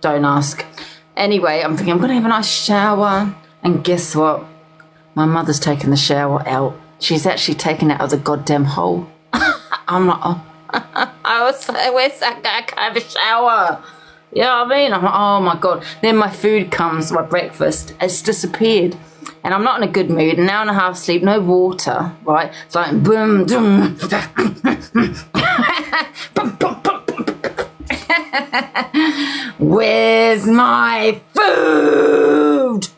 Don't ask. Anyway, I'm thinking I'm going to have a nice shower. And guess what? My mother's taken the shower out. She's actually taken it out of the goddamn hole. I'm like, oh. I was like, where's that guy? I can't have a shower. You know what I mean? I'm like, oh my God. Then my food comes, my breakfast. It's disappeared. And I'm not in a good mood. An hour and a half sleep, no water, right? It's like, boom, boom. Where's my food?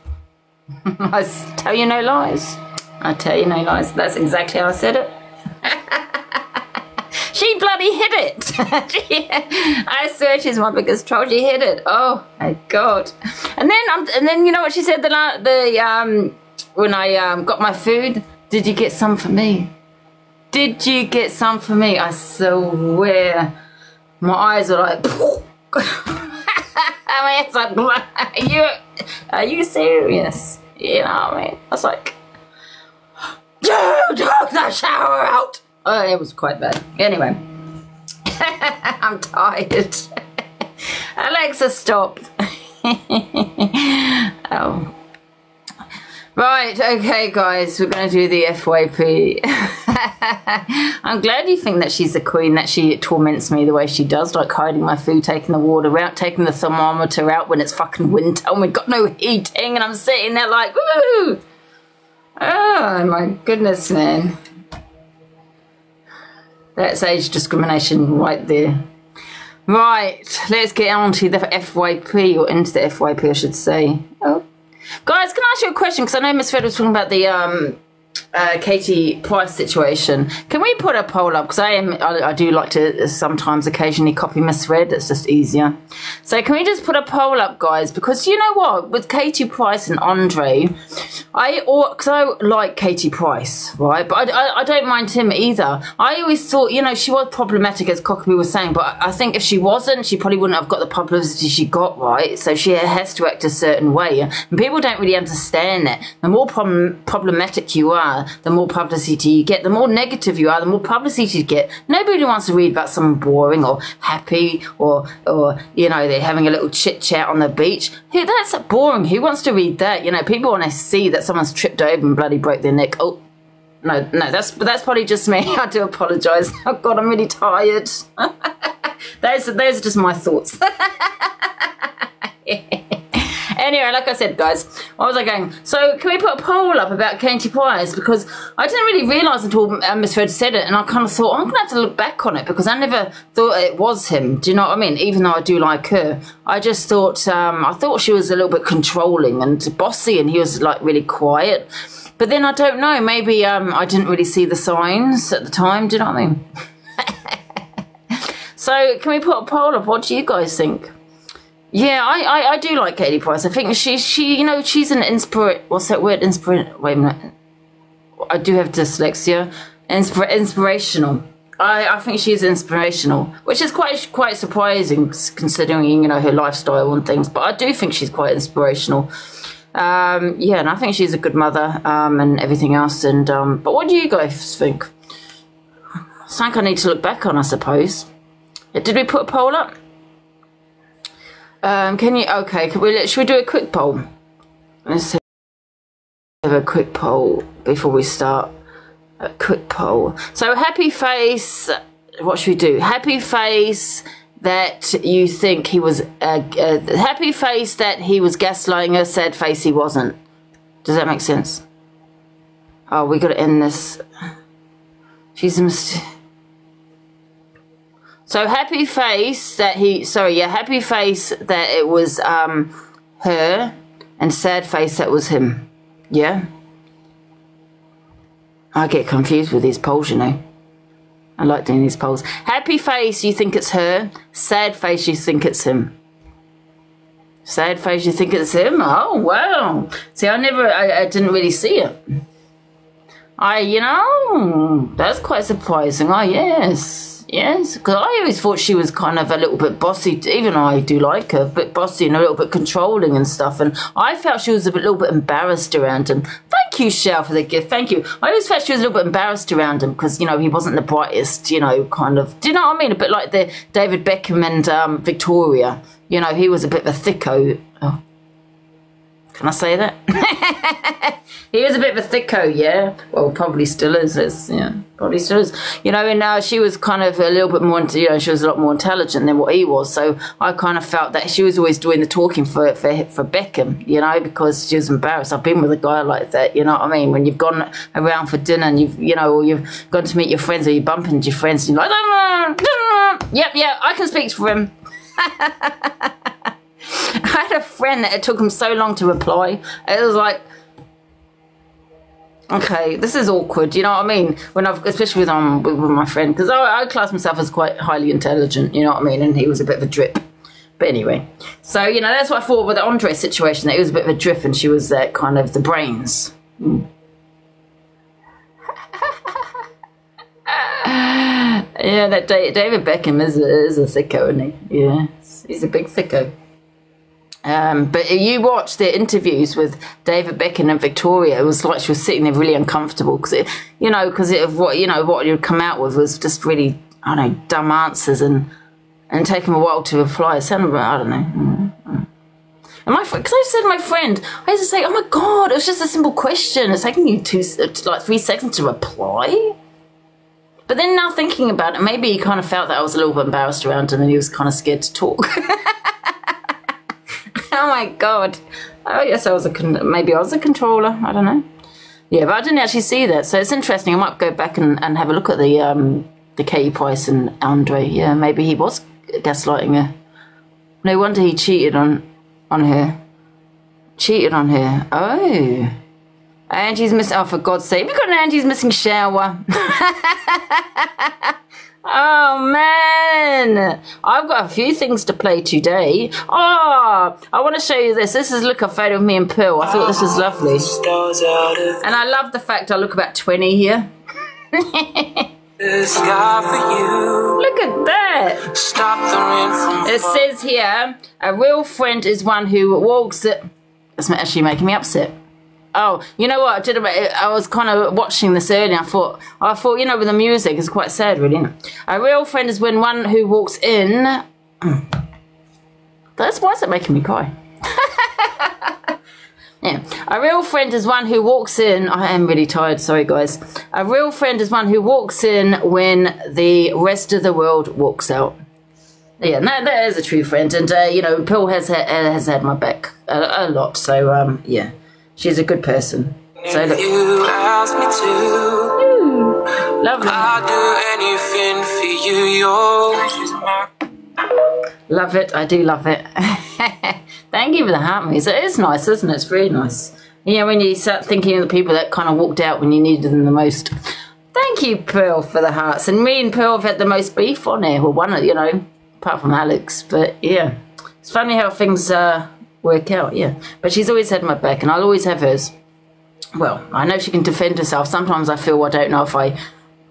I tell you no lies. I tell you no lies. That's exactly how I said it. She bloody hit it. I swear she's my biggest troll. She hit it. Oh my God. And then you know what she said when I got my food? Did you get some for me? Did you get some for me? I swear. My eyes are like I mean, it's like, are you serious? You know what I mean? I was like, you took the shower out. Oh, it was quite bad. Anyway, I'm tired. Alexa, stop. Oh. Right, okay, guys, we're going to do the FYP. I'm glad you think that she's the queen, that she torments me the way she does, like hiding my food, taking the water out, taking the thermometer out when it's fucking winter and we've got no heating, and I'm sitting there like, woo! Oh, my goodness, man. That's age discrimination right there. Right, let's get on to the FYP, or into the FYP, I should say. Oh. Guys, can I ask you a question? Because I know Miss Fred was talking about the Katie Price situation. Can we put a poll up? Because I do like to sometimes occasionally copy Miss Fred. It's just easier. So can we just put a poll up, guys? Because you know what? With Katie Price and Andre, because I like Katie Price, right? But I don't mind him either. I always thought, you know, she was problematic, as Cockaboo was saying, but I think if she wasn't, she probably wouldn't have got the publicity she got, right? So she has to act a certain way. And people don't really understand that. The more problematic you are, the more publicity you get. The more negative you are, the more publicity you get. Nobody wants to read about someone boring or happy or you know, they're having a little chit chat on the beach. Hey, that's boring. Who wants to read that? You know, people want to see that someone's tripped over and bloody broke their neck. Oh, no, that's probably just me. I do apologise. Oh God, I'm really tired. those are just my thoughts. Anyway, like I said, guys, what was I going? So, can we put a poll up about Katie Price? Because I didn't really realise until Miss Fred said it, and I kind of thought, I'm going to have to look back on it, because I never thought it was him. Do you know what I mean? Even though I do like her. I just thought, I thought she was a little bit controlling and bossy, and he was, like, really quiet. But then I don't know, maybe I didn't really see the signs at the time. Do you know what I mean? So, can we put a poll up? What do you guys think? Yeah, I do like Katie Price. I think she you know, she's an what's that word? Wait a minute. I do have dyslexia. Inspirational. I think she's inspirational, which is quite surprising considering, you know, her lifestyle and things. But I do think she's quite inspirational. Yeah, and I think she's a good mother and everything else. And but what do you guys think? Something I need to look back on, I suppose. Did we put a poll up? Can you? Okay, should we do a quick poll? Let's have a quick poll before we start. A quick poll. So, happy face. What should we do? Happy face that you think he was. Happy face that he was gaslighting her. Sad face he wasn't. Does that make sense? Oh, we got to end this. She's a mistake. So happy face that happy face that it was her, and sad face that was him. Yeah? I get confused with these polls, you know. I like doing these polls. Happy face, you think it's her. Sad face, you think it's him. Sad face, you think it's him? Oh, wow. See, I didn't really see it. You know, that's quite surprising. Oh, yes. Yes, because I always thought she was kind of a little bit bossy, even though I do like her, a bit bossy and a little bit controlling and stuff. And I felt she was a little bit embarrassed around him. Thank you, Shell, for the gift. Thank you. I always felt she was a little bit embarrassed around him because, you know, he wasn't the brightest, you know, kind of. Do you know what I mean? A bit like the David Beckham and Victoria. you know, he was a bit of a thicko. Oh. Can I say that? He was a bit of a thicko, yeah. Well, probably still is. Yeah, probably still is. You know, and she was kind of a little bit more, you know, she was a lot more intelligent than what he was. So I kind of felt that she was always doing the talking for Beckham, you know, because she was embarrassed. I've been with a guy like that, you know what I mean? When you've gone around for dinner and you know, or you've gone to meet your friends or you bump into your friends and you're like, yep, yeah, I can speak for him. I had a friend that it took him so long to reply. It was like, okay, this is awkward. You know what I mean? When especially with my friend, because I class myself as quite highly intelligent. You know what I mean? And he was a bit of a drip. But anyway, so you know that's what I thought with the Andre situation. That he was a bit of a drip, and she was kind of the brains. Yeah, that David Beckham is a thicko, isn't he? Yeah, he's a big thicko. But you watch the interviews with David Beckham and Victoria, it was like she was sitting there really uncomfortable because what you'd come out with was just really, I don't know, dumb answers and take him a while to reply. I don't know. And my friend, because I said to my friend, I used to say, oh my God, it was just a simple question. It's taking you 3 seconds to reply. But then now thinking about it, maybe he kind of felt that I was a little bit embarrassed around him and he was kind of scared to talk. Oh my God. Oh yes, maybe I was a controller. I don't know. Yeah, but I didn't actually see that. So it's interesting. I might go back and have a look at the Katie Price and Andre. Yeah, maybe he was gaslighting her. No wonder he cheated on her. Cheated on her. Oh. Angie's missing. Oh, for God's sake. We've got an Angie's missing shower. Oh, man. I've got a few things to play today. Oh, I want to show you this. This is a photo of me and Pearl. I thought this was lovely. And I love the fact I look about 20 here. Look at that. It says here, a real friend is one who walks it. That's actually making me upset. Oh, you know what? I was kind of watching this earlier. I thought, you know, with the music, it's quite sad, really. Isn't it? A real friend is when one who walks in. Why is it making me cry? Yeah. A real friend is one who walks in. I am really tired. Sorry, guys. A real friend is one who walks in when the rest of the world walks out. Yeah, no, that is a true friend. And, you know, Pearl has had my back a lot. So, yeah. She's a good person. So look. You ask me to. Lovely. I'll do anything for you. Love it. I do love it. Thank you for the heart moves. It is nice, isn't it? It's very nice. You know, when you start thinking of the people that kind of walked out when you needed them the most. Thank you, Pearl, for the hearts. And me and Pearl have had the most beef on there. Well, one of, you know, apart from Alex. But yeah, it's funny how things work out, yeah. But she's always had my back and I'll always have hers. Well, I know she can defend herself. Sometimes I feel I don't know if I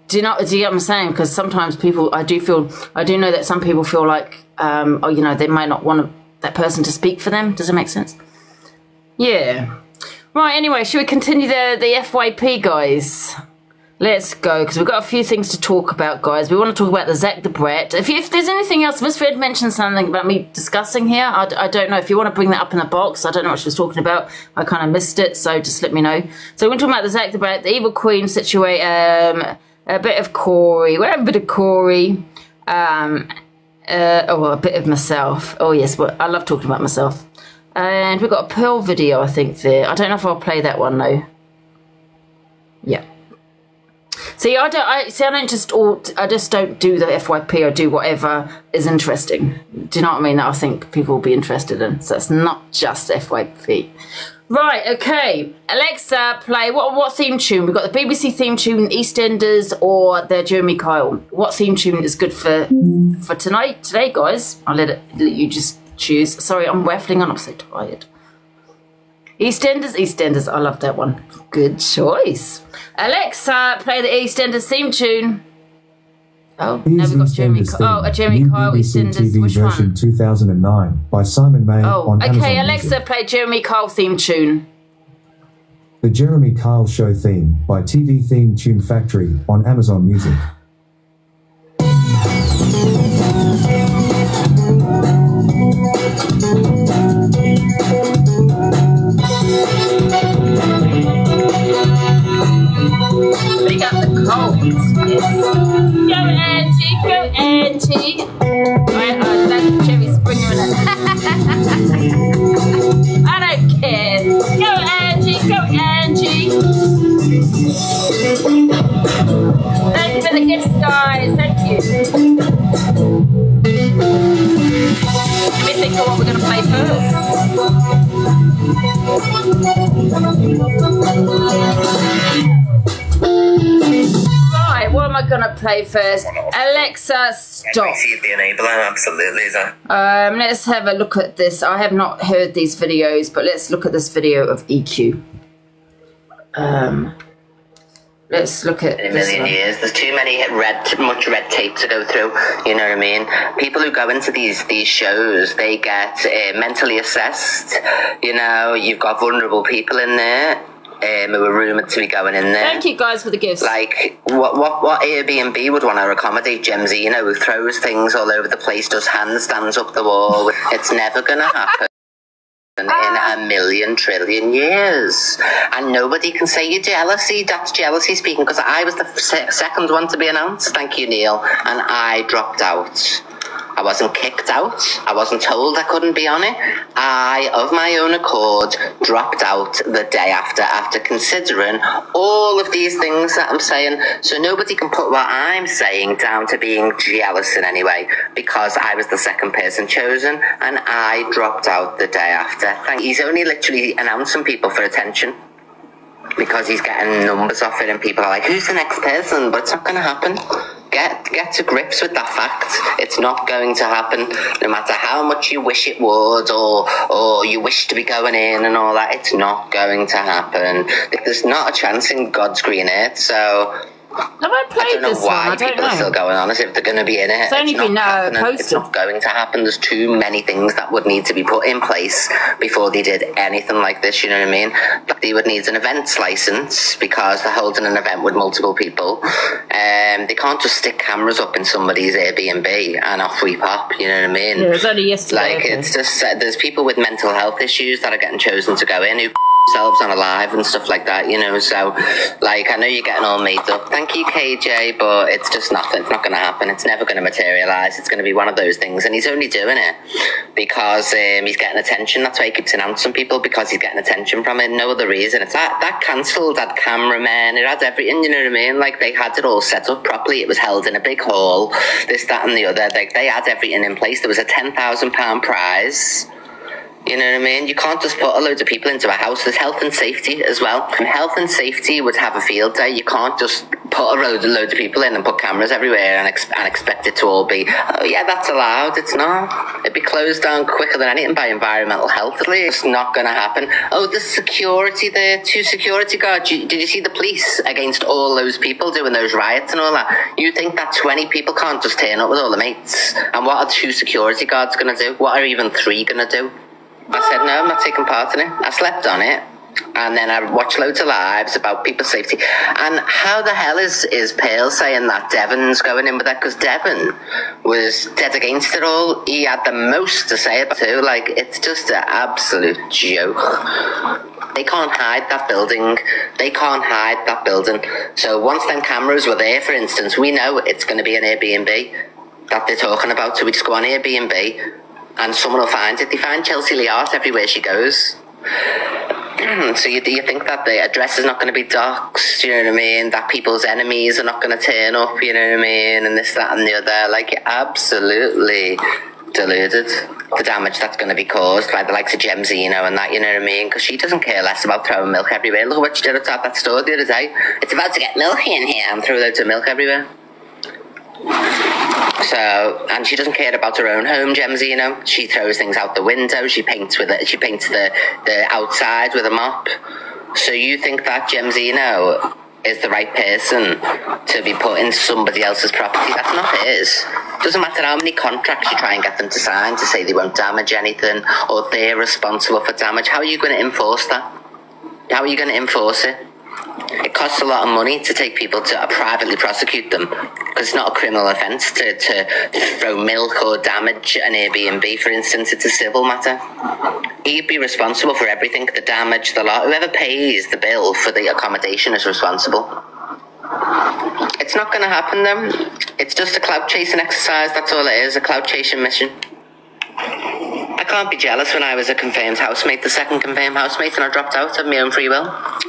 do you get what I'm saying? Because sometimes people, I do know that some people feel like oh, you know, they might not want that person to speak for them. Does it make sense? Yeah. Right, anyway, should we continue the FYP, guys? Let's go, because we've got a few things to talk about, guys. We want to talk about the Zac the Brat. If there's anything else, Miss Fred mentioned something about me discussing here. I don't know. If you want to bring that up in the box, I don't know what she was talking about. I kind of missed it, so just let me know. So we're talking about the Zac the Brat, the Evil Queen situation, a bit of Corey. We have a bit of Corey. Oh, a bit of myself. Oh, yes, well, I love talking about myself. And we've got a Pearl video, I think, there. I don't know if I'll play that one, though. Yeah. See, I just don't do the FYP. I do whatever is interesting. Do you know what I mean? That I think people will be interested in. So it's not just FYP. Right, okay. Alexa, play what theme tune? We've got the BBC theme tune, EastEnders, or the Jeremy Kyle. What theme tune is good for today, guys? I'll let you just choose. Sorry, I'm waffling on. I'm so tired. EastEnders, I love that one. Good choice. Alexa, play the EastEnders theme tune. Oh, now we've got Jeremy Kyle. Oh, a Jeremy Kyle EastEnders. TV Which version one? 2009 by Simon May on Amazon okay, Alexa, Music. play Jeremy Kyle theme tune. The Jeremy Kyle Show theme by TV Theme Tune Factory on Amazon Music. the gifts, guys. Thank you. Let me think of what we're going to play first. Right, what am I going to play first? Alexa, stop. I see the enabler, absolutely. Let's have a look at this. I have not heard these videos, but let's look at this video of EQ. Let's look at in a million years. There's too much red tape to go through. You know what I mean? People who go into these shows, they get mentally assessed. You know, you've got vulnerable people in there. Who were rumoured to be going in there. Thank you guys for the gifts. Like, what Airbnb would want to accommodate Gemsy, you know, who throws things all over the place, does handstands up the wall. It's never going to happen in a million trillion years. And nobody can say you're jealousy. That's jealousy speaking, because I was the second one to be announced. Thank you, Neil. And I dropped out. I wasn't kicked out. I wasn't told I couldn't be on it. I, of my own accord, dropped out the day after considering all of these things that I'm saying. So nobody can put what I'm saying down to being jealous in any way, because I was the second person chosen and I dropped out the day after. He's only literally announcing people for attention, because he's getting numbers off it and people are like, who's the next person? But it's not going to happen. Get to grips with that fact. It's not going to happen, no matter how much you wish it would, or you wish to be going in and all that. It's not going to happen. There's not a chance in God's green earth. So have I played this one? I don't know. People are still going on as if they're going to be in it. It's only been posted. It's not going to happen. There's too many things that would need to be put in place before they did anything like this, you know what I mean? They would need an events license, because they're holding an event with multiple people. They can't just stick cameras up in somebody's Airbnb and off we pop, you know what I mean? Yeah, it was only yesterday. Like, it's just, there's people with mental health issues that are getting chosen to go in who themselves on a live and stuff like that, you know. So, like, I know you're getting all made up. Thank you, KJ, but it's just nothing. It's not going to happen. It's never going to materialise. It's going to be one of those things, and he's only doing it because he's getting attention. That's why he keeps announcing people, because he's getting attention from it. No other reason. It's that cancelled, had cameramen, it had everything, you know what I mean? Like, they had it all set up properly. It was held in a big hall, this, that and the other. They had everything in place. There was a £10,000 prize. You know what I mean? You can't just put a load of people into a house. There's health and safety as well. And health and safety would have a field day. You can't just put a load of people in and put cameras everywhere and expect it to all be, oh yeah, that's allowed. It's not. It'd be closed down quicker than anything by environmental health. It's not going to happen. Oh, there's security there. 2 security guards. Did you see the police against all those people doing those riots and all that? You think that 20 people can't just turn up with all the mates? And what are 2 security guards going to do? What are even 3 going to do? I said, no, I'm not taking part in it. I slept on it. And then I watched loads of lives about people's safety. And how the hell is Pale saying that Devon's going in with that? Because Devon was dead against it all. He had the most to say about it too. Like, it's just an absolute joke. They can't hide that building. They can't hide that building. So once them cameras were there, for instance, we know it's going to be an Airbnb that they're talking about. So we just go on Airbnb and someone will find it. They find Chelsea Liart everywhere she goes. So you think that the address is not going to be doxed, you know what I mean? That people's enemies are not going to turn up, you know what I mean? And this, that and the other. Like, you're absolutely deluded. The damage that's going to be caused by the likes of Gemsy, you know, and that, you know what I mean? Because she doesn't care less about throwing milk everywhere. Look at what she did outside that store the other day. It's about to get milky in here and throw loads of milk everywhere. So, and she doesn't care about her own home, Gemsy, you know. She throws things out the window. She paints the outside with a mop. So you think that Gemsy, you know, is the right person to be put in somebody else's property? That's not his. Doesn't matter how many contracts you try and get them to sign to say they won't damage anything or they're responsible for damage. How are you going to enforce that? How are you going to enforce it? It costs a lot of money to take people to privately prosecute them, because it's not a criminal offence to throw milk or damage an Airbnb, for instance. It's a civil matter. He'd be responsible for everything, the damage, the lot. Whoever pays the bill for the accommodation is responsible. It's not going to happen, though. It's just a clout chasing exercise, that's all it is, a clout chasing mission. I can't be jealous when I was a confirmed housemate, the second confirmed housemate, and I dropped out of my own free will.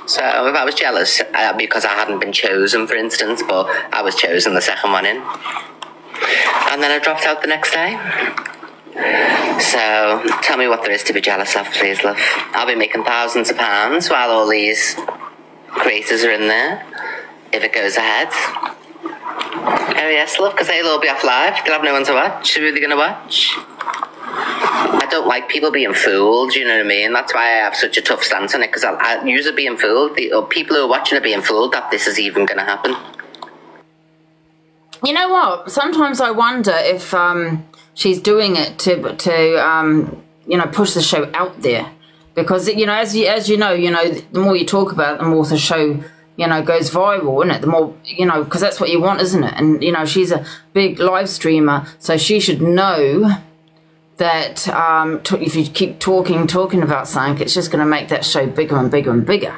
So if I was jealous, because I hadn't been chosen, for instance, but I was chosen the second one in. And then I dropped out the next day. So tell me what there is to be jealous of, please, love. I'll be making thousands of pounds while all these creators are in there, if it goes ahead. Oh yes, love, because they'll all be off live. They'll have no one to watch. Who are they going to watch? I don't like people being fooled, you know what I mean? That's why I have such a tough stance on it, because I use it being fooled. People who are watching are being fooled that this is even going to happen. You know what? Sometimes I wonder if she's doing it to you know, push the show out there, because you know, as you know, the more you talk about it, the more the show, you know, goes viral, isn't it? The more, you know, because that's what you want, isn't it? And you know, she's a big live streamer, so she should know that if you keep talking about something, it's just going to make that show bigger and bigger and bigger,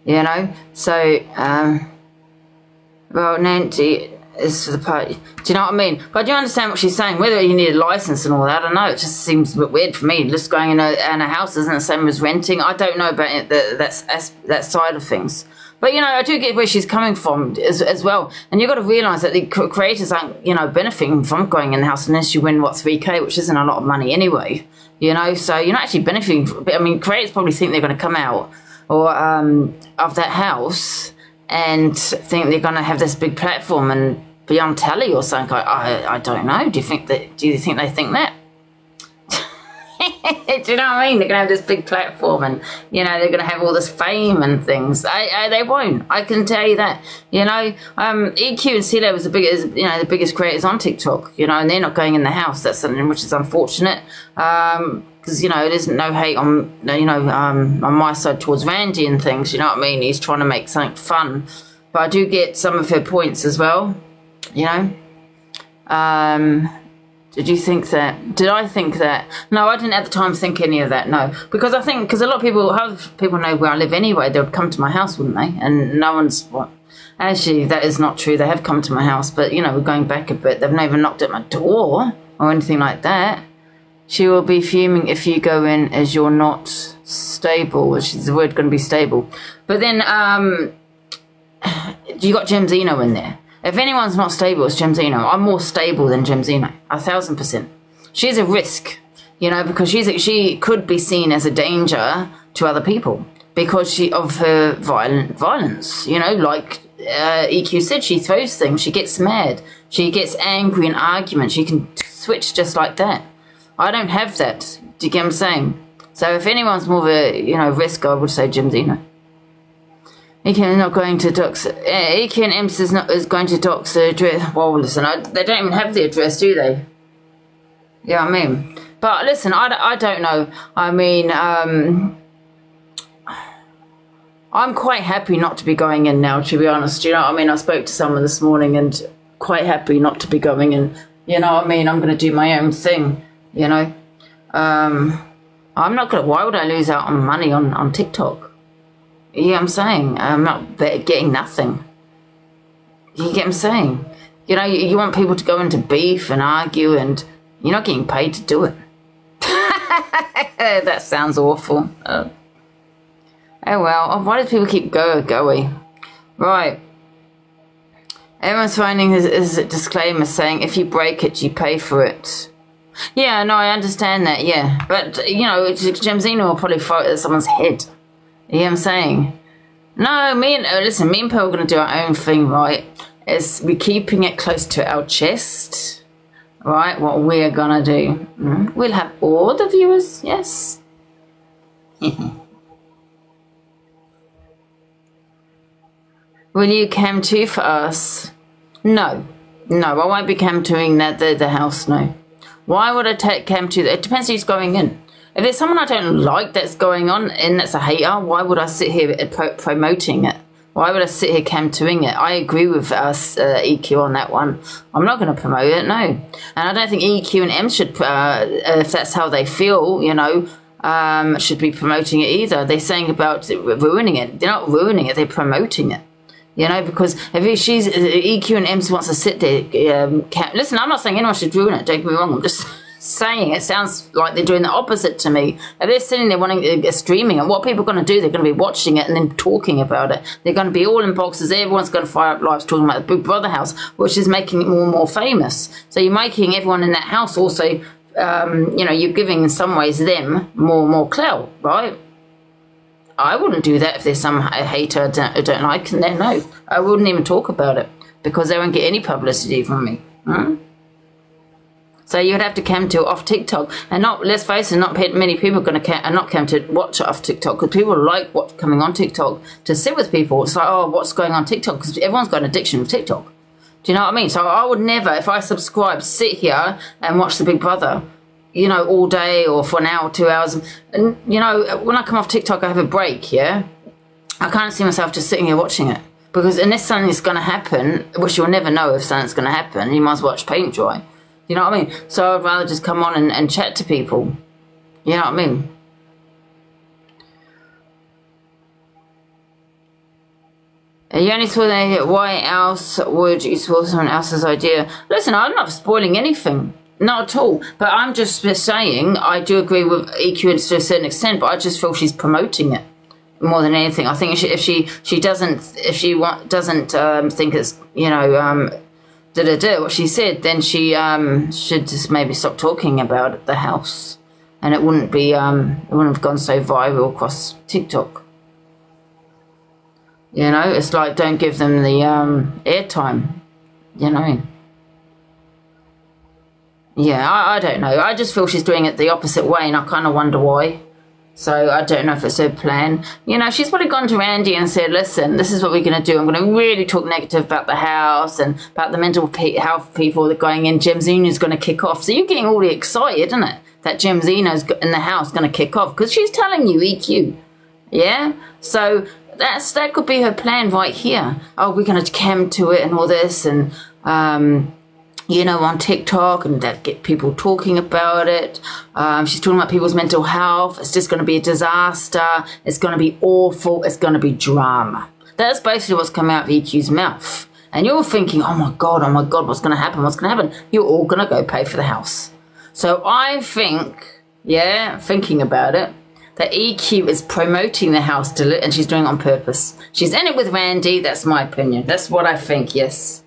you know. So well, Nancy is for the party. Do you know what I mean? But I do understand what she's saying. Whether you need a license and all that, I don't know. It just seems a bit weird for me. Just going in a house isn't the same as renting. I don't know about it, that side of things. But, you know, I do get where she's coming from as well. And you've got to realise that the creators aren't, you know, benefiting from going in the house unless you win, what, 3K, which isn't a lot of money anyway. You know, so you're not actually benefiting. I mean, creators probably think they're going to come out or of that house and think they're going to have this big platform and be on telly or something. I don't know. Do you think they think that? Do you know what I mean? They're going to have this big platform and, you know, they're going to have all this fame and things. They won't. I can tell you that. You know, EQ and CeeLo was the biggest creators on TikTok, you know, and they're not going in the house. That's something which is unfortunate. Because, you know, there's no hate on, you know, on my side towards Randy and things, you know what I mean? He's trying to make something fun. But I do get some of her points as well, you know. Did you think that? Did I think that? No, I didn't at the time think any of that, no. Because I think, because a lot of people, how people know where I live anyway, they would come to my house, wouldn't they? And no one's, well, actually, that is not true. They have come to my house, but, you know, we're going back a bit. They've never knocked at my door or anything like that. She will be fuming if you go in as you're not stable, which is the word going to be stable. But then, you got Gemzino in there. If anyone's not stable, it's Gemzino. I'm more stable than Gemzino, 1,000%. She's a risk, you know, because she could be seen as a danger to other people because of her violence, you know, like EQ said, she throws things, she gets mad, she gets angry in arguments, she can switch just like that. I don't have that, do you get what I'm saying? So if anyone's more of a, you know, risk, I would say Gemzino. EQ is not going to dox. EQ and Ems is going to dox the address. Well, listen, they don't even have the address, do they? You know what I mean? But listen, I don't know. I mean, I'm quite happy not to be going in now, to be honest. You know what I mean? I spoke to someone this morning and quite happy not to be going in. You know what I mean? I'm going to do my own thing, you know? I'm not going to... Why would I lose out on money on TikTok? Yeah, I'm saying I'm not getting nothing. You get what I'm saying? You know, you want people to go into beef and argue, and you're not getting paid to do it. That sounds awful. Oh well. Why do people keep going? Right. Everyone's finding his disclaimer saying if you break it, you pay for it. Yeah, no, I understand that. Yeah, but you know, Gemzino will probably throw it at someone's head. You know what I'm saying? No, listen, me and Pearl are going to do our own thing, right? We're keeping it close to our chest, right? What we're going to do. We'll have all the viewers, yes. Will you cam 2 for us? No, I won't be cam 2ing the house, no. Why would I take cam 2? It depends who's going in. If there's someone I don't like that's going on and that's a hater, why would I sit here promoting it? Why would I sit here cam 2ing it? I agree with us, EQ on that one. I'm not going to promote it, no. And I don't think EQ and M should, if that's how they feel, you know, should be promoting it either. They're saying about ruining it. They're not ruining it, they're promoting it. You know, because if she's EQ and M wants to sit there, listen, I'm not saying anyone should ruin it, don't get me wrong, I'm just saying, it sounds like they're doing the opposite to me. If they're sitting there wanting streaming it, what people are going to do, they're going to be watching it and then talking about it. They're going to be all in boxes. Everyone's going to fire up lives talking about the Big Brother house, which is making it more and more famous. So you're making everyone in that house also, you know, you're giving in some ways them more and more clout, right? I wouldn't do that if there's some hater I don't like, and then no, I wouldn't even talk about it because they won't get any publicity from me. So you'd have to come to off TikTok, and not, let's face it, not many people are going to not come to watch it off TikTok, because people like coming on TikTok to sit with people. It's like, oh, what's going on TikTok? Because everyone's got an addiction with TikTok. Do you know what I mean? So I would never, if I subscribe, sit here and watch the Big Brother, you know, all day or for an hour, 2 hours. And, you know, when I come off TikTok, I have a break, yeah? I can't see myself just sitting here watching it. Because unless something's going to happen, which you'll never know if something's going to happen, you might as well watch paint dry. You know what I mean? So I'd rather just come on and chat to people. You know what I mean? You only saw that. Why else would you spoil someone else's idea? Listen, I'm not spoiling anything. Not at all. But I'm just saying, I do agree with EQ to a certain extent, but I just feel she's promoting it more than anything. I think if she doesn't think it's, you know, what she said, then she should just maybe stop talking about the house, and it wouldn't be it wouldn't have gone so viral across TikTok. You know, it's like, don't give them the airtime. You know. Yeah, I don't know. I just feel she's doing it the opposite way, and I kind of wonder why. So I don't know if it's her plan. You know, she's probably gone to Angie and said, listen, this is what we're going to do. I'm going to really talk negative about the house and about the mental health people that are going in. Gem Zeno's going to kick off. So you're getting all excited, isn't it? That Gem Zeno's in the house going to kick off. Because she's telling you, EQ. Yeah? So that could be her plan right here. Oh, we're going to cam to it and all this. And, you know, on TikTok, and that get people talking about it. She's talking about people's mental health. It's just going to be a disaster. It's going to be awful. It's going to be drama. That's basically what's coming out of EQ's mouth. And you're thinking, oh my God, what's going to happen? What's going to happen? You're all going to go pay for the house. So I think, yeah, thinking about it, that EQ is promoting the house to and she's doing it on purpose. She's in it with Randy. That's my opinion. That's what I think, yes.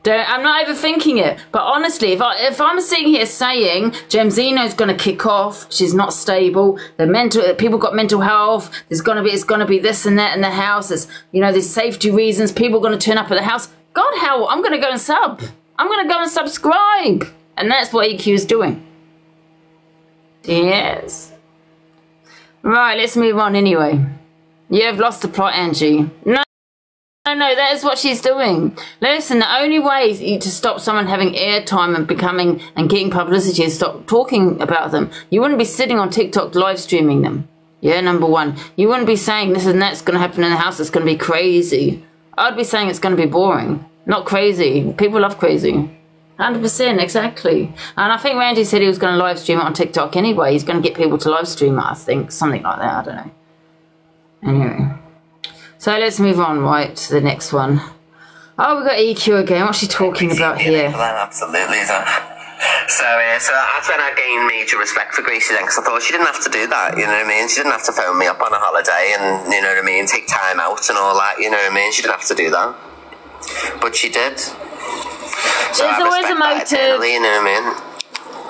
I'm not overthinking it, but honestly, if I'm sitting here saying Gem Zeno's going to kick off, she's not stable, people got mental health, it's going to be this and that in the house, there's, you know, there's safety reasons, people are going to turn up at the house. God, hell, I'm going to go and sub. I'm going to go and subscribe, and that's what EQ is doing. Yes. Right, let's move on anyway. You've lost the plot, Angie. No, that is what she's doing. Listen, the only way to stop someone having airtime and getting publicity is stop talking about them. You wouldn't be sitting on TikTok live streaming them. Yeah, number one. You wouldn't be saying this and that's going to happen in the house. It's going to be crazy. I'd be saying it's going to be boring, not crazy. People love crazy. 100%, exactly. And I think Randy said he was going to live stream it on TikTok anyway. He's going to get people to live stream it, I think. Something like that, I don't know. Anyway. So let's move on, right, to the next one. Oh, we've got EQ again. What's she talking about here? Absolutely. So that's when I gained major respect for Gracie then, because I thought she didn't have to do that, you know what I mean? She didn't have to phone me up on a holiday and, you know what I mean, take time out and all that, you know what I mean? She didn't have to do that. But she did. So there's always a motive. Eternally, you know what I mean?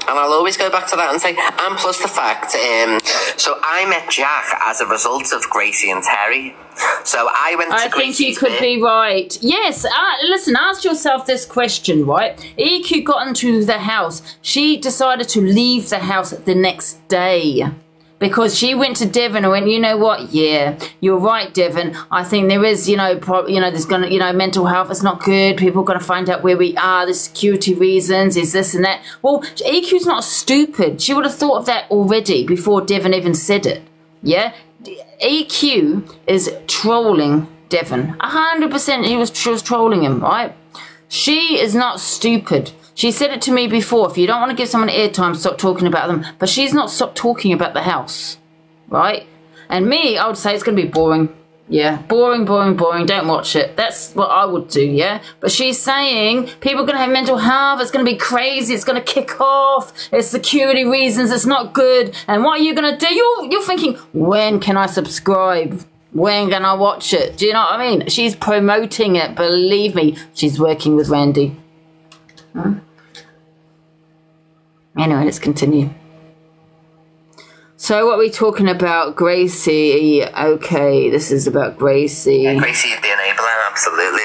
And I'll always go back to that and say, and plus the fact, so I met Jack as a result of Gracie and Terry. So I went to I think you could be right. Yes, listen, ask yourself this question, right? EQ got into the house. She decided to leave the house the next day. Because she went to Devon and went, you know what? Yeah, you're right, Devon. I think there is, there's going to, mental health. It's not good. People are going to find out where we are. The security reasons is this and that. Well, EQ's not stupid. She would have thought of that already before Devon even said it. Yeah, EQ is trolling Devon. 100%. She was trolling him, right? She is not stupid. She said it to me before. If you don't want to give someone airtime, stop talking about them. But she's not stopped talking about the house, right? And me, I would say it's going to be boring. Yeah, boring, boring, boring. Don't watch it. That's what I would do, yeah? But she's saying people are going to have mental health. It's going to be crazy. It's going to kick off. It's security reasons. It's not good. And what are you going to do? You're thinking, when can I subscribe? When can I watch it? Do you know what I mean? She's promoting it. Believe me, she's working with Randy. Huh? Anyway, let's continue. So what are we talking about? Gracie. Okay, this is about Gracie. Yeah, Gracie is the enabler, absolutely.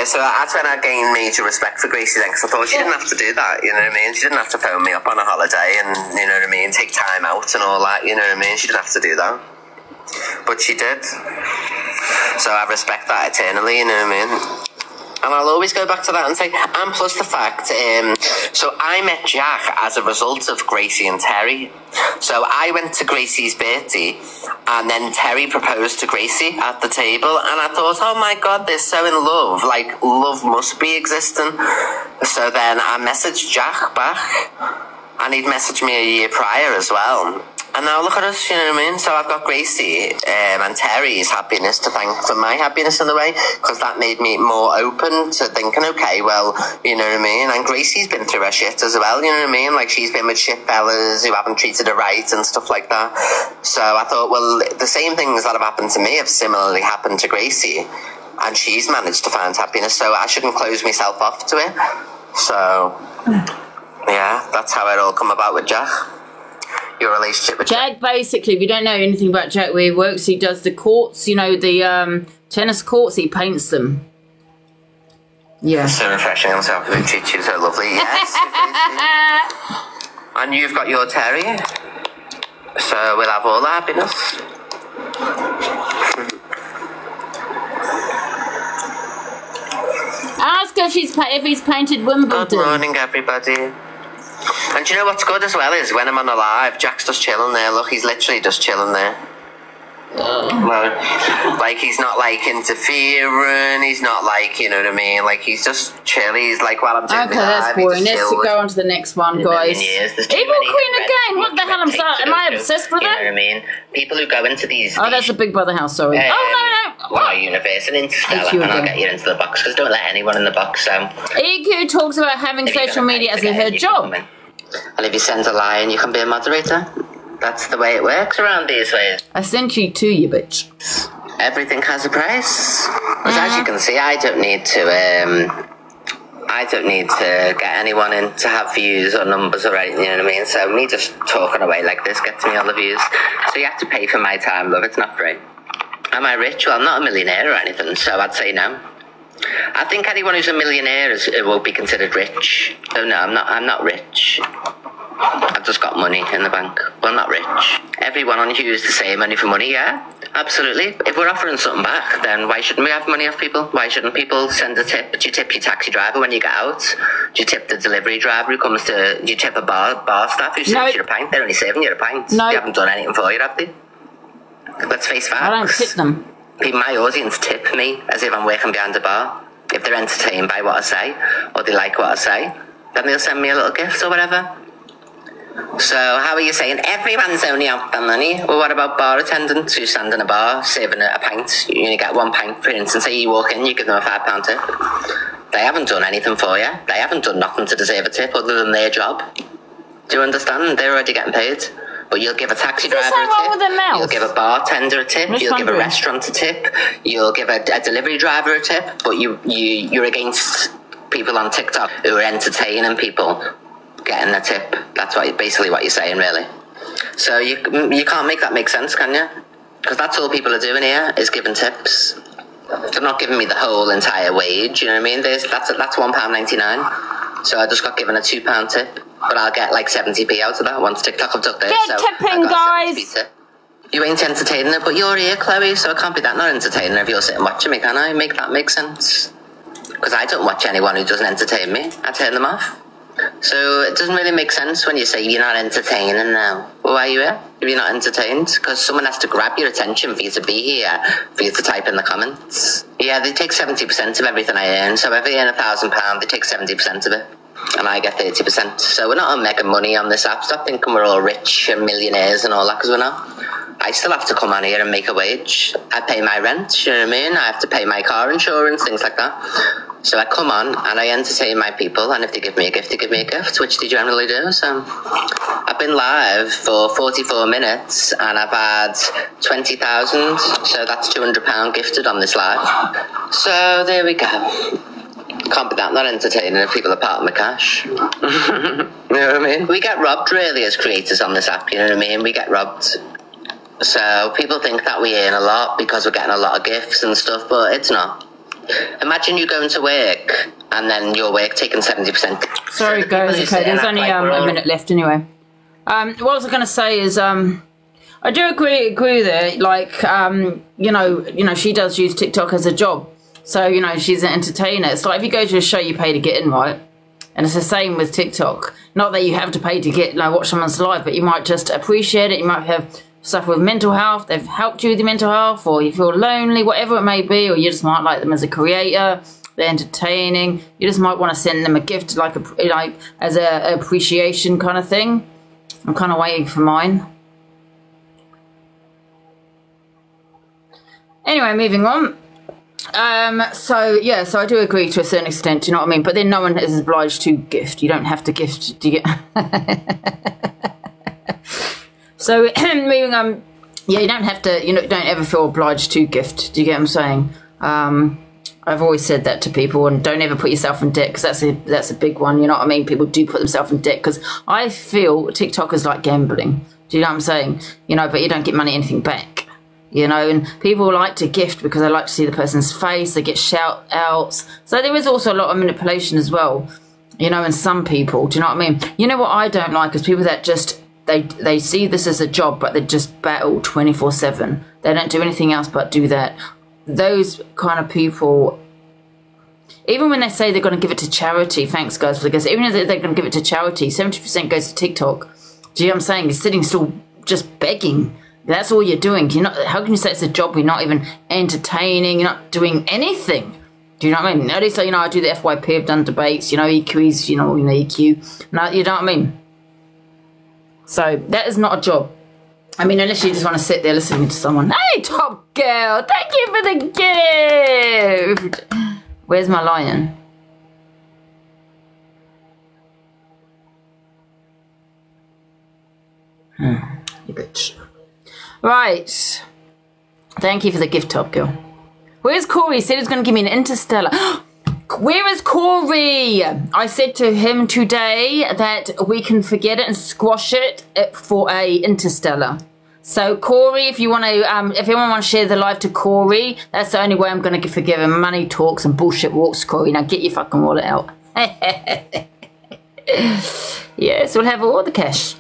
So that's when I gained major respect for Gracie then, because I thought she didn't have to do that, you know what I mean? She didn't have to phone me up on a holiday and, you know what I mean, take time out and all that, you know what I mean? She didn't have to do that. But she did. So I respect that eternally, you know what I mean? And I'll always go back to that and say, and plus the fact, so I met Jack as a result of Gracie and Terry. So I went to Gracie's birthday, and then Terry proposed to Gracie at the table, and I thought, oh my God, they're so in love, like love must be existing. So then I messaged Jack back, and he'd messaged me a year prior as well. And now look at us, you know what I mean? So I've got Gracie and Terry's happiness to thank for my happiness in a way, because that made me more open to thinking, okay, well, you know what I mean? And Gracie's been through her shit as well, you know what I mean? Like, she's been with shit fellas who haven't treated her right and stuff like that. So I thought, well, the same things that have happened to me have similarly happened to Gracie, and she's managed to find happiness, so I shouldn't close myself off to it. So, yeah, that's how it all come about with Jack. Your relationship with Jack, basically, if you don't know anything about Jack, where he works, he does the courts, you know, the tennis courts, he paints them. Yeah. So refreshing and so who treats you so lovely. Yes. And you've got your Terry, so we'll have all the happiness. Ask her if he's painted Wimbledon. Good morning, everybody. And do you know what's good as well is when I'm on a live, Jack's just chilling there. Look, he's literally just chilling there. Well, like, he's not like interfering, he's not like, you know what I mean, like, he's just chill. He's like, while I'm doing okay, that's boring. Let's go on to the next one, guys. Evil Queen again. What the hell? Am I obsessed with it? You that? know what I mean? People who go into these. Oh, that's a Big Brother house. Sorry. Oh no. What? Universe and Interstellar, and I'll get you into the box, because don't let anyone in the box. So EQ talks about having social media as her job. And if you send a line, you can be a moderator. That's the way it works around these ways. I sent you to you, bitch. Everything has a price. Because as you can see, I don't need to get anyone in to have views or numbers or anything, you know what I mean? So me just talking away like this gets me all the views. So you have to pay for my time, love. It's not free. Am I rich? Well, I'm not a millionaire or anything, so I'd say no. I think anyone who's a millionaire will be considered rich. So no, I'm not rich. I've just got money in the bank. Well, not rich. Everyone on here is the same, only for money, yeah? Absolutely. If we're offering something back, then why shouldn't we have money off people? Why shouldn't people send a tip? Do you tip your taxi driver when you get out? Do you tip the delivery driver who comes to... Do you tip a bar staff who serves you a pint? They're only saving you a pint. No. They haven't done anything for you, have they? Let's face facts. I don't tip them. My audience tip me as if I'm working behind a bar. If they're entertained by what I say, or they like what I say, then they'll send me a little gift or whatever. So how are you saying everyone's only out for money? Well, what about bar attendants who stand in a bar serving a pint? You only get 1 pint, for instance. Say you walk in, you give them a £5 tip. They haven't done anything for you. They haven't done nothing to deserve a tip other than their job. Do you understand? They're already getting paid. But you'll give a taxi driver a tip, you'll give a bartender a tip, you'll give a restaurant a tip, you'll give a delivery driver a tip, but you're against people on TikTok who are entertaining people getting a tip. That's basically what you're saying, really. So you can't make that make sense, can you? Because that's all people are doing here, is giving tips. They're not giving me the whole entire wage, you know what I mean? That's £1.99. So I just got given a £2 tip. But I'll get like 70p out of that once TikTok have took this. Get tipping, guys! You ain't entertaining it, but you're here, Chloe, so I can't be that not entertaining if you're sitting watching me, can I? Make that make sense? Because I don't watch anyone who doesn't entertain me. I turn them off. So it doesn't really make sense when you say you're not entertaining now. Well, why are you here if you're not entertained? Because someone has to grab your attention for you to be here, for you to type in the comments. Yeah, they take 70% of everything I earn, so if I earn £1,000, they take 70% of it. And I get 30%. So we're not on making money on this app. Stop thinking we're all rich and millionaires and all that, because we're not. I still have to come on here and make a wage. I pay my rent, you know what I mean? I have to pay my car insurance, things like that. So I come on and I entertain my people, and if they give me a gift, they give me a gift, which they generally do. So I've been live for 44 minutes and I've had 20,000, so that's £200 gifted on this live. So there we go. Can't be that not entertaining if people are part of my cash. You know what I mean? We get robbed really as creators on this app, you know what I mean? We get robbed. So people think that we earn a lot because we're getting a lot of gifts and stuff, but it's not. Imagine you going to work and then your work taking 70%. Sorry guys, okay, there's only a minute left anyway. What I was going to say is, I do agree with it. Like, you know, she does use TikTok as a job. So, you know, she's an entertainer. It's like if you go to a show, you pay to get in, right? And it's the same with TikTok. Not that you have to pay to get, like, watch someone's live, but you might just appreciate it. You might have stuff with mental health. They've helped you with your mental health, or you feel lonely, whatever it may be, or you just might like them as a creator. They're entertaining. You just might want to send them a gift, like as a appreciation kind of thing. I'm kind of waiting for mine. Anyway, moving on. So yeah, so I do agree to a certain extent, do you know what I mean? But then no one is obliged to gift. You don't have to gift to get. So moving on, yeah, you don't have to, you know, don't ever feel obliged to gift. Do you get what I'm saying? I've always said that to people, and don't ever put yourself in debt, because that's a big one, you know what I mean? People do put themselves in debt, because I feel TikTok is like gambling. Do you know what I'm saying? You know, but you don't get money anything back. You know, and people like to gift because they like to see the person's face. They get shout outs. So there is also a lot of manipulation as well, you know, in some people. Do you know what I mean? You know what I don't like is people that just, they see this as a job, but they just battle 24/7. They don't do anything else but do that. Those kind of people, even when they say they're going to give it to charity, thanks guys for the guess, even if they're going to give it to charity, 70% goes to TikTok. Do you know what I'm saying? You're sitting still just begging. That's all you're doing. You're not, how can you say it's a job? You're not even entertaining. You're not doing anything. Do you know what I mean? At least, you know, I do the FYP. I've done debates. You know, EQs. You know EQ. No, you know what I mean. So that is not a job. I mean, unless you just want to sit there listening to someone. Hey, top girl, thank you for the gift. Where's my lion? You bitch. Right. Thank you for the gift, top girl. Where's Corey? He said he was going to give me an interstellar. Where is Corey? I said to him today that we can forget it and squash it for a interstellar. So Corey, if you want to, if anyone wants to share the live to Corey, that's the only way I'm going to forgive him. Money talks and bullshit walks, Corey. Now get your fucking wallet out. Yes, we'll have all the cash.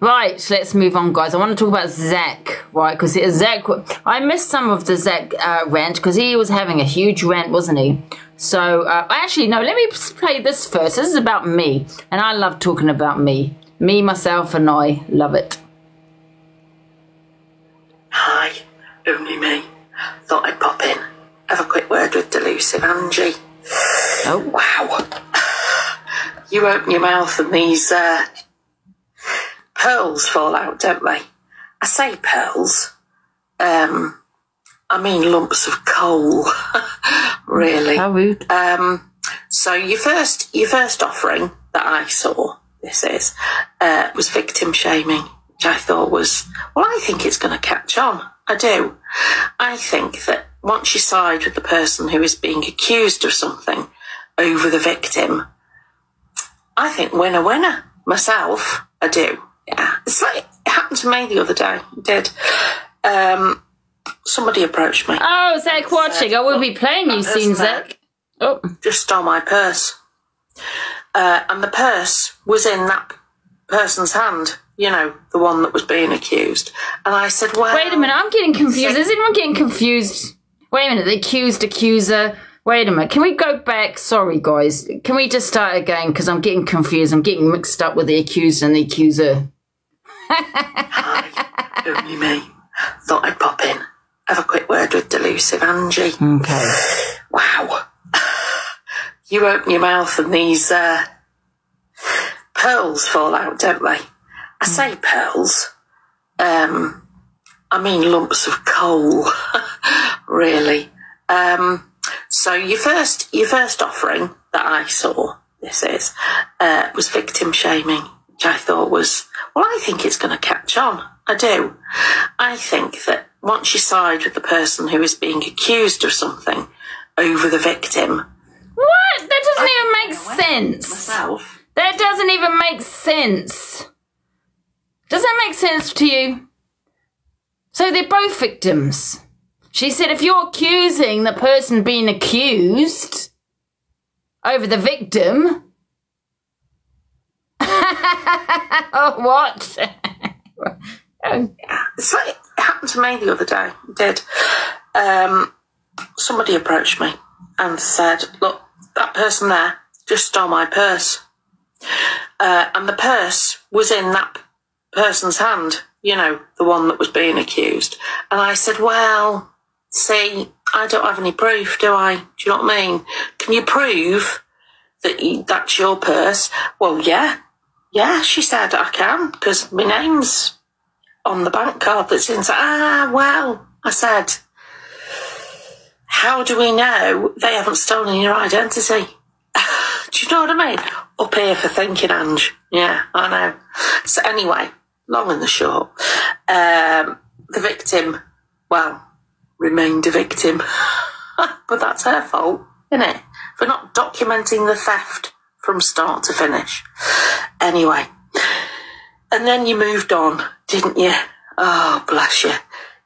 Right, let's move on, guys. I want to talk about Zac, right? Because Zac, I missed some of the Zac rant because he was having a huge rant, wasn't he? So, actually, no, let me play this first. This is about me, and I love talking about me. Me, myself, and I love it. Hi, only me. Thought I'd pop in. Have a quick word with Delusive, Angie. Oh. Wow. You open your mouth and these pearls fall out, don't they? I say pearls. I mean lumps of coal. Really. How rude. So your first offering that I saw, was victim shaming, which I thought was, well, I think it's going to catch on. I do. I think that once you side with the person who is being accused of something over the victim, I think winner, winner. Myself, I do. Yeah, it's like it happened to me the other day. It did. Somebody approached me. Oh, Zac watching. I will be playing you soon, Zac. Oh, just stole my purse, and the purse was in that person's hand. You know, the one that was being accused. And I said, "Well, wait a minute. I'm getting confused. Is anyone getting confused? Wait a minute. The accused, accuser. Wait a minute. Can we go back? Sorry, guys. Can we just start again? Because I'm getting confused. I'm getting mixed up with the accused and the accuser. Hi, only me. Thought I'd pop in. Have a quick word with Delusive, Angie. Okay. Wow. You open your mouth and these pearls fall out, don't they? I say pearls. I I mean lumps of coal, really. So your first offering that I saw, was victim shaming, which I thought was, well, I think it's going to catch on. I do. I think that once you side with the person who is being accused of something over the victim. What? That doesn't even make sense. Myself. That doesn't even make sense. Does that make sense to you? So they're both victims. She said if you're accusing the person being accused over the victim. Oh, what? It's like, it happened to me the other day. It did. Somebody approached me and said, look, that person there just stole my purse. And the purse was in that person's hand, you know, the one that was being accused. And I said, well, see, I don't have any proof, do I? Do you know what I mean? Can you prove that that's your purse? Well, yeah. Yeah, she said, I can, because my name's on the bank card that's inside. Well, I said, how do we know they haven't stolen your identity? Do you know what I mean? Up here for thinking, Ange. Yeah, I know. So anyway, long and the short, the victim, well, remained a victim. But that's her fault, isn't it? For not documenting the theft from start to finish. Anyway, and then you moved on, didn't you? Oh, bless you.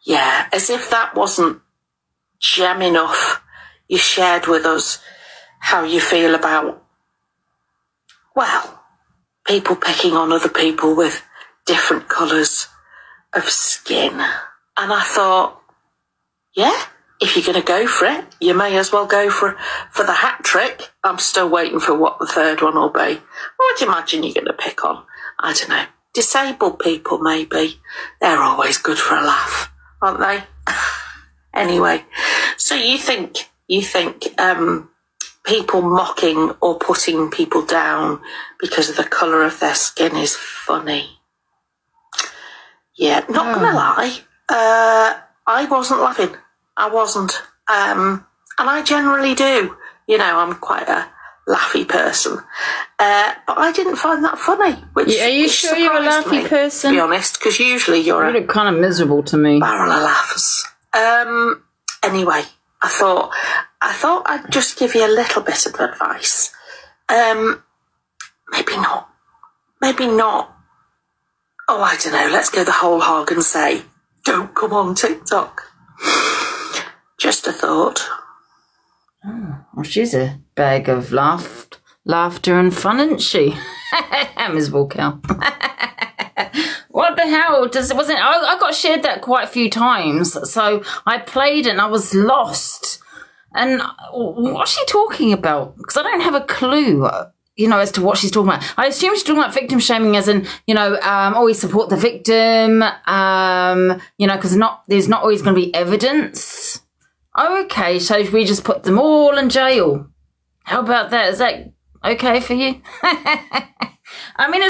Yeah, as if that wasn't gem enough, you shared with us how you feel about, well, people picking on other people with different colours of skin. And I thought, yeah, if you're going to go for it, you may as well go for the hat trick. I'm still waiting for what the third one will be. What do you imagine you're going to pick on? I don't know. Disabled people, maybe. They're always good for a laugh, aren't they? Anyway, so you think people mocking or putting people down because of the colour of their skin is funny? Yeah, not gonna lie, I wasn't laughing. I wasn't. And I generally do. You know, I'm quite a laughy person. But I didn't find that funny. Which, are you sure you're a laughy person? To be honest, because usually you look kind of miserable to me. Barrel of laughs. Anyway, I thought I'd just give you a little bit of advice. Maybe not. Oh, I don't know. Let's go the whole hog and say, don't come on TikTok. Just a thought. Oh, well, she's a bag of laughter and fun, isn't she? Miserable cow. What the hell? I got shared that quite a few times, so I played it and I was lost. And what's she talking about? Because I don't have a clue, you know, as to what she's talking about. I assume she's talking about victim shaming as in, you know, always support the victim, you know, because there's not always going to be evidence. Okay, so we just put them all in jail. How about that? Is that okay for you? I mean,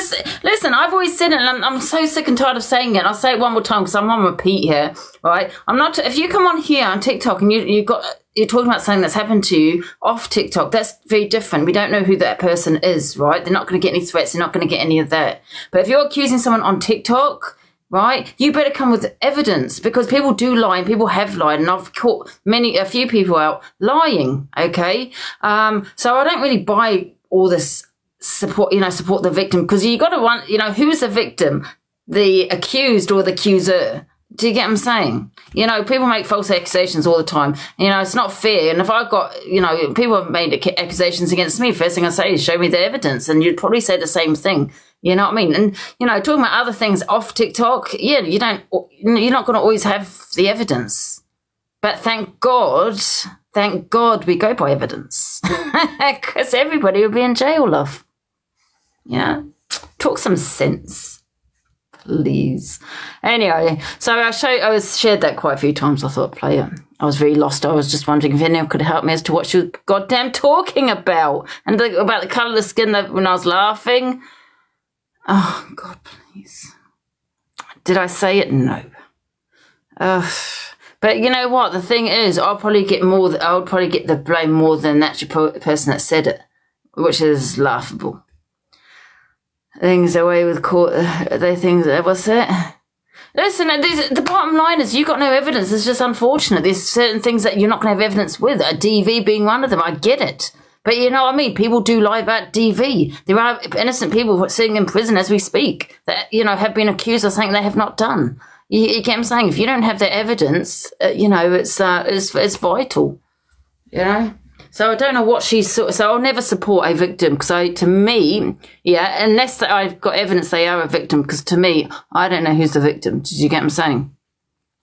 listen, I've always said it, and I'm so sick and tired of saying it. I'll say it one more time because I'm on repeat here, right? If you come on here on TikTok and you're talking about something that's happened to you off TikTok, that's very different. We don't know who that person is, right? They're not going to get any threats. They're not going to get any of that. But if you're accusing someone on TikTok, right, you better come with evidence, because people do lie and people have lied, and I've caught a few people out lying, okay? So I don't really buy all this support the victim, because you got to want, you know, who's the victim, the accused or the accuser? Do you get what I'm saying? You know, people make false accusations all the time. You know, it's not fair. And if I've got, you know, people have made accusations against me, first thing I say is show me the evidence, and you'd probably say the same thing. You know what I mean? And, you know, talking about other things off TikTok, yeah, you're not going to always have the evidence. But thank God we go by evidence. Because everybody will be in jail, love. Yeah? Talk some sense, please. Anyway, so I was shared that quite a few times. I thought, play it. I was very lost. I was just wondering if anyone could help me as to what she was goddamn talking about. And about the colour of the skin when I was laughing. Oh, God, please. Did I say it? No. But you know what? The thing is, I would probably get the blame more than the actual person that said it, which is laughable. Things away with court. They think that what's it? Listen, the bottom line is you got no evidence. It's just unfortunate. There's certain things that you're not going to have evidence with. A DV being one of them. I get it. But you know what I mean? People do lie about DV. There are innocent people sitting in prison as we speak that, you know, have been accused of something they have not done. You get what I'm saying? If you don't have the evidence, you know, it's vital. You know? So I don't know what she's... So I'll never support a victim because to me, yeah, unless I've got evidence they are a victim, because to me, I don't know who's the victim. Did you get what I'm saying?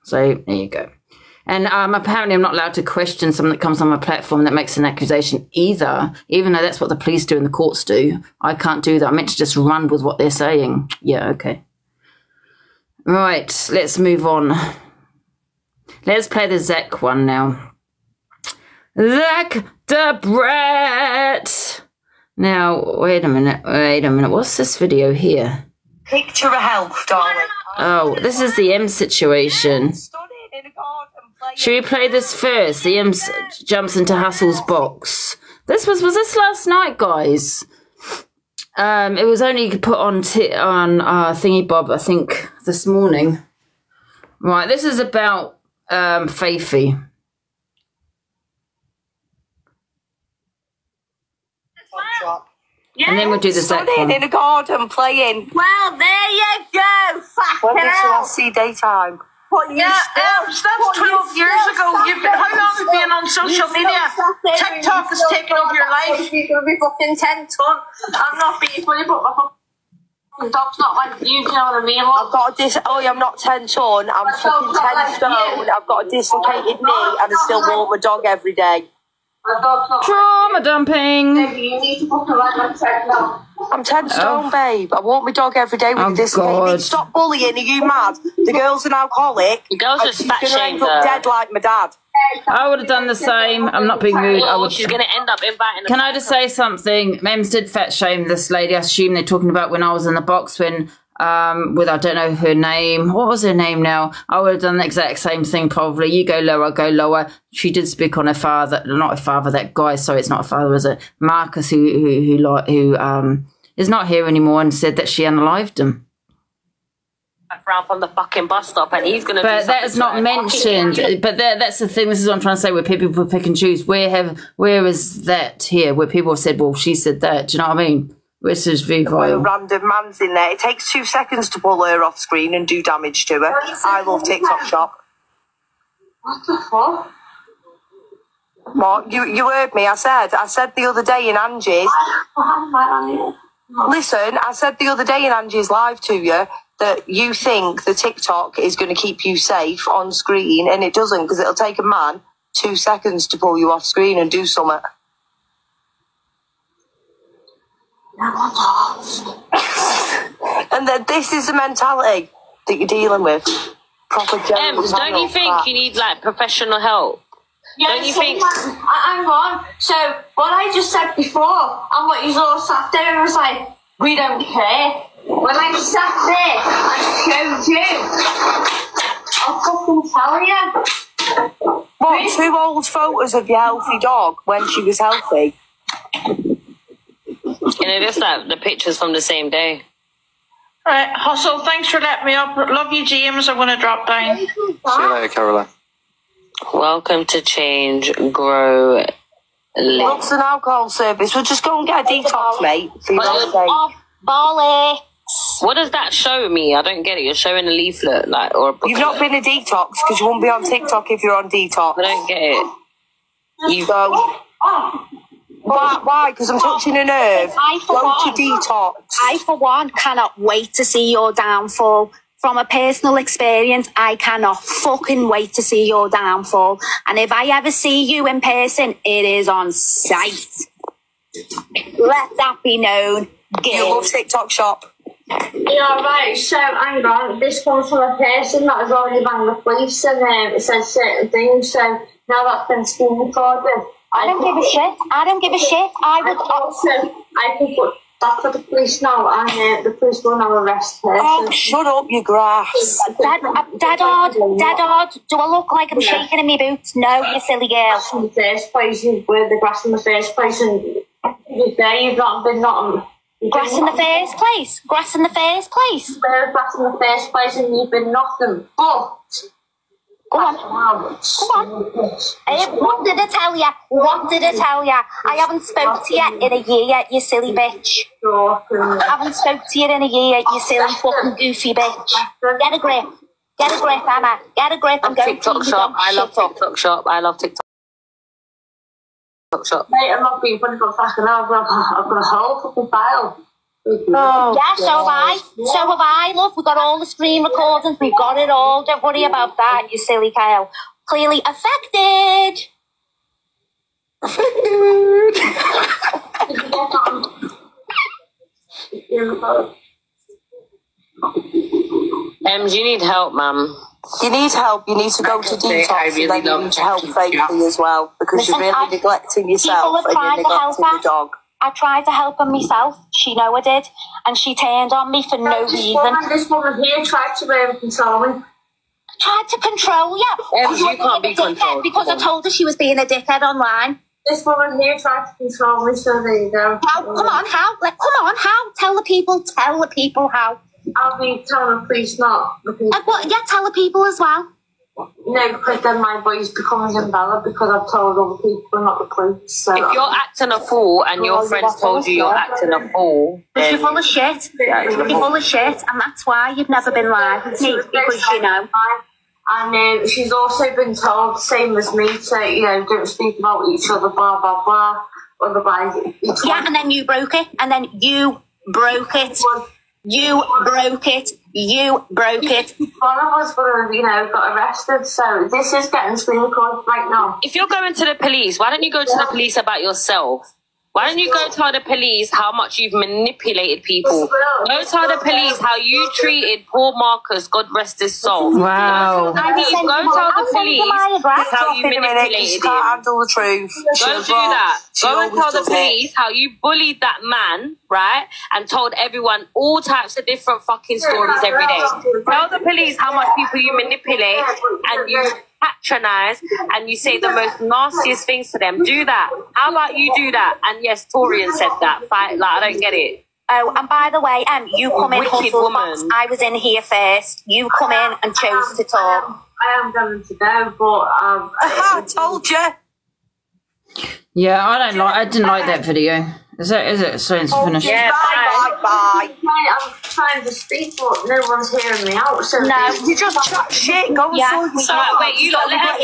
So there you go. And apparently I'm not allowed to question someone that comes on my platform that makes an accusation either, even though that's what the police do and the courts do. I can't do that. I'm meant to just run with what they're saying. Yeah, okay. Right, let's move on. Let's play the Zac one now. Zac the Brat. Now, wait a minute. What's this video here? Picture of health, darling. Oh, this is the M situation. Should we play this first? The M jumps into Hustle's box. Was this last night, guys? It was only put on Thingy Bob, I think, this morning. Right, this is about Faithy. Yeah, and then we'll do the Zac one. In a garden playing. Well, there you go. When did you see daytime? That's 12 years ago. How long have you been on social media? TikTok has taken over your life. You're going to be fucking 10 ton. I'm not being funny, but my fucking dog's not like you, you know what I mean? I've got a I'm not 10 ton. I'm fucking 10 stone. I've got a dislocated knee and I still walk my dog every day. Trauma dumping. You need to fucking let my check now. I'm 10 stone, babe. I walk my dog every day with a dislocated knee. Stop bullying. Are you mad? The girl's an alcoholic. The girl's just fat shamed her. Dead like my dad. I would have done the same. I'm not being rude. She's going to end up inviting. Can I just say something? Mems did fat shame this lady. I assume they're talking about when I was in the box when with I don't know her name. What was her name now? I would have done the exact same thing probably. You go lower, go lower. She did speak on her father, not her father, that guy. Sorry, it's not a father, is it? Marcus, who is not here anymore, and said that she unalived him. Around from the fucking bus stop, and he's gonna. But that is not mentioned. But that's the thing. This is what I'm trying to say. Where people pick and choose. Where is that here? Where people have said, "Well, she said that." Do you know what I mean? Which is very vital. Random man's in there. It takes 2 seconds to pull her off screen and do damage to her. I love TikTok Shop. What the fuck? What? You heard me. I said the other day in Angie's. Listen, I said the other day in Angie's live to you that you think the TikTok is going to keep you safe on screen, and it doesn't, because it'll take a man 2 seconds to pull you off screen and do something. And then this is the mentality that you're dealing with. Proper don't you think you need like professional help? Yeah, don't you think? Hang on. So what I just said before, and what you all sat there and was like, we don't care. When I sat there, I showed you. I'll fucking tell you. What, 2 old photos of your healthy dog when she was healthy? You know, just like the pictures from the same day. Right, Hustle, thanks for letting me up. Love you, James. I'm going to drop down. See you later, Caroline. Welcome to Change, Grow, Live. What's an alcohol service? We'll just go and get a detox, mate. For your own sake. Bollocks. What does that show me? I don't get it. You're showing a leaflet, like, or a booklet. You've not been a detox because you won't be on TikTok if you're on detox. I don't get it. You go. Why? Because I'm touching a nerve. Go to detox. I, for one, cannot wait to see your downfall. From a personal experience, I cannot fucking wait to see your downfall. And if I ever see you in person, it is on sight. Let that be known. You love TikTok Shop. Yeah, right. So, hang on. This comes from a person that has already rang the police, and it says certain things. So, now that's been screen recorded. I don't give a shit. I don't give a shit. I would also, I can put That's what the police know, and the police will now arrest her. Oh, shut up, you grass. Dead odd. Do I look like I'm shaking in my boots? No, you silly girl. In the first place, you were the grass in the first place, and you've not been nothing. Grass in the first place. Grass in the first place. You were grass in the first place, and you've been nothing. But go on. What did I tell you? What did I tell you? I haven't spoke to you in a year yet, you silly bitch. I haven't spoke to you in a year yet, you silly fucking goofy bitch. Get a grip. Get a grip, Anna. Get a grip and go TikTok shop. I love TikTok shop. I love TikTok shop. Mate, I'm not being funny for a second now. I've got a whole fucking file. Oh, yeah, so have I. So have I, love. We've got all the screen recordings. We've got it all. Don't worry about that, you silly Kyle. Clearly affected. You need help, ma'am. You need help. You need to go to detox, and then you need to help Faithfully as well, because you're really neglecting yourself and you're neglecting the dog. I tried to help her myself. She know I did, and she turned on me for no reason. This woman here tried to control me. Tried to control you. You can't be controlled. Because I told her she was being a dickhead online. This woman here tried to control me, so there you go. How? Come on, how? Like, come on, how? Tell the people how. I'll be telling the police, not the people. Yeah, tell the people as well. No, because then my voice becomes invalid because I've told other people, not the police. So if you're acting a fool and your friends told you you're acting a fool, then you're full of shit. You're full of shit, and that's why you've never been live with me, because you know. And she's also been told, same as me, to don't speak about each other, blah blah blah. Otherwise, yeah, and then you broke it, and then you broke it. You broke it. You broke it. One of us would have, got arrested. So this is getting screen recorded right now. If you're going to the police, why don't you go to the police about yourself? Why don't you go tell the police how much you've manipulated people? Go tell the police how you treated poor Marcus, God rest his soul. Wow. Go tell the police how you manipulated him. Can't handle the truth. Go do that. Go and tell the police how you bullied that man, right? And told everyone all types of different fucking stories every day. Tell the police how much people you manipulate and you patronize and you say the most nastiest things to them. Do that. How about you do that? And yes, Torian said that. I don't get it. Oh, and by the way, you come in, woman. I was in here first. You come in and chose to talk. I am going to go, but I told you. Yeah, I didn't like that video. Is it starting to finish? Yeah, bye. I'm trying to speak, but no one's hearing me out. So no, you just chat shit. Go and sort. Wait, you lot, let her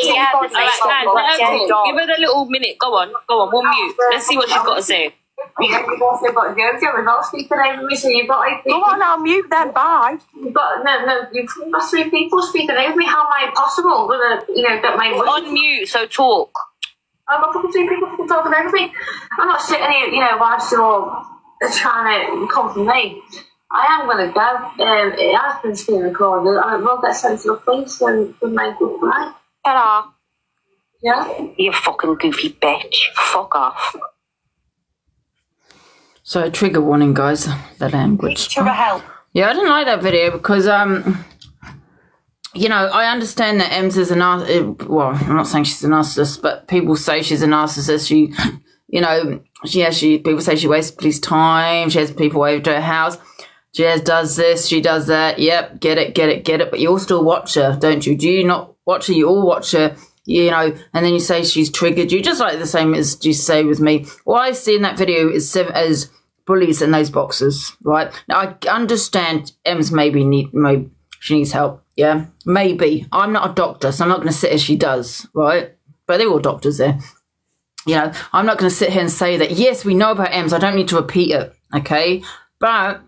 talk. Give her the little minute. Go on, we'll mute. Let's see what she's got to say. You've also got Jojo as well speaking over me, so you've got go on, I'll mute then, bye. You've got you've got 3 people speaking over me. How am I possible with get my voice on mute? So talk. I've got 3 people talking over me. I'm not sitting here, whilst you're trying to come from me. I am going to go. It has been screen recorded. I will get sent to the police and my goodbye. Ta-da. Yeah? You fucking goofy bitch. Fuck off. So, trigger warning, guys. The language. Trigger help. Yeah, I didn't like that video because, I understand that Ems is a narcissist. Well, I'm not saying she's a narcissist, but people say she's a narcissist. People say she wastes police time. She has people over to her house. She does this, she does that. Yep, get it. But you all still watch her, don't you? Do you not watch her? You all watch her. And then you say she's triggered you, just like the same as you say with me. What I see in that video is as bullies in those boxes, right? Now, I understand Ems maybe she needs help, yeah? Maybe. I'm not a doctor, so I'm not going to sit as she does, right? But they're all doctors there. I'm not going to sit here and say that, yes, we know about Ems. I don't need to repeat it, okay? But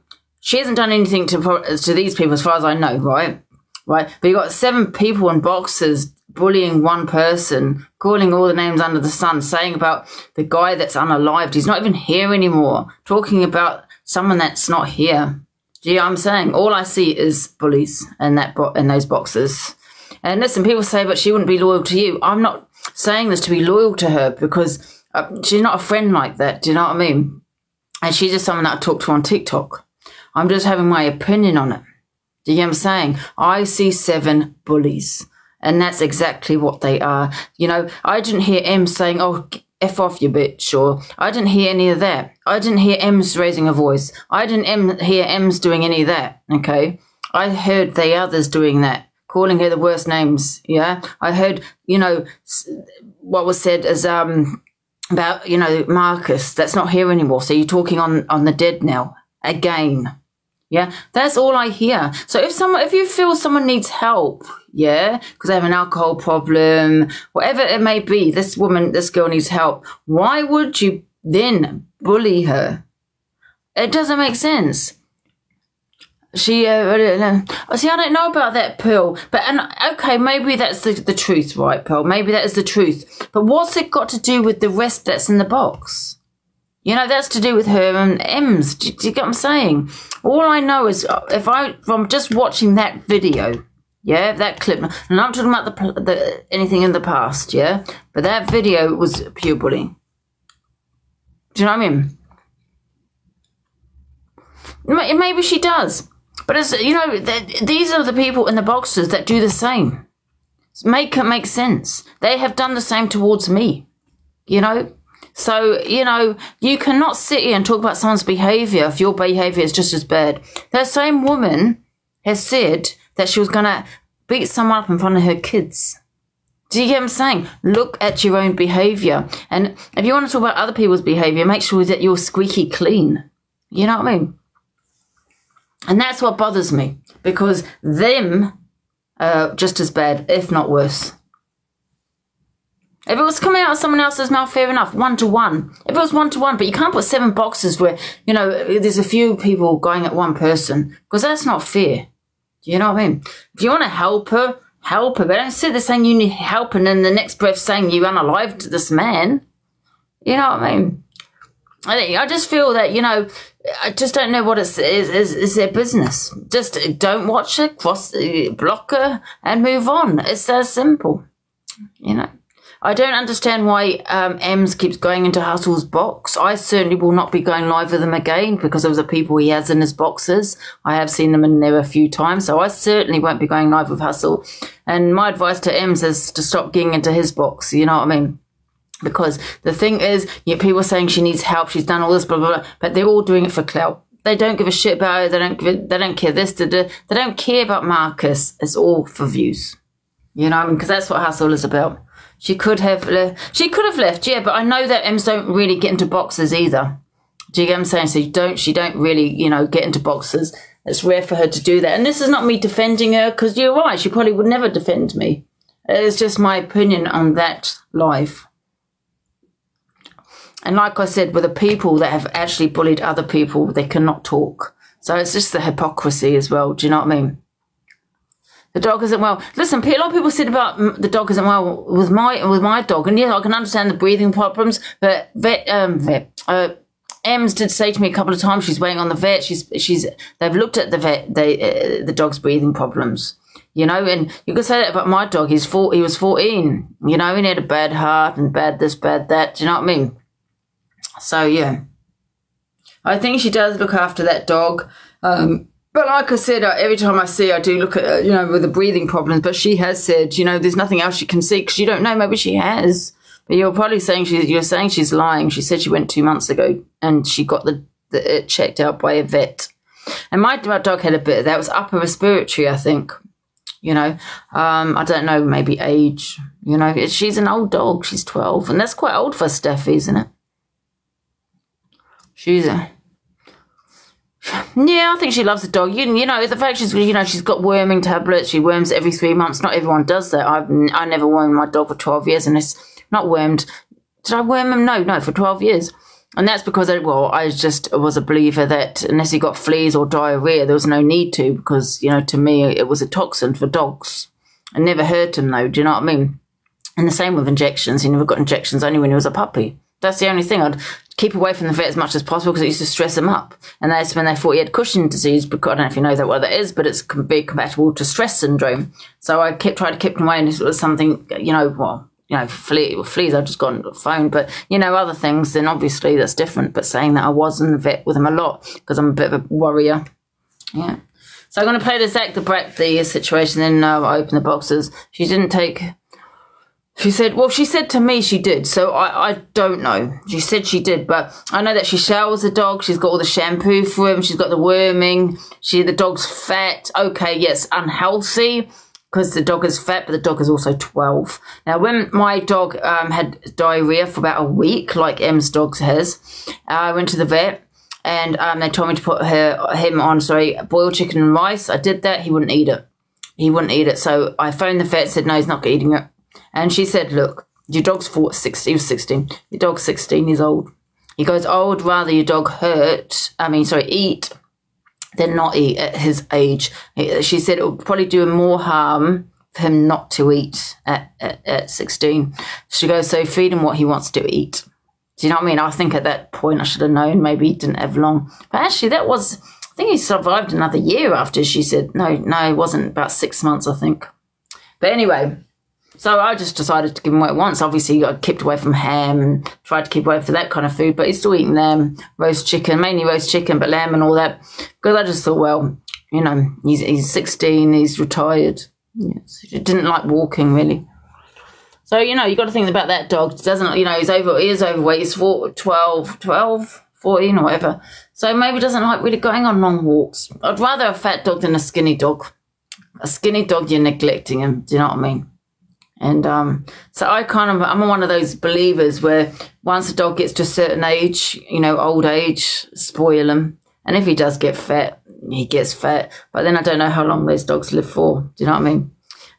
she hasn't done anything to these people as far as I know, right? Right? But you've got 7 people in boxes bullying one person, calling all the names under the sun, saying about the guy that's unalived. He's not even here anymore. Talking about someone that's not here. Do you know what I'm saying? All I see is bullies in those boxes. And listen, people say, but she wouldn't be loyal to you. I'm not saying this to be loyal to her because she's not a friend like that. Do you know what I mean? And she's just someone that I talk to on TikTok. I'm just having my opinion on it. Do you get what I'm saying? I see 7 bullies. And that's exactly what they are. You know, I didn't hear M saying, oh, F off you bitch, or I didn't hear any of that. I didn't hear M's raising a voice. I didn't hear M's doing any of that, okay? I heard the others doing that, calling her the worst names, yeah? I heard, you know, what was said as, about, you know, Marcus, that's not here anymore. So you're talking on the dead now, again. Yeah, that's all I hear. So if you feel someone needs help, yeah, because they have an alcohol problem, whatever it may be, this girl needs help. Why would you then bully her? It doesn't make sense. See, I don't know about that, Pearl. But okay, maybe that's the truth, right, Pearl? Maybe that is the truth. But what's it got to do with the rest that's in the box? You know, that's to do with her and M's. Do you get what I'm saying? All I know is from just watching that video, yeah, that clip, and I'm not talking about anything in the past, yeah, but that video was pure bullying. Do you know what I mean? Maybe she does, but it's, you know, these are the people in the boxes that do the same. Make it make sense. They have done the same towards me, you know. So, you know, you cannot sit here and talk about someone's behaviour if your behaviour is just as bad. That same woman has said that she was going to beat someone up in front of her kids. Do you get what I'm saying? Look at your own behaviour. And if you want to talk about other people's behaviour, make sure that you're squeaky clean. You know what I mean? And that's what bothers me. Because them are just as bad, if not worse. If it was coming out of someone else's mouth, fair enough, 1-to-1. If it was 1-to-1, but you can't put 7 boxes where, you know, there's a few people going at one person, because that's not fair. Do you know what I mean? If you want to help her, help her. But don't sit there saying you need help and then the next breath saying you unalived this man. You know what I mean? I just feel that, you know, I just don't know what is their business. Just don't watch it, block her, and move on. It's that simple, you know. I don't understand why Ems keeps going into Hustle's box. I certainly will not be going live with him again because of the people he has in his boxes. I have seen them in there a few times, so I certainly won't be going live with Hustle. And my advice to Ems is to stop getting into his box, you know what I mean? Because the thing is, you know, people are saying she needs help, she's done all this, blah, blah, blah, but they're all doing it for clout. They don't give a shit about it, they don't care this, they don't care about Marcus. It's all for views. You know what I mean? Because that's what Hustle is about. She could have left, yeah, but I know that Ems don't really get into boxes either. Do you get what I'm saying? So she don't really, you know, get into boxes. It's rare for her to do that. And this is not me defending her, because you're right, she probably would never defend me. It's just my opinion on that live. And like I said, with the people that have actually bullied other people, they cannot talk. So it's just the hypocrisy as well. Do you know what I mean? The dog isn't well. Listen, a lot of people said about the dog isn't well with my dog, and yeah, I can understand the breathing problems. But Ems did say to me a couple of times she's waiting on the vet. They've looked at the vet, the dog's breathing problems, you know. And you could say that about my dog. He was 14, you know, and he had a bad heart and bad this, bad that. Do you know what I mean? So yeah, I think she does look after that dog. But like I said, every time I see her, I do look at her, you know, with the breathing problems. But she has said, you know, there's nothing else she can see because you don't know. Maybe she has. But you're probably saying you're saying she's lying. She said she went 2 months ago and she got it checked out by a vet. And my dog had a bit of that. It was upper respiratory, I think. You know, I don't know, maybe age. You know, she's an old dog. She's 12. And that's quite old for Steffi, isn't it? Yeah, I think she loves the dog. You know, the fact she's got worming tablets. She worms every 3 months. Not everyone does that. I never wormed my dog for 12 years, and it's not wormed. Did I worm him? No, for 12 years. And that's because I just was a believer that unless he got fleas or diarrhea, there was no need to, because, you know, to me it was a toxin for dogs. I never hurt him though. Do you know what I mean? And the same with injections. He never got injections only when he was a puppy. That's the only thing. I'd keep away from the vet as much as possible because it used to stress him up. And that's when they thought he had Cushing disease, because I don't know if you know what that is, but it's very compatible to stress syndrome. So I tried to keep him away, and it was something, you know, well, you know, fleas, I've just got on the phone. But, you know, other things, then obviously that's different. But saying that I was in the vet with him a lot because I'm a bit of a worrier. Yeah. So I'm going to play the Zac the situation, then I open the boxes. She didn't take... She said, well, she said to me she did, so I don't know. She said she did, but I know that she showers the dog. She's got all the shampoo for him. She's got the worming. The dog's fat. Okay, yes, unhealthy because the dog is fat, but the dog is also 12. Now, when my dog had diarrhea for about a week, like Em's dog has, I went to the vet and they told me to put him on, boiled chicken and rice. I did that. He wouldn't eat it. He wouldn't eat it, so I phoned the vet and said, no, he's not eating it. And she said, look, your dog's 16. He was 16. Your dog's 16 years old. He goes, I would rather your dog eat than not eat at his age. She said it would probably do him more harm for him not to eat at 16. She goes, so feed him what he wants to eat. Do you know what I mean? I think at that point I should have known. Maybe he didn't have long. But actually I think he survived another year after she said, no, it wasn't, about 6 months, I think. But anyway... So I just decided to give him what he wants. Obviously, I kept away from ham and tried to keep away from that kind of food, but he's still eating lamb, roast chicken, mainly roast chicken, but lamb and all that. Because I just thought, well, you know, he's 16, he's retired. Yes, he didn't like walking, really. So, you know, you got to think about that dog. Doesn't, you know, he is overweight. He's 12, 14 or whatever. So maybe doesn't like really going on long walks. I'd rather a fat dog than a skinny dog. A skinny dog, you're neglecting him. Do you know what I mean? And so I'm one of those believers where once a dog gets to a certain age, you know, old age, spoil him. And if he does get fat, he gets fat. But then I don't know how long those dogs live for. Do you know what I mean?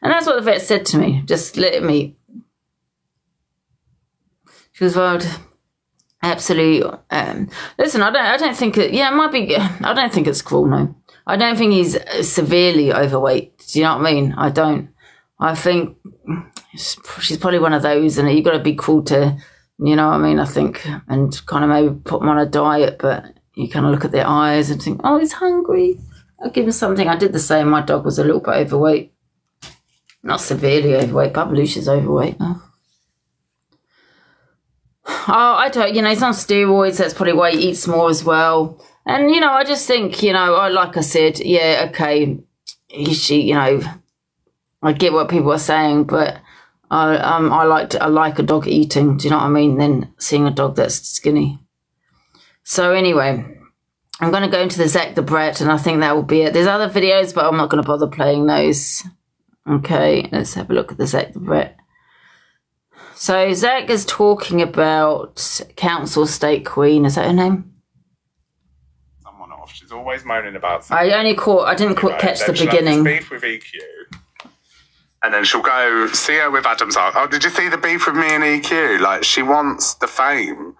And that's what the vet said to me. Just let him eat. She was well, absolutely. Listen, I don't think it. Yeah, it might be. I don't think it's cruel. No, I don't think he's severely overweight. Do you know what I mean? I don't. I think she's probably one of those, and you've got to be cruel to, you know what I mean, I think, and kind of maybe put them on a diet, but you kind of look at their eyes and think, oh, he's hungry. I'll give him something. I did the same. My dog was a little bit overweight. Not severely overweight, but Lucia's overweight. Oh, I don't, you know, he's on steroids. That's probably why he eats more as well. And, you know, I just think, you know, like I said, yeah, okay, you know, I get what people are saying, but I like a dog eating. Do you know what I mean? Than seeing a dog that's skinny. So anyway, I'm going to go into the Zac the Brat, and I think that will be it. There's other videos, but I'm not going to bother playing those. Okay, let's have a look at the Zac the Brat. So Zac is talking about Council State Queen. Is that her name? Someone off. She's always moaning about something. I didn't catch the beginning. Beef with EQ. And then she'll go see her with Adam's Ark. Oh, did you see the beef with me and EQ? Like, she wants the fame.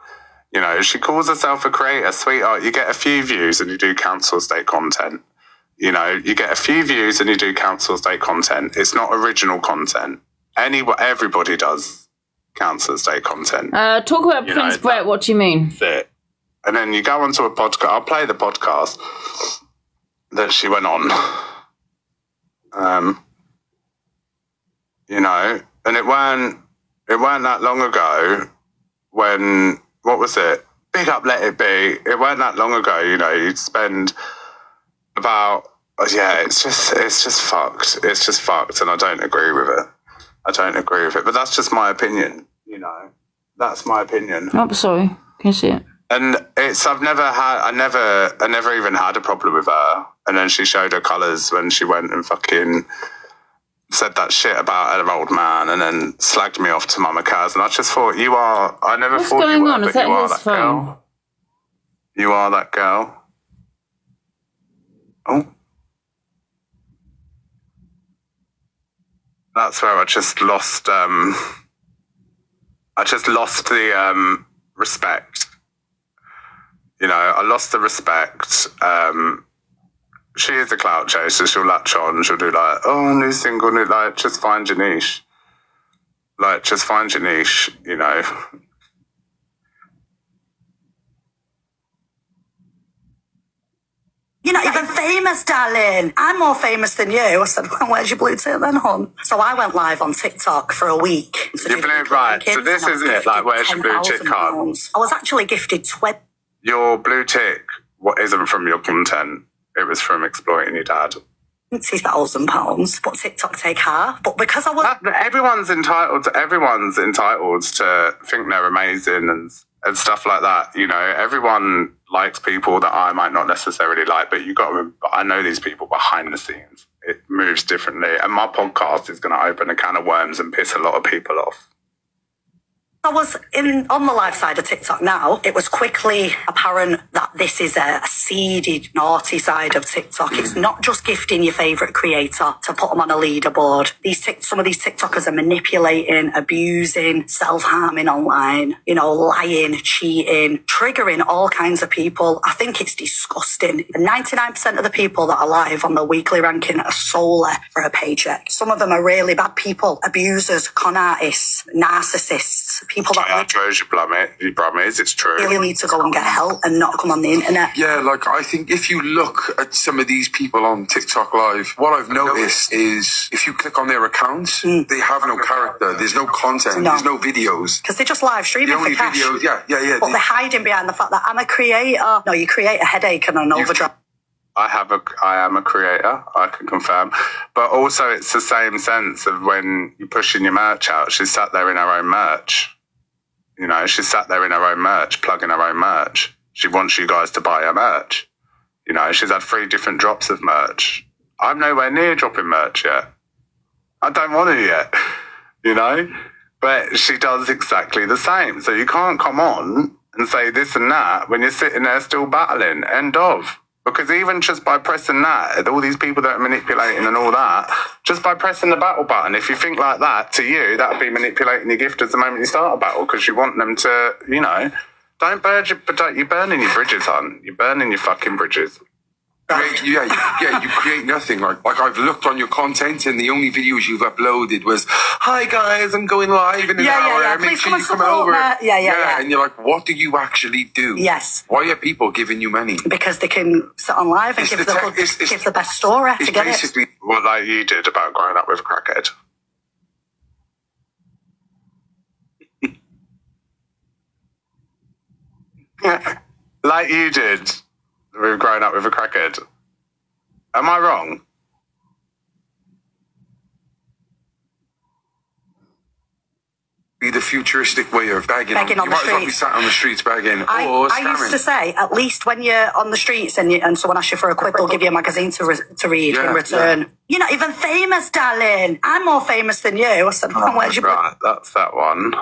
You know, she calls herself a creator. Sweetheart, you get a few views and you do council estate content. You know, you get a few views and you do council estate content. It's not original content. Everybody does council estate content. Talk about Prince Brett. What do you mean? That's it. And then you go onto a podcast. I'll play the podcast that she went on. You know, and it weren't that long ago when, what was it? Big up, let it be. It weren't that long ago, you know, you'd spend about, it's just fucked. It's just fucked, and I don't agree with it. But that's just my opinion, you know. That's my opinion. Oh, sorry. Can you see it? And I never even had a problem with her. And then she showed her colours when she went and fucking said that shit about her old man, and then slagged me off to Mama Kaz, and I just thought, I never What's thought going you were, on? but Is that you are his that phone? girl. You are that girl. Oh. That's where I just lost the respect. You know, I lost the respect. She is a clout chaser. She'll latch on. She'll do like, oh, new single, like, just find your niche. Like, just find your niche, you know. You're not even famous, darling. I'm more famous than you. I said, well, where's your blue tick then, hon? So I went live on TikTok for a week. You blue, right. So this is it. Like, where's your blue tick card? I was actually gifted 20. Your blue tick, what isn't from your content? It was from exploiting your dad. £20,000, but TikTok take half. But because I was... Everyone's entitled to think they're amazing and stuff like that. You know, everyone likes people that I might not necessarily like, but you got to remember, I know these people behind the scenes. It moves differently. And my podcast is going to open a can of worms and piss a lot of people off. I was on the live side of TikTok now. It was quickly apparent that this is a seedy, naughty side of TikTok. It's not just gifting your favourite creator to put them on a leaderboard. Some of these TikTokers are manipulating, abusing, self-harming online, you know, lying, cheating, triggering all kinds of people. I think it's disgusting. 99% of the people that are live on the weekly ranking are solely for a paycheck. Some of them are really bad people, abusers, con artists, narcissists, people that you promise, it's true. Really need to go and get help and not come on the internet. Yeah, like I think if you look at some of these people on TikTok Live, what I've noticed is if you click on their accounts, they have no character. There's no content. There's no videos. Because they're just live streaming for cash. Videos, yeah. But they're hiding behind the fact that I'm a creator. No, you create a headache and an overdrive. I am a creator, I can confirm. But also it's the same sense of when you're pushing your merch out. She's sat there in her own merch. You know, she's sat there in her own merch, plugging her own merch. She wants you guys to buy her merch. You know, she's had 3 different drops of merch. I'm nowhere near dropping merch yet. I don't want to yet, you know? But she does exactly the same. So you can't come on and say this and that when you're sitting there still battling. End of. Because even just by pressing that, all these people that are manipulating and all that, just by pressing the battle button, if you think like that, to you, that would be manipulating your gifters the moment you start a battle, because you want them to, you know, you're burning your bridges, hon. You're burning your fucking bridges. You create nothing. Like I've looked on your content and the only videos you've uploaded was, hi guys, I'm going live in an hour. Yeah. Make Please sure you come over. Yeah. And you're like, what do you actually do? Yes. Why are people giving you money? Because they can sit on live and give the best story to get it. What like you did about growing up with a crackhead. Like you did. We've grown up with a crackhead. Am I wrong? Be the futuristic way of begging on the streets. You might as well be sat on the streets begging. I used to say, at least when you're on the streets and someone asks you for a quid, they'll give you a magazine to read in return. Yeah. You're not even famous, darling. I'm more famous than you. I said, where's your... Right, that's that one.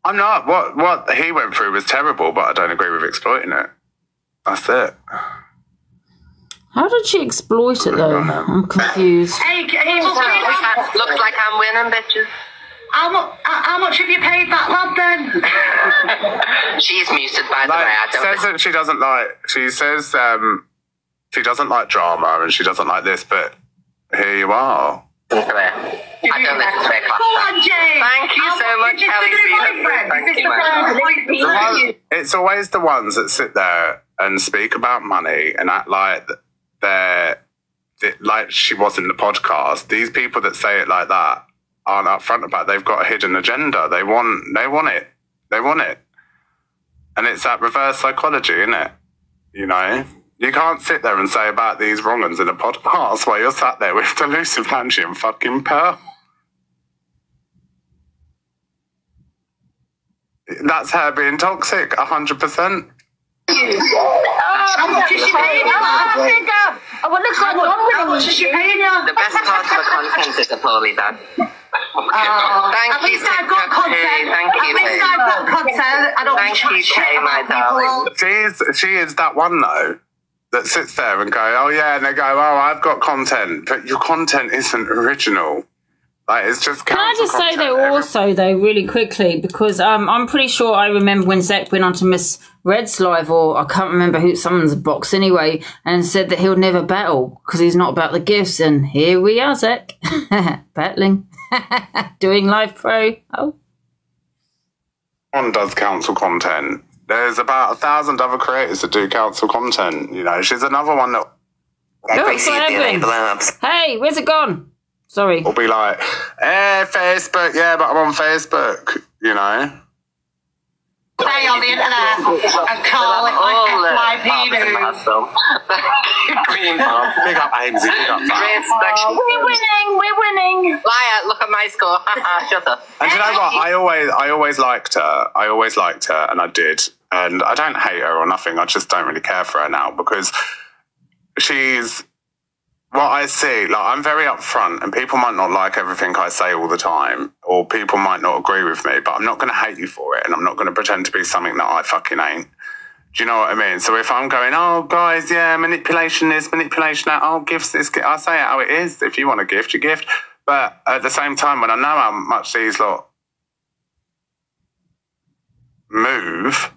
I'm not. What he went through was terrible, but I don't agree with exploiting it. That's it. How did she exploit it, though? I'm confused. Hey, looks like I'm winning, bitches. How much have you paid that lad, then? She's muted, by the way. I don't says that she doesn't like... She says she doesn't like drama and she doesn't like this, but here you are. I don't listen to it. Go on, Jay. Thank you so much, Kelly. It's always the ones that sit there and speak about money and act like like she was in the podcast. These people that say it like that aren't upfront about it. They've got a hidden agenda. They want it. They want it. And it's that reverse psychology, isn't it? You know? You can't sit there and say about these wrong ones in a podcast while you're sat there with Delusive, Angie and fucking Pearl. That's her being toxic, 100%. How much is she paying you? How much is she paying you? The best part of the content is the poorly done. At least I've got content. I don't Thank you, Kay, my darling. She is that one, though, that sits there and go, oh, yeah, and they go, oh, I've got content, but your content isn't original. Like, it's just. Can I just say though, also though, really quickly, because I'm pretty sure I remember when Zac went on to Miss Red's live, or I can't remember who, someone's box anyway, and said that he'll never battle because he's not about the gifts. And here we are, Zac, battling, doing live pro. Oh, one does council content. There's about 1,000 other creators that do council content. You know, she's another one that. Hey, where's it gone? Sorry. We'll be like, Facebook, yeah, but I'm on Facebook, you know. Stay on the internet and call it like FYP news. Big up, Ainsley, big up. We're winning. Liar, look at my score. Shut up. And you know what? I always liked her, and I did. And I don't hate her or nothing. I just don't really care for her now because she's what I see. Like, I'm very upfront, and people might not like everything I say all the time, or people might not agree with me, but I'm not going to hate you for it, and I'm not going to pretend to be something that I fucking ain't. Do you know what I mean? So if I'm going, oh, guys, yeah, manipulation this, manipulation that, oh, gifts this, I say it how it is. If you want a gift, you gift. But at the same time, when I know how much these lot move,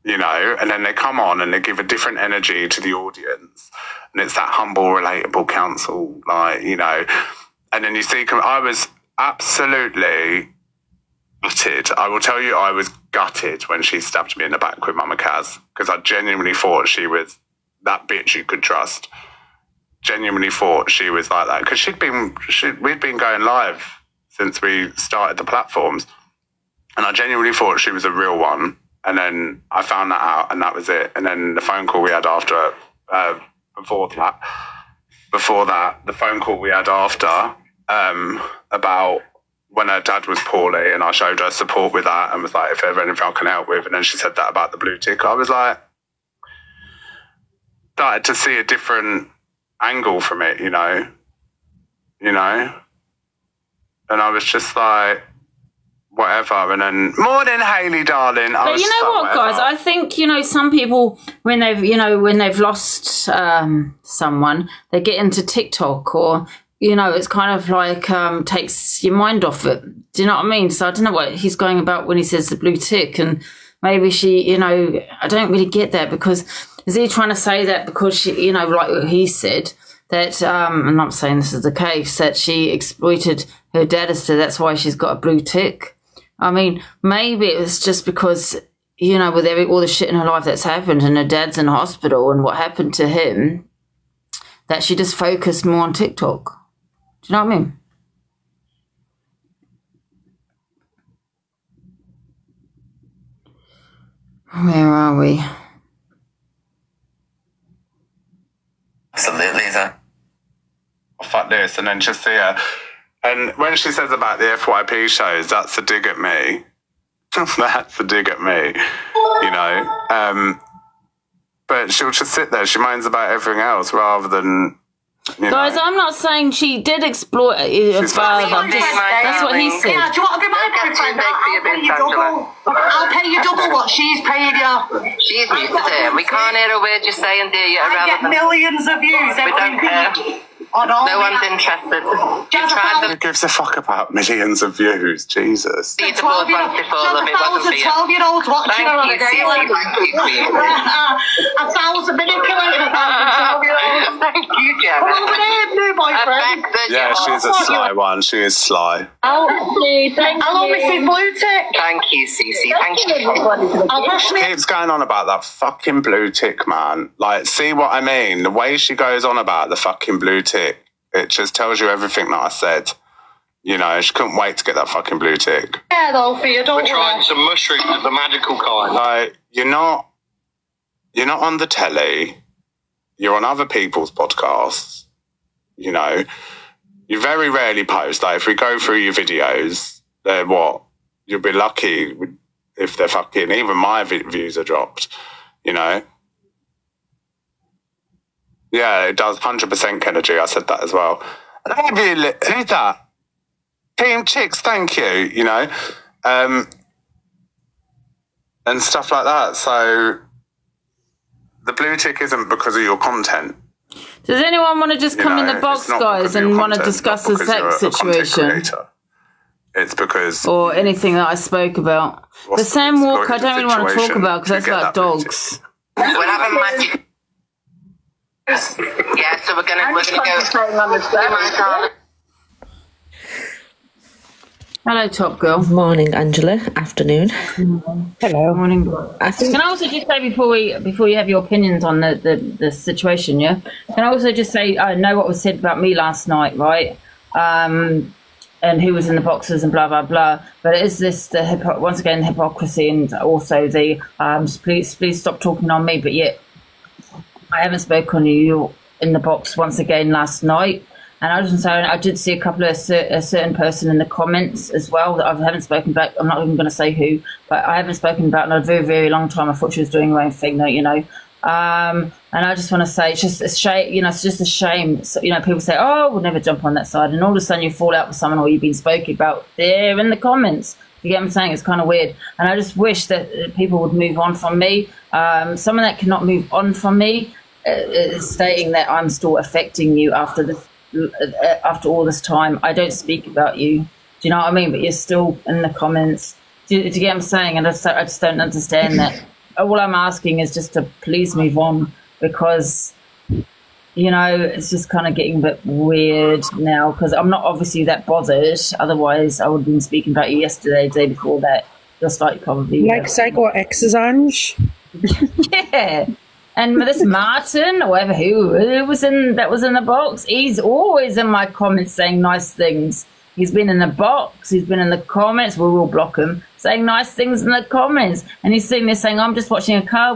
you know, and then they come on and they give a different energy to the audience, and it's that humble, relatable counsel, like, you know, and then you see, I was absolutely gutted. I will tell you, I was gutted when she stabbed me in the back with Mama Kaz, because I genuinely thought she was that bitch you could trust. Genuinely thought she was like that, because we'd been going live since we started the platforms, and I genuinely thought she was a real one. And then I found that out, and that was it. And then the phone call we had after, before that, the phone call we had after, about when her dad was poorly, and I showed her support with that and was like, if there's anything I can help with. And then she said that about the blue tick. I was like, started to see a different angle from it, you know. And I was just like, whatever. And then, morning, Hayley, darling. But you know what, guys? I think, you know, some people, when they've lost someone, they get into TikTok, or, you know, it's kind of like takes your mind off it. Do you know what I mean? So I don't know what he's going about when he says the blue tick, and maybe she, you know, I don't really get that, because is he trying to say that because she, you know, like he said, that, I'm not saying this is the case, that she exploited her dad, so that's why she's got a blue tick. I mean, maybe it was just because, you know, with all the shit in her life that's happened, and her dad's in hospital and what happened to him, that she just focused more on TikTok. Do you know what I mean? Where are we? Absolutely, sir. Oh, fuck this, and then just see her. And when she says about the FYP shows, that's a dig at me. That's a dig at me, you know. But she'll just sit there. She moans about everything else rather than, you Guys, know. I'm not saying she did exploit her father. That's what he said. Yeah, do you want to be my boyfriend? I'll pay you double what she's paying you. She's muted it. We can't hear a word you're saying, do you? I get millions of views every week. No one's interested. Who gives a fuck about millions of views? Jesus. The 12-year-olds watching her on a daily. 1,000 manipulated 12-year-olds. Thank you, Gemma. Over there, new boyfriend. Yeah, she's a sly one. She is sly. Hello, Mrs. Blue Tick. Thank you, Cece. Thank you. Keeps going on about that fucking blue tick, man. Like, see what I mean? The way she goes on about the fucking blue tick, it just tells you everything that I said. You know, she couldn't wait to get that fucking blue tick. Yeah, though, for you, don't We're trying some mushrooms of the magical kind. Like, you're not on the telly. You're on other people's podcasts. You know, you very rarely post. Like, if we go through your videos, they're what? You'll be lucky if they're fucking, even my views are dropped, you know? Yeah, it does 100% Kennedy. I said that as well. Who's that? Team Chicks, thank you, you know? And stuff like that. So the blue tick isn't because of your content. Does anyone want to just come in the box, guys, and want to discuss the sex situation? It's because... Or anything that I spoke about. The Sam Walker, I don't really want to talk about because that's about dogs. We're having magic. Yeah, so we're gonna go. Hello, Top Girl. Morning, Angela. Afternoon. Hello. Morning. Can I also just say before you have your opinions on the situation, yeah? Can I also just say I know what was said about me last night, right? And who was in the boxes and blah blah blah. But is this once again hypocrisy and also the please stop talking on me? But yet I haven't spoken to you in the box once again last night. And I was saying I did see a couple of a certain person in the comments as well that I haven't spoken about. I'm not even going to say who, but I haven't spoken about in a very, very long time. I thought she was doing her own thing, though, you know. And I just want to say it's just a shame, you know, it's just a shame. So, you know, people say, oh, we'll never jump on that side. And all of a sudden you fall out with someone or you've been spoken about there in the comments. You get what I'm saying? It's kind of weird. And I just wish that people would move on from me. Someone that cannot move on from me is stating that I'm still affecting you after all this time. I don't speak about you. Do you know what I mean? But you're still in the comments. Do you get what I'm saying? And I just don't understand that. All I'm asking is just to please move on because, you know, it's just kind of getting a bit weird now because I'm not obviously that bothered. Otherwise, I would have been speaking about you yesterday, the day before that, just like probably. Like Psycho X's Ange? Yeah. And this Martin, or whoever who was in the box, he's always in my comments saying nice things. He's been in the box, he's been in the comments, we will block him, saying nice things in the comments. And he's sitting there saying, I'm just watching a car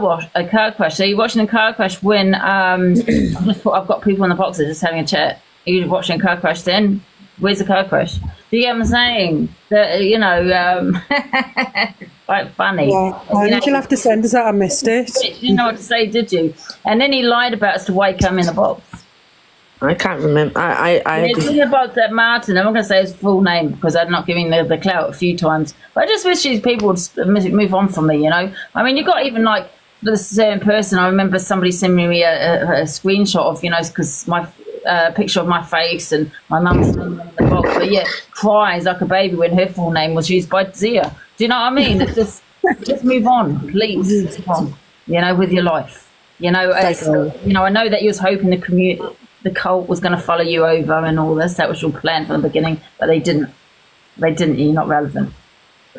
crash. So you're watching a car crash when I've got people in the boxes just having a chat. Are you watching a car crash then? Where's the car crash? Do you get what I'm saying? That, you know, quite funny. Yeah. Why did you have to send us that? I missed it. You didn't know what to say, did you? And then he lied about as to why he came in the box. I can't remember. It's talking about that Martin. I'm not going to say his full name because I'm not giving the clout a few times. But I just wish these people would move on from me, you know? I mean, you got even like for the certain person, I remember somebody sending me a screenshot of, you know, because my picture of my face and my mum's in the box, but yet cries like a baby when her full name was used by Zia. Do you know what I mean? It's just move on, please. Move on, you know, with your life. You know, you know, I know that you was hoping the cult was going to follow you over and all this. That was your plan from the beginning, but they didn't. You're not relevant.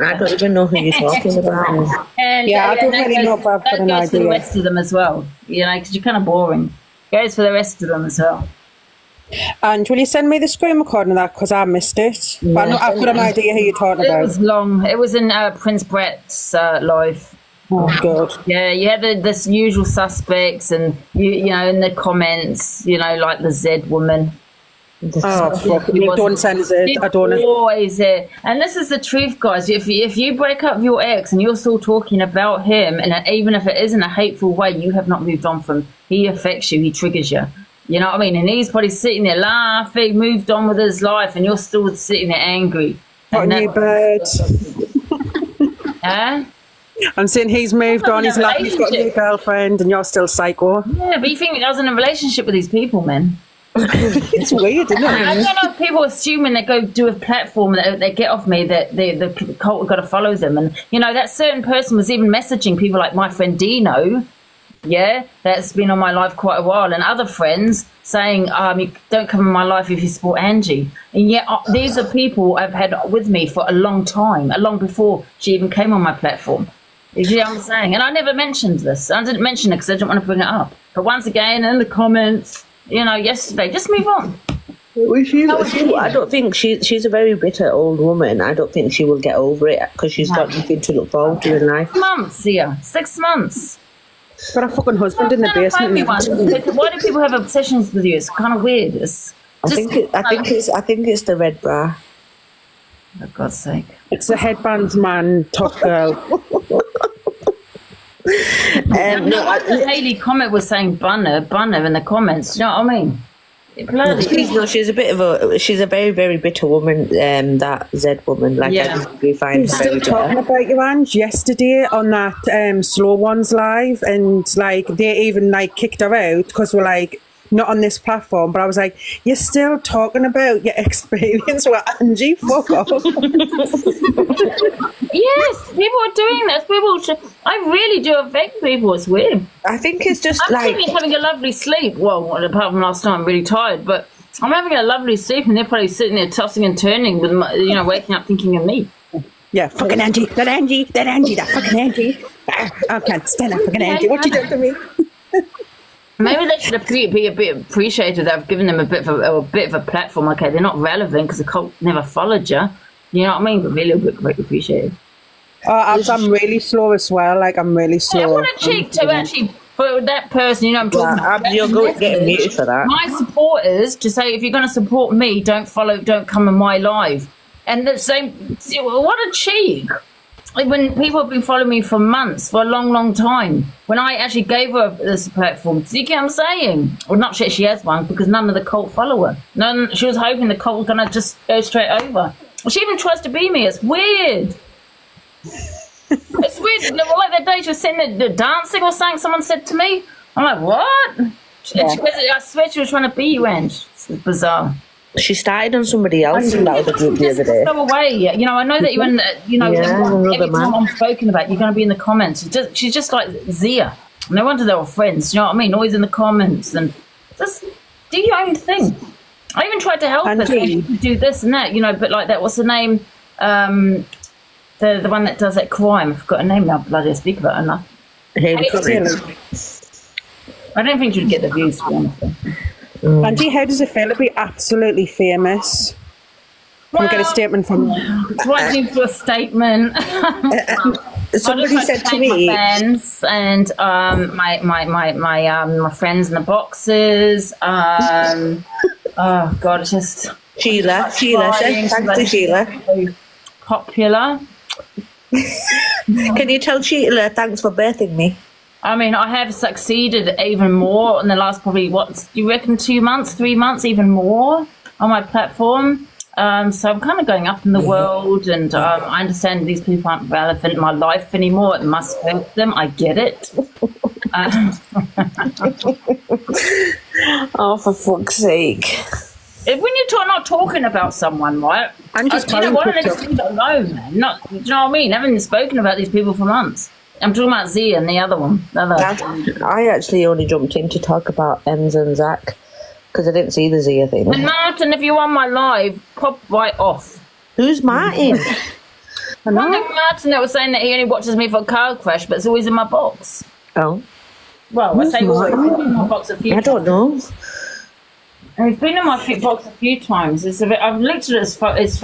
I don't even know who you're talking about. And, yeah, I don't really know about that goes for the rest of them as well, you know, because you're kind of boring. Goes for the rest of them as well. And will you send me the screen recording of that because I missed it? Yeah, but I've got an idea who you're talking about. It was long. It was in Prince Brett's live. Oh, good. Yeah, you had this usual suspects, and you know, in the comments, you know, like the Z woman. Oh, fuck. Don't send us it. I don't know. Always there. And this is the truth, guys. If you break up with your ex and you're still talking about him, and even if it is in a hateful way, you have not moved on from him. He affects you. He triggers you. You know what I mean? And he's probably sitting there laughing, moved on with his life, and you're still sitting there angry. On your bed. Huh? I'm saying he's moved on, he's laughing, he's got a new girlfriend, and you're still psycho. Yeah, but you think I was in a relationship with these people, man. It's weird, isn't it? I don't know if people assuming they go do a platform that they get off me that the cult have got to follow them. And, you know, that certain person was even messaging people like my friend Dino, yeah, that's been on my life quite a while, and other friends saying, you don't come in my life if you support Angie. And yet these are people I've had with me for a long time, long before she even came on my platform. You know what I'm saying? And I never mentioned this. I didn't mention it because I didn't want to bring it up. But once again, in the comments, you know, yesterday, just move on. I don't think she's a very bitter old woman. I don't think she will get over it because she's got nothing to look forward to in life. 6 months, yeah. 6 months. Got a fucking husband in the basement. Why do people have obsessions with you? It's kind of weird. I think it's the red bra. For God's sake. It's the headbands man, top girl. Hayley comment was saying bunner in the comments. Do you know what I mean? She's a very, very bitter woman, that Z woman. Like, yeah. I find we still talking about you, Ange, yesterday on that Slow Ones live, and like they even like kicked her out because we're like, not on this platform, but I was like, you're still talking about your experience with Angie? Fuck off. Yes, people are doing that. I really do affect people. It's weird. I think it's just I'm having a lovely sleep. Well, apart from last night, I'm really tired, but I'm having a lovely sleep, and they're probably sitting there tossing and turning with waking up thinking of me. Yeah, fucking Angie, that fucking Angie. I can't stand that fucking Angie. What you done to me? Maybe they should be a bit appreciative that I've given them a bit of a platform. Okay, they're not relevant because the cult never followed you. You know what I mean? But really a bit appreciated. I'm really slow as well. Like, I'm really slow. I want a cheek to actually, for that person, I'm talking about. You're getting muted for that. My supporters to say, if you're going to support me, don't come on my live. And the same, what a cheek. When people have been following me for months, for a long, long time, when I actually gave her this platform, do you get what I'm saying? Well, not sure she has one, because none of the cult follow her. She was hoping the cult was going to just go straight over. She even tries to be me. It's weird. It's weird. Like that day she was sitting there dancing or something, someone said to me. I'm like, what? Yeah. I swear she was trying to be you, Ange. It's bizarre. She started on somebody else in that other group the other day. Go away. I know that you're in, every time I'm spoken about, you're going to be in the comments. She's just like Zia. No wonder they're all friends. You know what I mean? Always in the comments. And just do your own thing. I even tried to help her. Do this and that, but like that, what's the name? The one that does that crime. I forgot her name now. Bloody, I speak about her enough. I don't think she'd get the views, to be honest. Angie, how does it feel to be absolutely famous? Can I get a statement from you? Writing for a statement. Somebody said to me, my fans and my friends in the boxes. Oh God, it's just Sheila. Thanks to Sheila. Popular. Can you tell Sheila thanks for birthing me? I mean, I have succeeded even more in the last probably, you reckon 2 months, 3 months, even more on my platform. So I'm kind of going up in the world, and I understand these people aren't relevant in my life anymore. It must hurt them. I get it. Oh, for fuck's sake. When you're not talking about someone, right? I'm just why don't they just leave it alone, man? Do you know what I mean? I haven't spoken about these people for months. I'm talking about Zia and the other one. I actually only jumped in to talk about Ems and Zac because I didn't see the Zia thing. And Martin, if you're on my live, pop right off. Who's Martin? Martin that was saying that he only watches me for a car crash, but it's always in my box. Oh. Well, I say always. He's been in my box a few times. I don't know. And he's been in my box a few times. I've looked at his photos.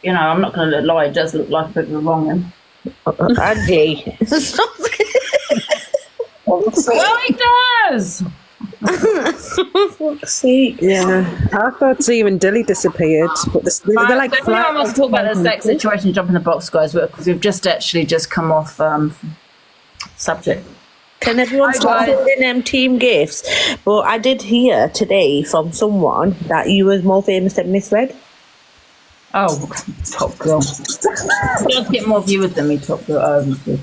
I'm not going to lie, it does look like a bit of a wrong one. Angie. Stop it. Well, he does. Fuck's sake. Yeah, I thought Zia and Dilly disappeared, but they're like flat. Everyone wants to talk about the sex situation. Jump in the box, guys, because we've just come off subject. Can everyone stop sending team gifts? But I did hear today from someone that you were more famous than Miss Red. Oh, Top Girl. Let's get more viewers than me, Top Girl. I'll put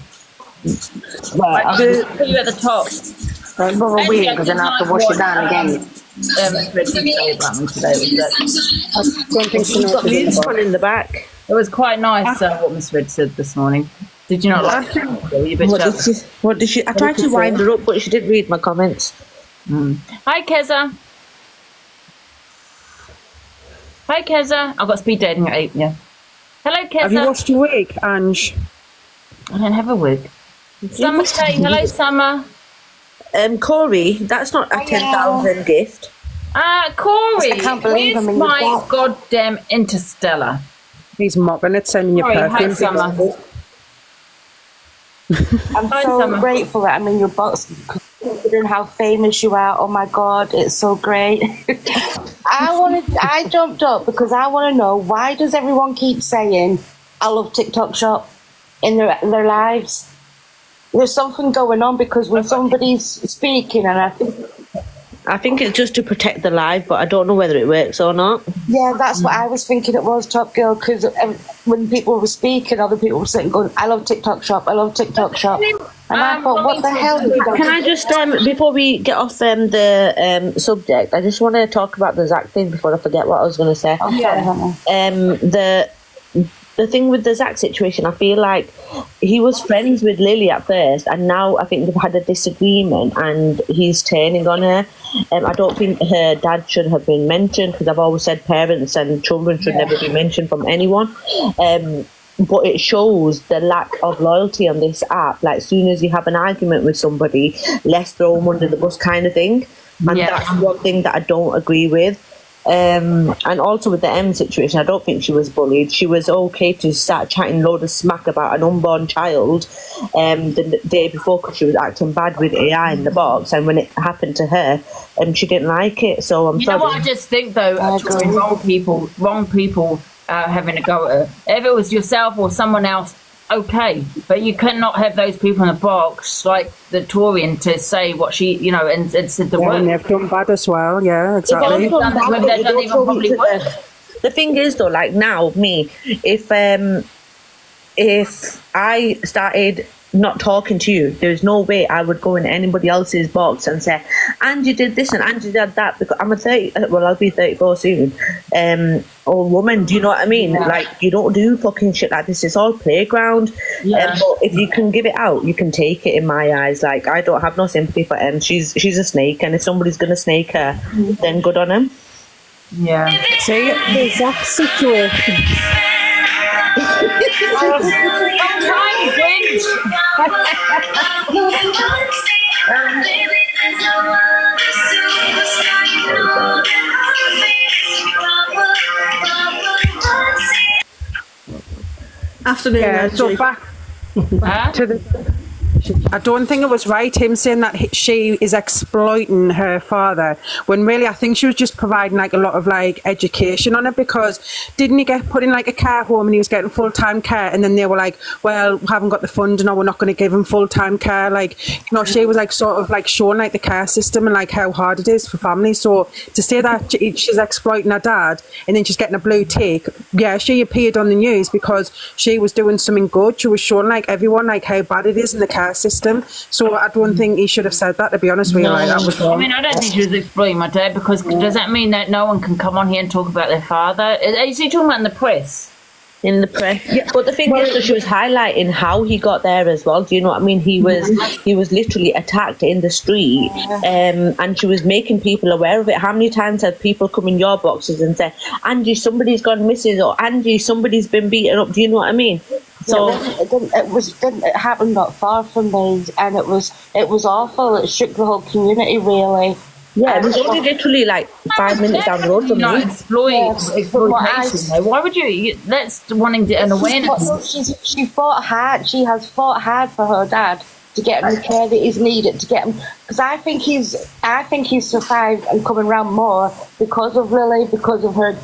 you at the top. Don't bother weird because then I have to wash it down again. You've got music on in the back. It was quite nice what Miss Red said this morning. Did you not like it? What did she? I tried to wind her up, but she didn't read my comments. Hi, Keza. Hi, Keza. I've got speed dating at 8, yeah. Hello, Keza. Have you washed your wig, Ange? I don't have a wig. Summer, say hello, Summer. Corey, that's not a 10,000 gift. Corey, I can't believe where's my goddamn Interstellar? He's mopping it, sending your perfume. Hi, Summer. I'm so grateful that I'm in your box, considering how famous you are. Oh my God, it's so great. I jumped up because I want to know, why does everyone keep saying I love TikTok Shop in their lives? There's something going on, because when somebody's speaking and I think I think it's just to protect the live, but I don't know whether it works or not. Yeah, that's what I was thinking it was, Top Girl, because when people were speaking, other people were sitting going, I love TikTok Shop, I love TikTok Shop. And I thought, what the hell is that? Can I just, before we get off the subject, I just want to talk about the Zac thing before I forget what I was going to say. The thing with the Zac situation, I feel like he was friends with Lily at first, and now I think they've had a disagreement and he's turning on her. I don't think her dad should have been mentioned, because I've always said parents and children should never be mentioned from anyone. But it shows the lack of loyalty on this app. Like, as soon as you have an argument with somebody, let's throw them under the bus kind of thing. And that's one thing that I don't agree with. And also with the M situation, I don't think she was bullied. She was okay to start chatting load of smack about an unborn child the day before, because she was acting bad with AI in the box, and when it happened to her, she didn't like it. So I'm sorry. You know what I just think though, wrong people having a go at her. If it was yourself or someone else, okay, but you cannot have those people in a box like the Torian to say what she, you know, and said the word. And they've done bad as well. Yeah, exactly. The thing is though, like now, me, if I started not talking to you, there's no way I would go in anybody else's box and say, Angie did this and Angie did that, because I'm I'll be 34 soon, old woman, do you know what I mean? Like, you don't do fucking shit like this. It's all playground. But if you can give it out, you can take it, in my eyes. Like, I don't have no sympathy for Em. She's a snake, and if somebody's gonna snake her, then good on him. See, the Zac situation. Afternoon, Angie. So back to the. I don't think it was right, him saying that she is exploiting her father, when really I think she was just providing like a lot of like education on it, because didn't he get put in like a care home and he was getting full-time care, and then they were like, well, we haven't got the funding, or we're not going to give him full-time care. Like, you know, she was like sort of like showing like the care system and like how hard it is for families. So to say that she's exploiting her dad and then she's getting a blue tick, yeah, she appeared on the news because she was doing something good. She was showing like everyone like how bad it is in the care system. So I don't think he should have said that, to be honest with you. Like, that was wrong. I mean, I don't think she was exploiting my dad, because does that mean that no one can come on here and talk about their father? Is he talking about in the press? In the press, but the thing is that she was highlighting how he got there as well. Do you know what I mean? He was literally attacked in the street, and she was making people aware of it. How many times have people come in your boxes and say, Angie, somebody's gone missing, or Angie, somebody's been beaten up? Do you know what I mean? So it happened not far from me, and it was awful. It shook the whole community, really. Yeah, it was only literally like 5 minutes down the road from me. Exploitation. Why would you? That's wanting an awareness. She fought hard. She has fought hard for her dad to get him the care that he's needed, to get him, because I think he's survived and coming around more because of Lily, because of her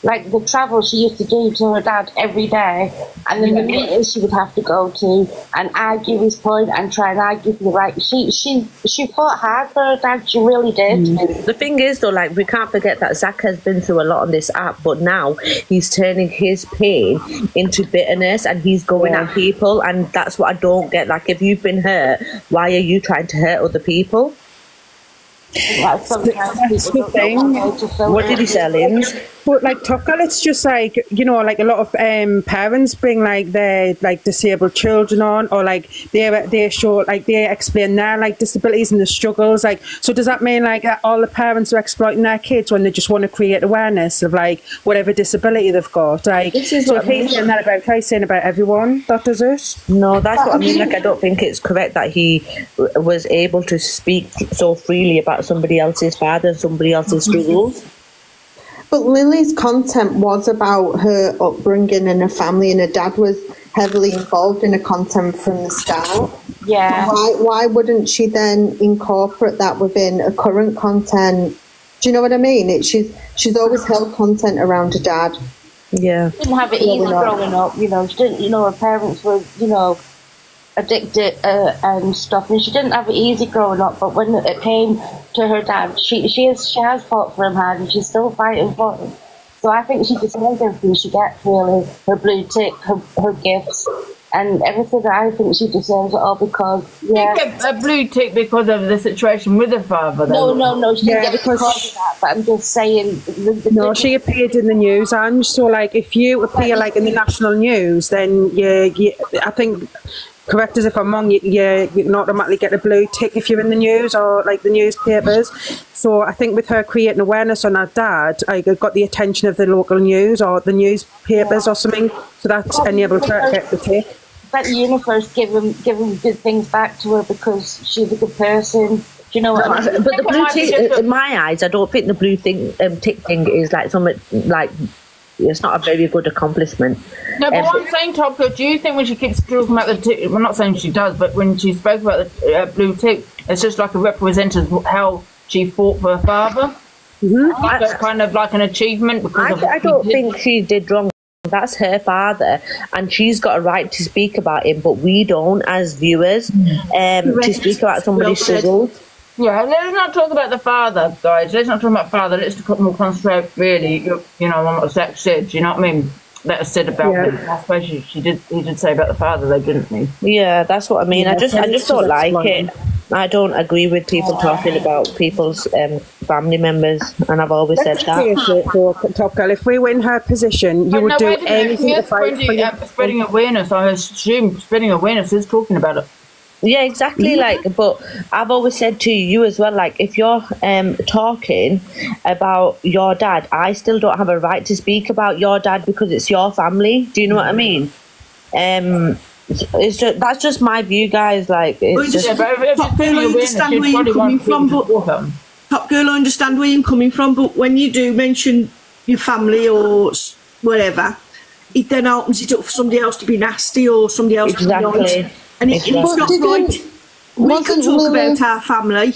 like the travel she used to do to her dad every day, and then the meetings she would have to go to and argue his point and try and argue for the right. She fought hard for her dad. She really did. The thing is though, like, we can't forget that Zac has been through a lot on this app, but now he's turning his pain into bitterness, and he's going at people, and that's what I don't get. Like, if you've been hurt, why are you trying to hurt other people? Like, sometimes people don't know how to feel. What did he say, Linz? But like Tucker, it's just like, you know, like a lot of parents bring like their like disabled children on, or like they show, like they explain their like disabilities and the struggles. Like, so does that mean like that all the parents are exploiting their kids when they just want to create awareness of like whatever disability they've got? Like, so if he's saying that about, he's saying about everyone, that does it? No, that's what I mean. Like, I don't think it's correct that he was able to speak so freely about somebody else's father and somebody else's struggles. But Lily's content was about her upbringing and her family, and her dad was heavily involved in her content from the start. Yeah. Why wouldn't she then incorporate that within her current content? Do you know what I mean? She's always held content around her dad. Yeah. She didn't have it easy growing up, you know. She didn't, you know, her parents were, you know, addicted and stuff, and she didn't have it easy growing up. But when it came to her dad, she has fought for him hard, and she's still fighting for him. So I think she deserves everything she gets, really. Her blue tick, her gifts, and everything. I think she deserves it all because, yeah. She get a blue tick because of the situation with her father, though. No, she didn't get it because of that, but I'm just saying... No, she appeared in the news, Ange, so, like, if you appear, like, in the national news, then I think... Correct us if I'm wrong, you can automatically get a blue tick if you're in the news or like the newspapers. So I think with her creating awareness on her dad, I got the attention of the local news or the newspapers or something. So that's enabled her to get the tick. Let the universe give him good things back to her because she's a good person. Do you know what I mean? But the blue tick, in my eyes, I don't think the blue tick thing is like something like... It's not a very good accomplishment. No, but what I'm saying, Topka, do you think when she keeps talking about the tick, well, not saying she does, but when she spoke about the blue tick, it's just like a representative of how she fought for her father? That's kind of like an achievement because I don't think she did wrong. That's her father, and she's got a right to speak about him, but we don't as viewers to speak about somebody's struggles. Yeah, let's not talk about the father, guys. Let's not talk about father. Let's more concentrate, really, you know, on what Zac said. Do you know what I mean? That was said about him. I suppose he did say about the father, though, didn't he? Yeah, that's what I mean. Yeah, I just don't like it. I don't agree with people talking about people's family members, and I've always said that. Top Girl, if we were in her position, you would do anything to fight for you. Spreading awareness, I assume spreading awareness is talking about it. Yeah, exactly. Like, but I've always said to you as well, like, if you're talking about your dad, I still don't have a right to speak about your dad because it's your family. Do you know what I mean? It's just, that's just my view, guys. Like, it's just, Top Girl, I understand where you're coming from, but Top Girl, I understand where you're coming from, but when you do mention your family or whatever, it then opens it up for somebody else to be nasty or somebody else to be honest. And it's not right. We can talk about our family,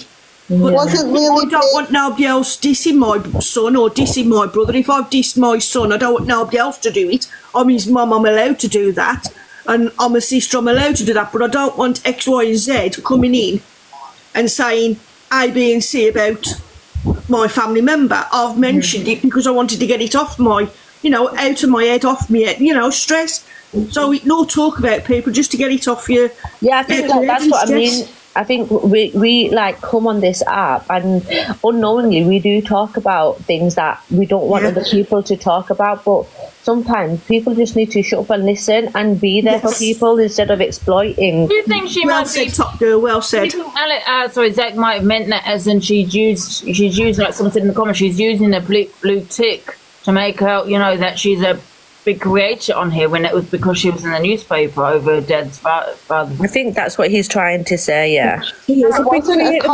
but I don't want nobody else dissing my son or dissing my brother. If I've dissed my son, I don't want nobody else to do it. I'm his mum, I'm allowed to do that. And I'm a sister, I'm allowed to do that. But I don't want X, Y and Z coming in and saying A, B and C about my family member. I've mentioned it because I wanted to get it off my, you know, out of my head, off me head, you know, stress. So no talk about people just to get it off you. Yeah, I think that's what I mean. I think we like come on this app and unknowingly we do talk about things that we don't want other people to talk about, but sometimes people just need to shut up and listen and be there for people instead of exploiting. Do you think she might be Top Girl? Well said. Sorry, Zac might have meant that as in she's used like someone said in the comments, she's using a blue tick to make out, you know, that she's a big creator on here when it was because she was in the newspaper over Dad's father. I think that's what he's trying to say, yeah. She is a big creator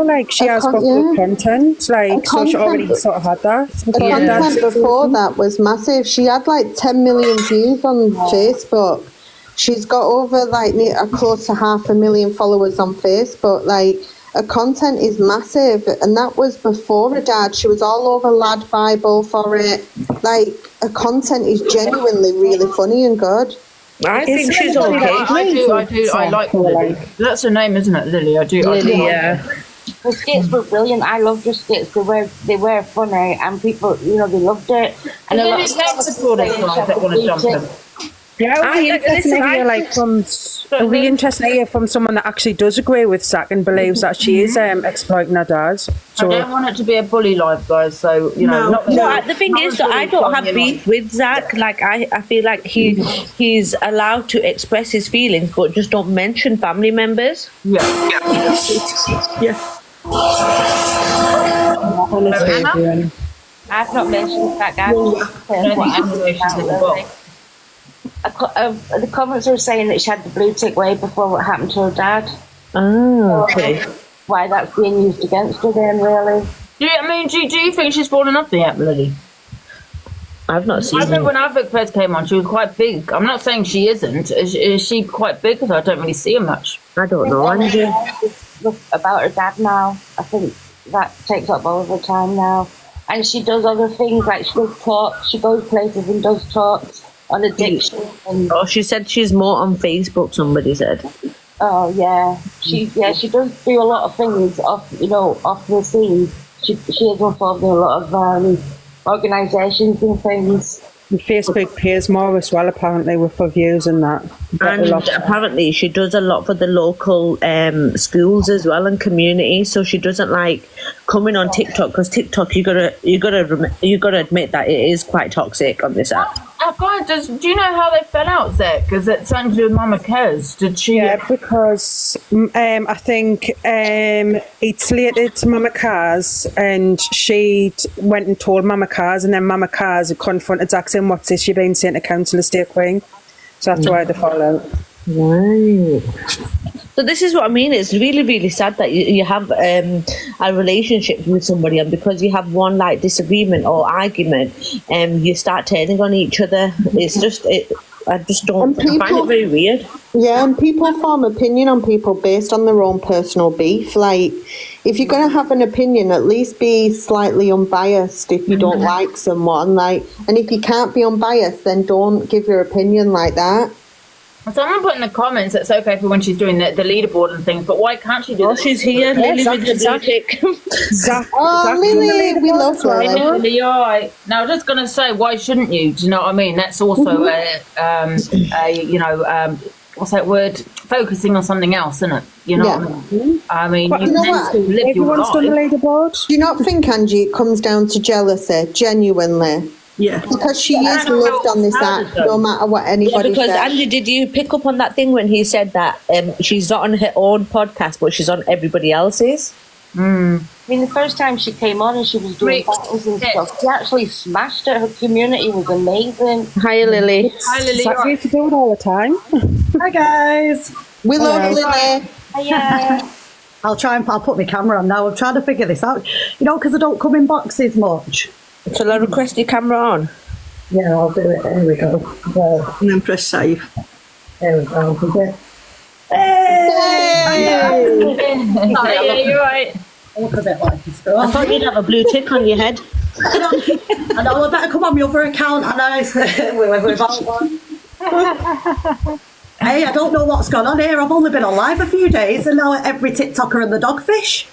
like she has got good content, like so she already sort of had that. The content before that was massive. She had like 10 million views on Facebook. She's got over like close to 500,000 followers on Facebook. Like, her content is massive, and that was before her dad. She was all over Lad Bible for it. Like, her content is genuinely really funny and good. I think she's okay. I like Lily. That's her name, isn't it, Lily? I do. Lily, yeah. The skits were brilliant. I loved the skits. They were funny, and people, you know, they loved it. And a lot of people that want to jump in. Yeah, it'll be interesting to hear, like, from someone that actually does agree with Zac and believes that she is exploiting her dad. So I don't want it to be a bully life, guys. So you know, the thing is that I don't have beef with Zac. Like, I feel like he's allowed to express his feelings, but just don't mention family members. Yeah. I've not mentioned Zac. The comments were saying that she had the blue tick way before what happened to her dad. Oh, okay. Why that's being used against her then, really? Yeah, I mean, do you think she's fallen off the app, Lily? I've not seen I remember when Alpha first came on, she was quite big. I'm not saying she isn't. Is she quite big? Because I don't really see her much. I don't know. About her dad now. I think that takes up all of her time now. And she does other things, like she does talk. She goes places and does talks. on addiction. And, oh, she said she's more on Facebook, somebody said. Oh, yeah. She does do a lot of things off the scene. She is involved in a lot of organisations and things. And Facebook pays more as well, apparently, with her views and that. And apparently she does a lot for the local schools as well and community. So she doesn't like coming on TikTok, because TikTok, you gotta admit that it is quite toxic on this app. Guys, do you know how they fell out, Zac? Because it's Angie and Mama Kaz. Did she? Yeah, because I think it's slated to Mama Kaz, and she went and told Mama Kaz, and then Mama Kaz confronted Zac saying, "What's this? You've been sent to council estate queen." So that's why they fall out. Right. So this is what I mean. It's really, really sad that you have a relationship with somebody, and because you have one like disagreement or argument, you start turning on each other. It's just, I just don't I find it very weird. Yeah, and people form opinion on people based on their own personal beef. Like, if you're going to have an opinion, at least be slightly unbiased if you don't like someone. Like, and if you can't be unbiased, then don't give your opinion like that. Someone put in the comments it's okay for when she's doing the leaderboard and things, but why can't she do that? She's here, Lily with the Zac. Lily, we love Lily. You're right. Now, I was just going to say, why shouldn't you? Do you know what I mean? That's also what's that word? Focusing on something else, isn't it? You know what I mean? But you can still live your life. Done the leaderboard. Do you not think, Angie, it comes down to jealousy, genuinely? Yeah. Because she is loved on this app, no matter what anybody because says. Angie, did you pick up on that thing when he said that she's not on her own podcast, but she's on everybody else's? I mean, the first time she came on and she was doing battles and stuff, she actually smashed it. Her community was amazing. Hi, Lily. Hi, Lily. Zac used to do it all the time. Hi, guys. We love Lily. Hiya. I'll put my camera on now. I'm trying to figure this out. You know, because I don't come in boxes much. Shall I request your camera on? Yeah, I'll do it. There we go. And then press save. There we go. Hey, you're right. I look a bit like a star. I thought you'd have a blue tick on your head. I know, I better come on my other account. I know. Without one. Hey, I don't know what's gone on here. I've only been on live a few days, and now every TikToker and the dogfish.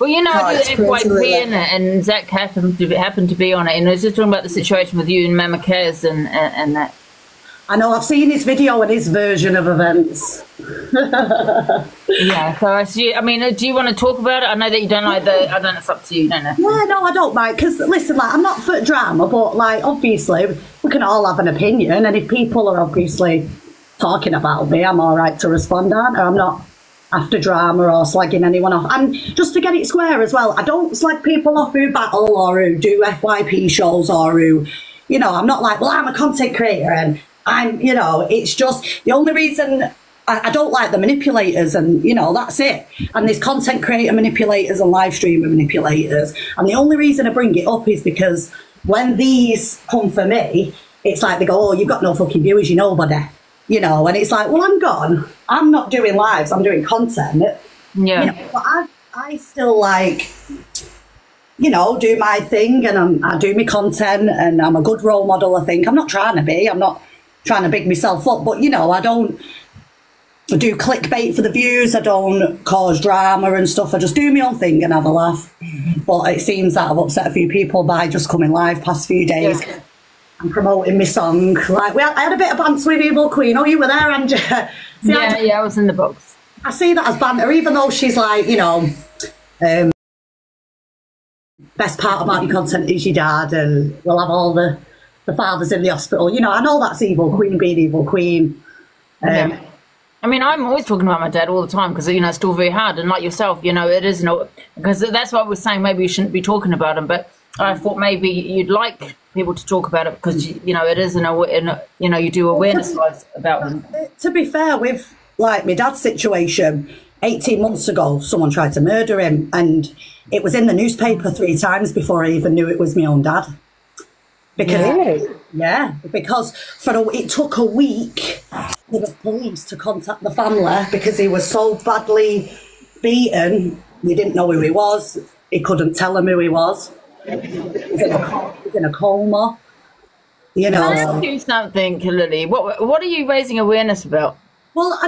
Well, you know, I do the FYP in it, and Zac happened to be on it, and I was just talking about the situation with you and Mama Kaz and that. I know, I've seen his video and his version of events. Yeah, so I mean, do you want to talk about it? I know that you don't like I don't know, it's up to you, don't know. Yeah, no, I don't mind, because listen, like, I'm not for drama, but like, obviously, we can all have an opinion, and if people are obviously talking about me, I'm all right to respond, aren't I? I'm not after drama or slagging anyone off. And just to get it square as well, I don't slag people off who battle or who do FYP shows or who, you know, I'm not like, well, I'm a content creator and I'm, you know, it's just the only reason I don't like the manipulators, and, you know, that's it. And there's content creator manipulators and live streamer manipulators. And the only reason I bring it up is because when these come for me, it's like they go, oh, you've got no fucking viewers, you're nobody. You know, and it's like, well, I'm gone. I'm not doing lives. I'm doing content. Yeah. You know, but I still like, you know, do my thing, and I do my content, and I'm a good role model, I think. I'm not trying to be. I'm not trying to big myself up. But, you know, I don't do clickbait for the views. I don't cause drama and stuff. I just do my own thing and have a laugh. But it seems that I've upset a few people by just coming live past few days. Yeah. And promoting my song. Like, I had a bit of banter with Evil Queen. Oh, you were there, Angie? I was in the box. I see that as banter, even though she's like, you know, best part about your content is your dad, and we'll have all the fathers in the hospital. You know, I know that's Evil Queen being Evil Queen. Yeah. I mean, I'm always talking about my dad all the time because, you know, it's still very hard. And like yourself, you know, it is not, because that's what I was saying. Maybe you shouldn't be talking about him, but I thought maybe you'd like people to talk about it because, you know, it is, you know, you do awareness lives about them. To be fair, with like my dad's situation, 18 months ago, someone tried to murder him, and it was in the newspaper 3 times before I even knew it was my own dad. Because because it took a week for the police to contact the family because he was so badly beaten. They didn't know who he was. He couldn't tell them who he was. He was in a coma. You know. Can I ask you something, Lily? What are you raising awareness about? Well,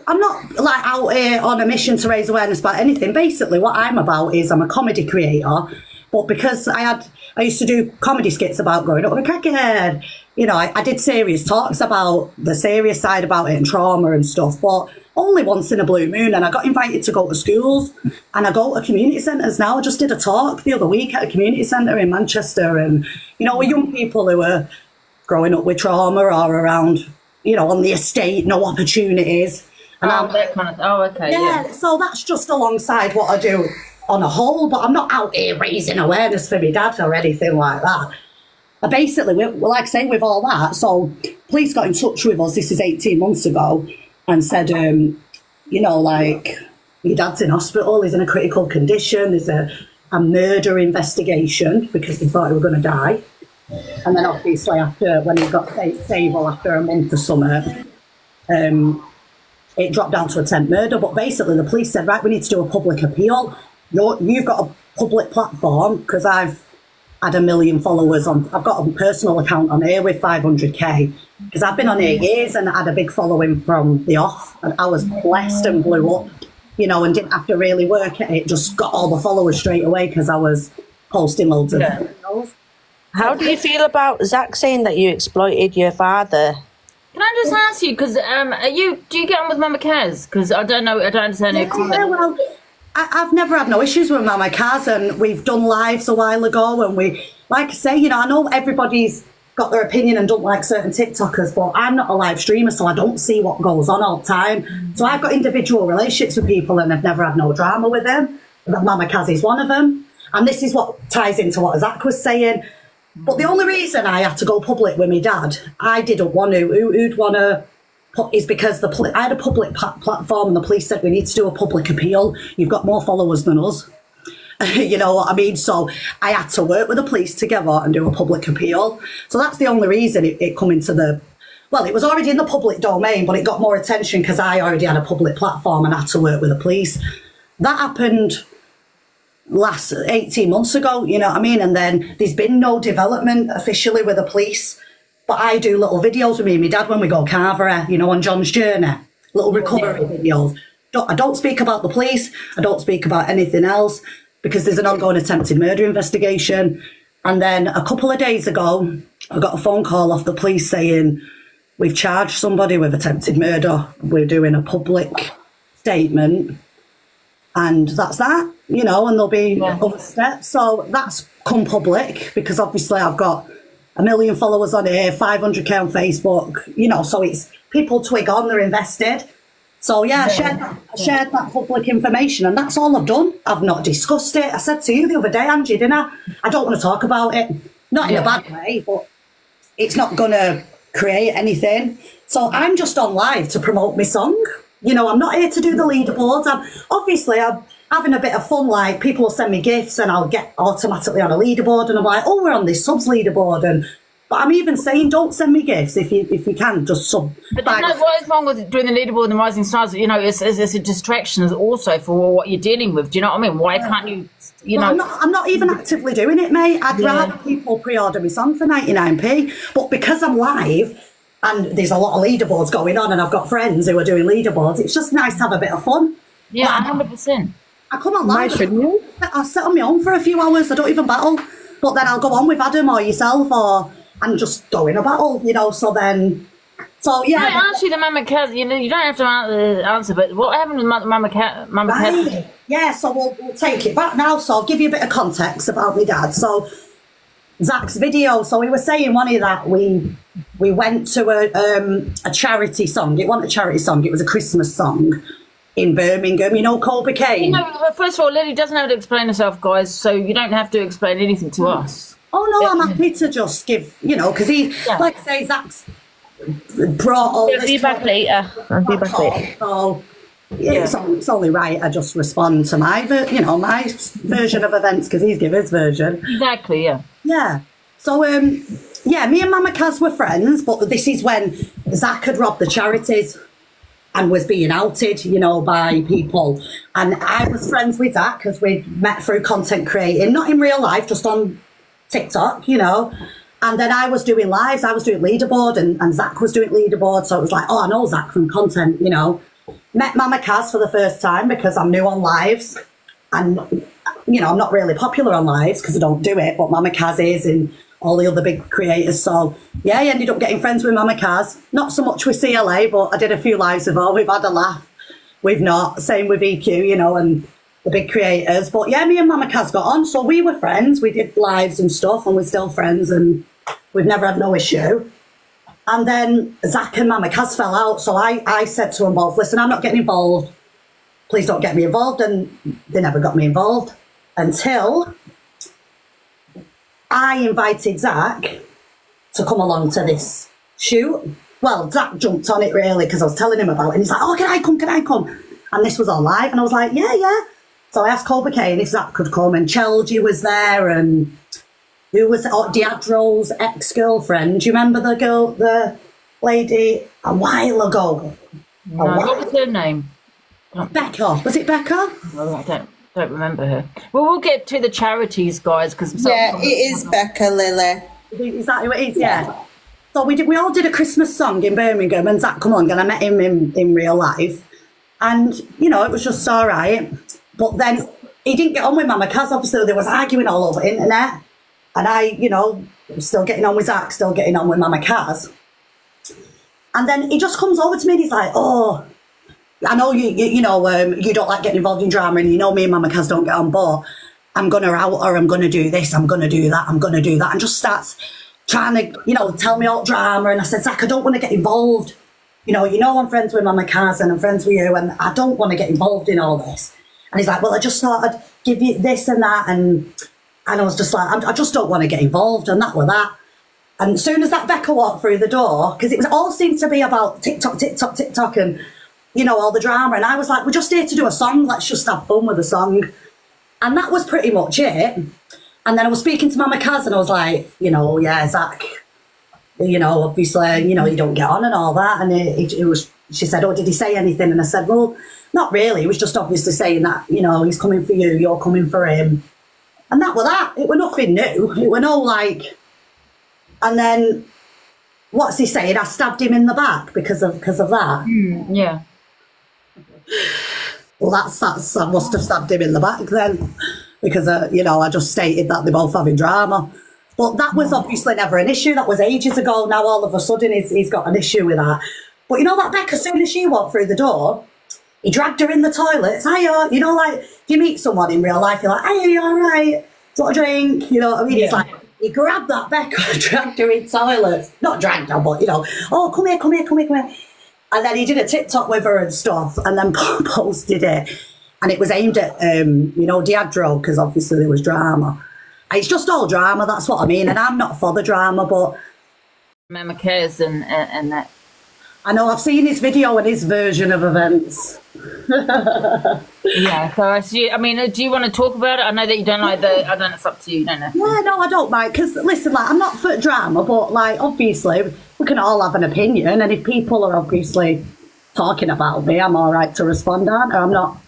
I'm not like out here on a mission to raise awareness about anything. Basically, what I'm about is I'm a comedy creator, but because I used to do comedy skits about growing up with a crackhead, you know, I did serious talks about the serious side about it and trauma and stuff, but only once in a blue moon. And I got invited to go to schools and I go to community centres now. I just did a talk the other week at a community centre in Manchester, and, you know, with young people who are growing up with trauma or around, you know, on the estate, no opportunities. And that kind of, okay. Yeah, so that's just alongside what I do on a whole, but I'm not out here raising awareness for my dad or anything like that. Basically, like I say, with all that, so police got in touch with us, this is 18 months ago, and said, you know, like, your dad's in hospital, he's in a critical condition, there's a murder investigation because they thought he was going to die. And then obviously after, when he got stable after a month or something, it dropped down to attempt murder. But basically the police said, right, we need to do a public appeal. You've got a public platform, because I've had 1 million followers on, I've got a personal account on here with 500k, because I've been on here years and had a big following from the off, and I was blessed and blew up, you know, and didn't have to really work at it, just got all the followers straight away because I was posting loads of videos. How do you feel about Zac saying that you exploited your father? Can I just ask you, because do you get on with Mama Kaz? Because I don't understand your comment. Yeah, well, I've never had no issues with Mama Kaz, and we've done lives a while ago, and we, like I say, you know, I know everybody's got their opinion and don't like certain TikTokers, but I'm not a live streamer, so I don't see what goes on all the time. So I've got individual relationships with people and I've never had no drama with them. Mama Kaz is one of them. And this is what ties into what Zac was saying. But the only reason I had to go public with my dad, I didn't want to, who'd want to, is because I had a public platform and the police said we need to do a public appeal. You've got more followers than us. You know what I mean? So I had to work with the police together and do a public appeal. So that's the only reason it come into the, well, it was already in the public domain, but it got more attention because I already had a public platform and had to work with the police. That happened last 18 months ago, you know what I mean? And then there's been no development officially with the police. But I do little videos with me and my dad when we go carver, you know, on John's journey, little recovery videos. I don't speak about the police. I don't speak about anything else because there's an ongoing attempted murder investigation. And then a couple of days ago, I got a phone call off the police saying, we've charged somebody with attempted murder. We're doing a public statement. And that's that, you know, and there'll be other steps. So that's come public because obviously I've got 1 million followers on here, 500k on Facebook, you know, so it's people twig on, they're invested. So yeah, I shared that public information and that's all I've done. I've not discussed it. I said to you the other day, Angie, didn't I? I don't want to talk about it. Not in a bad way, but it's not going to create anything. So I'm just on live to promote my song. You know, I'm not here to do the leaderboards. I'm having a bit of fun, like people will send me gifts and I'll get automatically on a leaderboard and I'm like, oh, we're on this subs leaderboard. But I'm even saying, don't send me gifts if you can, just sub. But what is wrong with doing the leaderboard and the rising stars? You know, it's a distraction also for what you're dealing with. Do you know what I mean? Why can't you, you know? I'm not even actively doing it, mate. I'd rather people pre-order my song for 99p. But because I'm live and there's a lot of leaderboards going on and I've got friends who are doing leaderboards, it's just nice to have a bit of fun. Yeah, 100%. I come on live. I'll sit on my own for a few hours. I don't even battle. But then I'll go on with Adam or yourself and just go in a battle, you know, so yeah. I asked you the Mama Kaz, you know, you don't have to answer, but what happened with Mama Kaz? Yeah, so we'll take it back now. So I'll give you a bit of context about my dad. So Zac's video, so we were saying one of that we went to a charity song. It wasn't a charity song, it was a Christmas song in Birmingham, you know, Colby Kane. You know, first of all, Lily doesn't have to explain herself, guys, so you don't have to explain anything to us. Oh, no, I'm happy to just give, you know, because like I say, Zac's brought all this... I'll be back later. So, yeah, it's only right I just respond to my version of events because he's given his version. Exactly, yeah. Yeah. So, yeah, me and Mama Kaz were friends, but this is when Zac had robbed the charities and was being outed, you know, by people. And I was friends with Zac because we'd met through content creating, not in real life, just on TikTok, you know. And then I was doing lives, I was doing leaderboard, and Zac was doing leaderboard. So it was like, oh, I know Zac from content, you know. Met Mama Kaz for the first time because I'm new on lives. And, you know, I'm not really popular on lives because I don't do it, but Mama Kaz is, and all the other big creators. So, yeah, I ended up getting friends with Mama Kaz. Not so much with CLA, but I did a few lives with her. We've had a laugh. We've not. Same with EQ, you know, and the big creators. But, yeah, me and Mama Kaz got on. So we were friends. We did lives and stuff, and we're still friends, and we've never had no issue. And then Zac and Mama Kaz fell out. So I said to them both, listen, I'm not getting involved. Please don't get me involved. And they never got me involved until I invited Zac to come along to this shoot. Well, Zac jumped on it really because I was telling him about it. And he's like, oh, can I come? Can I come? And this was on live. And I was like, yeah, yeah. So I asked Colby Kane if Zac could come. And Chelgie was there. And who was Diadro's ex-girlfriend? Do you remember the girl, the lady a while ago? No, what was her name? Becca. Was it Becca? No, I don't remember her. Well, we'll get to the charities, guys, because yeah, it is Becca, Lily. Is that who it is? Yeah. So we all did a Christmas song in Birmingham, and Zac come on, and I met him in real life, and you know it was just all right. But then he didn't get on with Mama Kaz. Obviously, there was arguing all over the internet, and I, you know, still getting on with Zac, still getting on with Mama Kaz, and then he just comes over to me and he's like, oh, I know you know, you don't like getting involved in drama, and you know me and Mama Kaz don't get on, but I'm going to out her, I'm going to do this, I'm going to do that, I'm going to do that, and just starts trying to, you know, tell me all drama. And I said, Zac, I don't want to get involved. You know I'm friends with Mama Kaz and I'm friends with you, and I don't want to get involved in all this. And he's like, well, I just thought I'd give you this and that, and I was just like, I just don't want to get involved, and that were that. And as soon as that Becca walked through the door, because it was all seemed to be about TikTok, and you know, all the drama. And I was like, we're just here to do a song. Let's just have fun with the song. And that was pretty much it. And then I was speaking to Mama Kaz and I was like, you know, yeah, Zac, you know, obviously, you know, you don't get on and all that. And it was, she said, oh, did he say anything? And I said, well, not really. He was just obviously saying that, you know, he's coming for you, you're coming for him. And that were that. It were nothing new. It were no like, and then what's he saying? I stabbed him in the back because of that. Yeah. Well, that's I must have stabbed him in the back then, because you know, I just stated that they're both having drama. But that was obviously never an issue. That was ages ago. Now all of a sudden he's got an issue with that. But you know that Becca, as soon as she walked through the door, he dragged her in the toilets. Hiya, you know, like if you meet someone in real life, you're like, hiya, you all right? Do you want a drink? You know what I mean? Yeah. It's like he grabbed that Becca, dragged her in toilets. Not dragged her, but you know, oh, come here, come here, come here, come here. And then he did a TikTok with her and stuff, and then posted it. And it was aimed at, you know, Diadro, because obviously there was drama. And it's just all drama, that's what I mean. And I'm not for the drama, but... Mama Kaz and that. I know, I've seen his video and his version of events. Yeah, so I see. I mean, do you want to talk about it? I know that you don't like the... I don't know, it's up to you, don't know. Yeah, no, I don't mind. Because, listen, like, I'm not for drama, but, like, obviously... we can all have an opinion, and if people are obviously talking about me, I'm all right to respond, aren't I? I'm not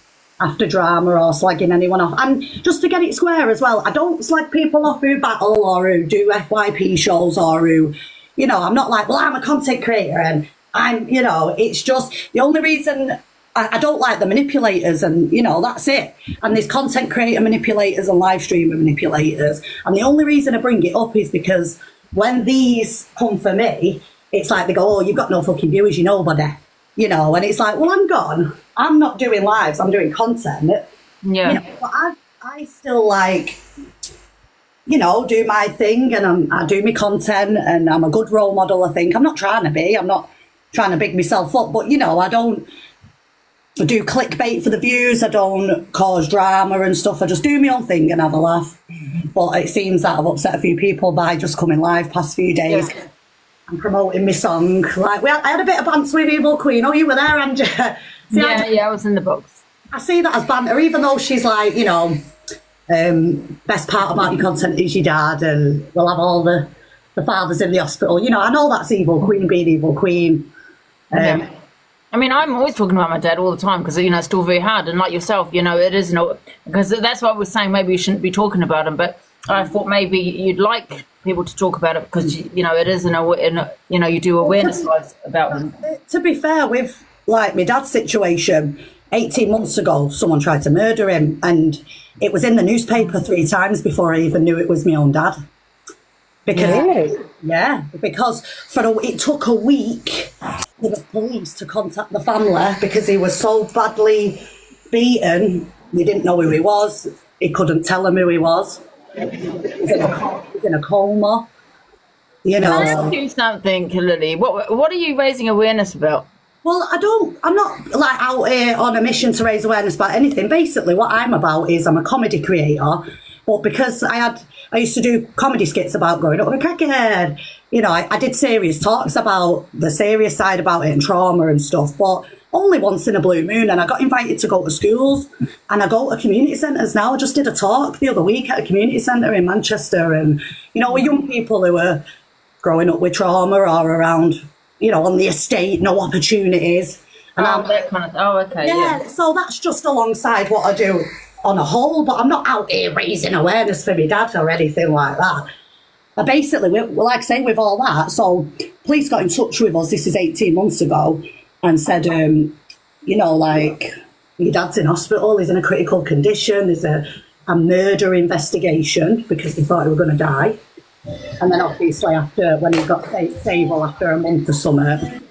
after drama or slagging anyone off. And just to get it square as well, I don't slag people off who battle or who do FYP shows or who, you know, I'm not like, well, I'm a content creator and I'm, you know, it's just the only reason I don't like the manipulators, and, you know, that's it. And there's content creator manipulators and live streamer manipulators. And the only reason I bring it up is because when these come for me, it's like they go, oh, you've got no fucking viewers, you're nobody. You know, and it's like, well, I'm gone. I'm not doing lives, I'm doing content. Yeah. You know, but I still, like, you know, do my thing, and I do my content, and I'm a good role model, I think. I'm not trying to be. I'm not trying to big myself up. But, you know, I don't do clickbait for the views. I don't cause drama and stuff. I just do my own thing and have a laugh. But it seems that I've upset a few people by just coming live past few days and promoting my song. Like, I had a bit of banter with Evil Queen. Oh, you were there, Angie? See, I was in the box. I see that as banter, even though she's like, you know, best part about your content is your dad, and we'll have all the fathers in the hospital. You know, I know that's Evil Queen being Evil Queen. Yeah. I mean, I'm always talking about my dad all the time because, you know, it's still very hard. And like yourself, you know, it is not, because that's what I was saying. Maybe you shouldn't be talking about him. But I thought maybe you'd like people to talk about it because, you know, it is, you know, you do awareness lives about them. To be fair, with, like, my dad's situation, 18 months ago, someone tried to murder him, and it was in the newspaper 3 times before I even knew it was my own dad. Because, because it took a week for the police to contact the family because he was so badly beaten. We didn't know who he was. He couldn't tell them who he was. He was in a coma. You know. Can I ask you something, Lily? What are you raising awareness about? Well, I'm not like out here on a mission to raise awareness about anything. Basically, what I'm about is I'm a comedy creator. But because I used to do comedy skits about growing up with a crackhead, you know, I did serious talks about the serious side about it and trauma and stuff, but only once in a blue moon. And I got invited to go to schools and I go to community centres now. I just did a talk the other week at a community centre in Manchester, and, you know, with young people who are growing up with trauma or around, you know, on the estate, no opportunities. And that kind of, okay. Yeah, so that's just alongside what I do on a whole, but I'm not out here raising awareness for my dad or anything like that. But basically, like I say, with all that, so police got in touch with us, this is 18 months ago, and said, you know, like, your dad's in hospital, he's in a critical condition, there's a murder investigation because they thought he was going to die. And then obviously after, when he got stable after a month or something,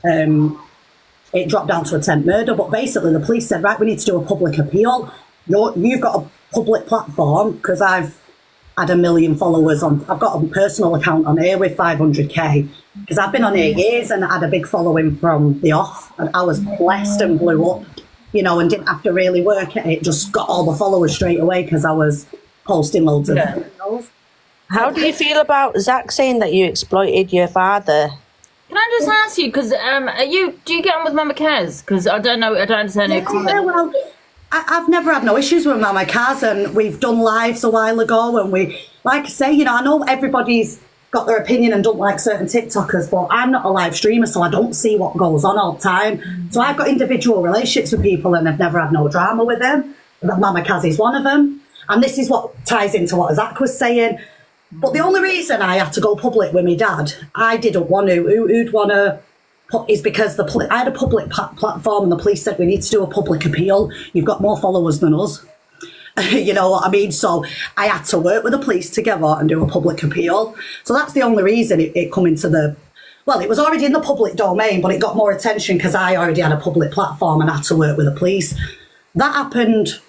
it dropped down to attempt murder. But basically the police said, right, we need to do a public appeal. You've got a public platform, because I've had 1 million followers on. I've got a personal account on here with 500k, because I've been on here years and had a big following from the off. And I was blessed and blew up, you know, and didn't have to really work at it. Just got all the followers straight away because I was posting loads of videos. How do you feel about Zac saying that you exploited your father? Can I just ask you, because do you get on with Mama Kaz? Because I don't understand your comment. Yeah, well, I've never had no issues with Mama Kaz, and we've done lives a while ago, and we, like I say, you know, I know everybody's got their opinion and don't like certain TikTokers, but I'm not a live streamer, so I don't see what goes on all the time. So I've got individual relationships with people and I've never had no drama with them. Mama Kaz is one of them. And this is what ties into what Zac was saying. But the only reason I had to go public with my dad, I didn't want to, who'd want to, is because I had a public platform and the police said we need to do a public appeal. You've got more followers than us. You know what I mean? So I had to work with the police together and do a public appeal. So that's the only reason it come into the, well, it was already in the public domain, but it got more attention because I already had a public platform and had to work with the police. That happened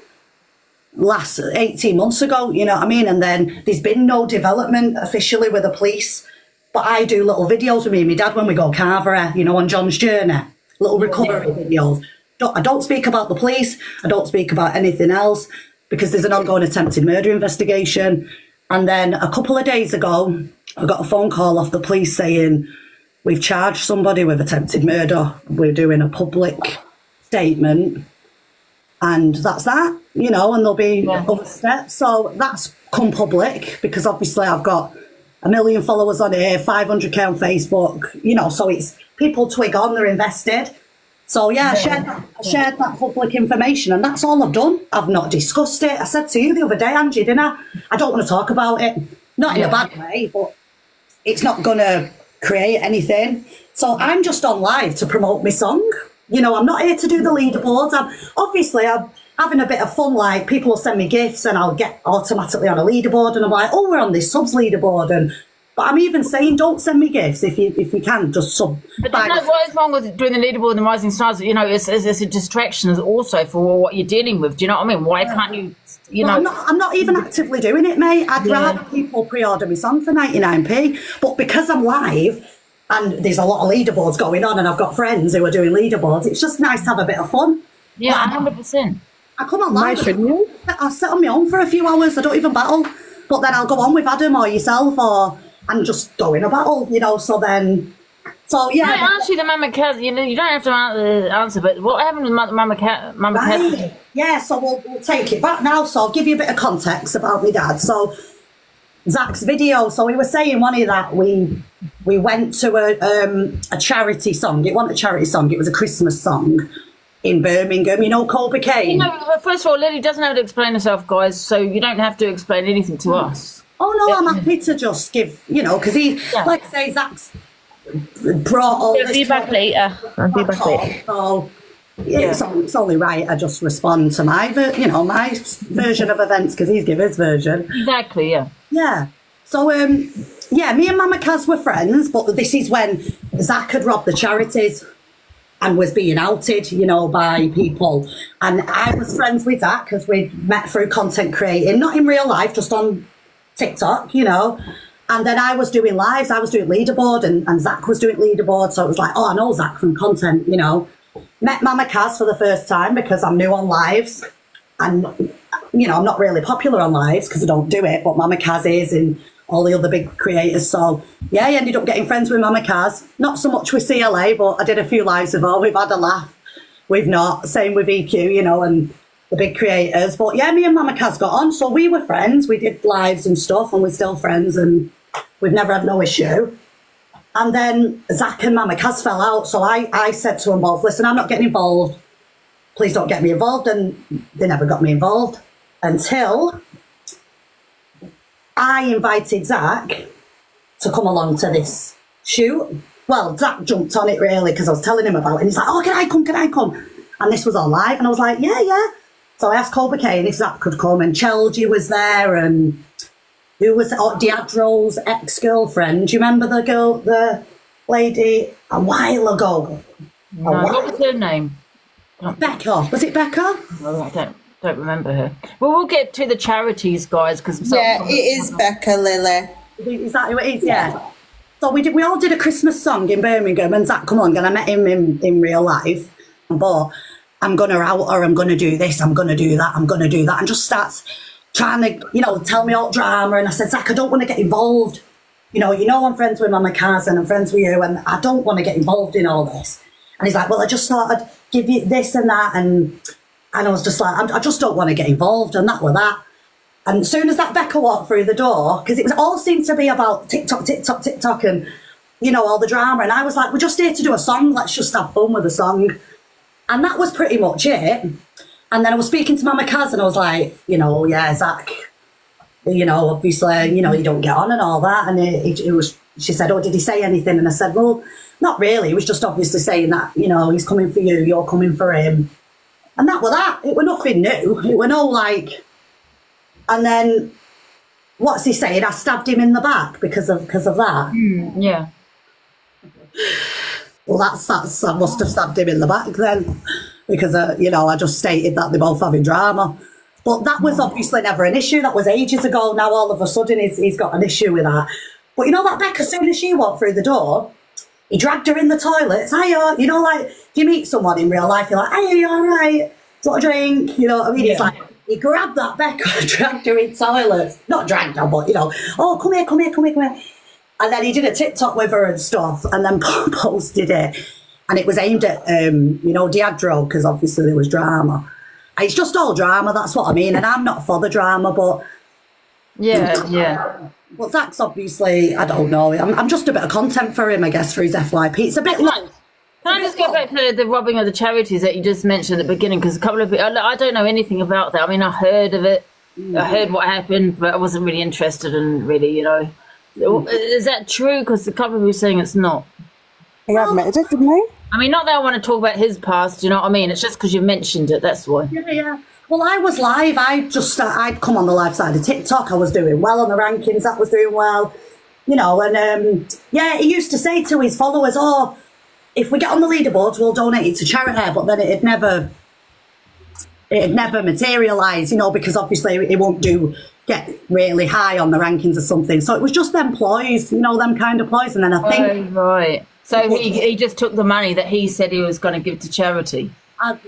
last 18 months ago, you know what I mean? And then there's been no development officially with the police. But I do little videos with me and my dad when we go carver, you know, on John's journey, little recovery videos. I don't speak about the police. I don't speak about anything else because there's an ongoing attempted murder investigation. And then a couple of days ago, I got a phone call off the police saying, we've charged somebody with attempted murder. We're doing a public statement. And that's that, you know, and there'll be other steps. So that's come public because obviously I've got 1 million followers on here, 500k on Facebook, you know, so it's people twig on, they're invested. So yeah, I shared that public information and that's all I've done. I've not discussed it. I said to you the other day, Angie, didn't I don't want to talk about it. Not in a bad way, but it's not going to create anything. So I'm just on live to promote my song. You know, I'm not here to do the leaderboards. I'm having a bit of fun, like people will send me gifts and I'll get automatically on a leaderboard and I'm like, oh, we're on this subs leaderboard. But I'm even saying don't send me gifts if you can, just sub. But what is wrong with doing the leaderboard and the rising stars? You know, it's a distraction also for what you're dealing with. Do you know what I mean? Why can't you know? I'm not even actively doing it, mate. I'd rather people pre-order my song for 99p. But because I'm live and there's a lot of leaderboards going on and I've got friends who are doing leaderboards, it's just nice to have a bit of fun. Yeah, 100%. I come on live. I'll sit on my own for a few hours. I don't even battle. But then I'll go on with Adam or yourself and just go in a battle, you know, so yeah. I asked you the Mama Kaz, you know, you don't have to answer, but what happened with Mama Kaz? Yeah, so we'll take it back now. So I'll give you a bit of context about my dad. So Zac's video, so we were saying one of that we went to a charity song. It wasn't a charity song, it was a Christmas song. in Birmingham, you know, Colby Kane. You know, first of all, Lily doesn't have to explain herself, guys, so you don't have to explain anything to us. Oh, no, I'm happy to just give, you know, because he, like I say, Zac's brought all this... I'll be back later. So, yeah, it's only right I just respond to my version of events, because he's given his version. Exactly, yeah. Yeah. So, yeah, me and Mama Kaz were friends, but this is when Zac had robbed the charities and was being outed, you know, by people. And I was friends with Zac because we met through content creating, not in real life, just on TikTok, you know. And then I was doing lives, I was doing leaderboard, and Zac was doing leaderboard. So it was like, oh, I know Zac from content, you know. Met Mama Kaz for the first time because I'm new on lives. And, you know, I'm not really popular on lives because I don't do it, but Mama Kaz is, and all the other big creators. So, yeah, I ended up getting friends with Mama Kaz. Not so much with CLA, but I did a few lives with her. We've had a laugh. We've not. Same with EQ, you know, and the big creators. But, yeah, me and Mama Kaz got on. So we were friends. We did lives and stuff, and we're still friends, and we've never had no issue. And then Zac and Mama Kaz fell out. So I said to them both, listen, I'm not getting involved. Please don't get me involved. And they never got me involved until I invited Zac to come along to this shoot. Well, Zac jumped on it really because I was telling him about it. And he's like, oh, can I come? And this was on live. And I was like, yeah. So I asked Colby Kane if Zac could come, and Chelgie was there, and who was Deadro's ex-girlfriend. Do you remember the lady a while ago? No, what was her name? Becca. Was it Becca? No, I don't remember her. Well, we'll get to the charities, guys, because it is Becca, Lily. Is that who it is? Yeah. So we all did a Christmas song in Birmingham, and Zac come on, and I met him in real life. But I'm gonna out her, I'm gonna do this, I'm gonna do that, I'm gonna do that, and just starts trying to, you know, tell me all drama. And I said, Zac, I don't want to get involved. You know I'm friends with Mama Kaz and I'm friends with you, and I don't want to get involved in all this. And he's like, well, I just thought I'd give you this and that, and I was just like, I just don't want to get involved, and that were that. And as soon as that Becca walked through the door, because it all seemed to be about TikTok, and, you know, all the drama, and I was like, we're just here to do a song, let's just have fun with the song. And that was pretty much it. And then I was speaking to Mama Kaz, and I was like, you know, yeah, Zac, you know, obviously, you know, you don't get on and all that. And it was, she said, oh, did he say anything? And I said, well, not really. It was just obviously saying that, you know, he's coming for you, you're coming for him. And that were that. It were nothing new. It were no like, and then what's he saying? I stabbed him in the back because of that. Yeah. Well, that's I must have stabbed him in the back then, because you know, I just stated that they're both having drama. But that was obviously never an issue. That was ages ago. Now all of a sudden he's got an issue with that. But you know that Becca, as soon as she walked through the door, he dragged her in the toilets. Hiya, you know, like if you meet someone in real life, you're like, hiya, you all right? Do you want a drink? You know what I mean? Yeah. It's like he grabbed that Becca, dragged her in toilets. Not dragged her, but you know, oh, come here. And then he did a TikTok with her and stuff, and then posted it. And it was aimed at, you know, Deadro, because obviously there was drama. And it's just all drama, that's what I mean. And I'm not for the drama, but... Yeah. But Zac's obviously, I don't know. I'm just a bit of content for him, I guess, for his FYP. It's a bit like... Can I just go back to the robbing of the charities that you just mentioned at the beginning? Because a couple of people... I don't know anything about that. I mean, I heard of it. I heard what happened, but I wasn't really interested in really, you know... Is that true? Because a couple of people are saying it's not. He admitted it, didn't he? I mean, not that I want to talk about his past, you know what I mean? It's just because you mentioned it, that's why. Yeah. Well, I was live. I'd come on the live side of TikTok. I was doing well on the rankings. That was doing well. You know, and yeah, he used to say to his followers, oh, if we get on the leaderboards, we'll donate it to charity. But then it'd never materialise, you know, because obviously it won't get really high on the rankings or something. So it was just them ploys, you know, them kind of ploys. And then I think... Oh, right. So he just took the money that he said he was going to give to charity.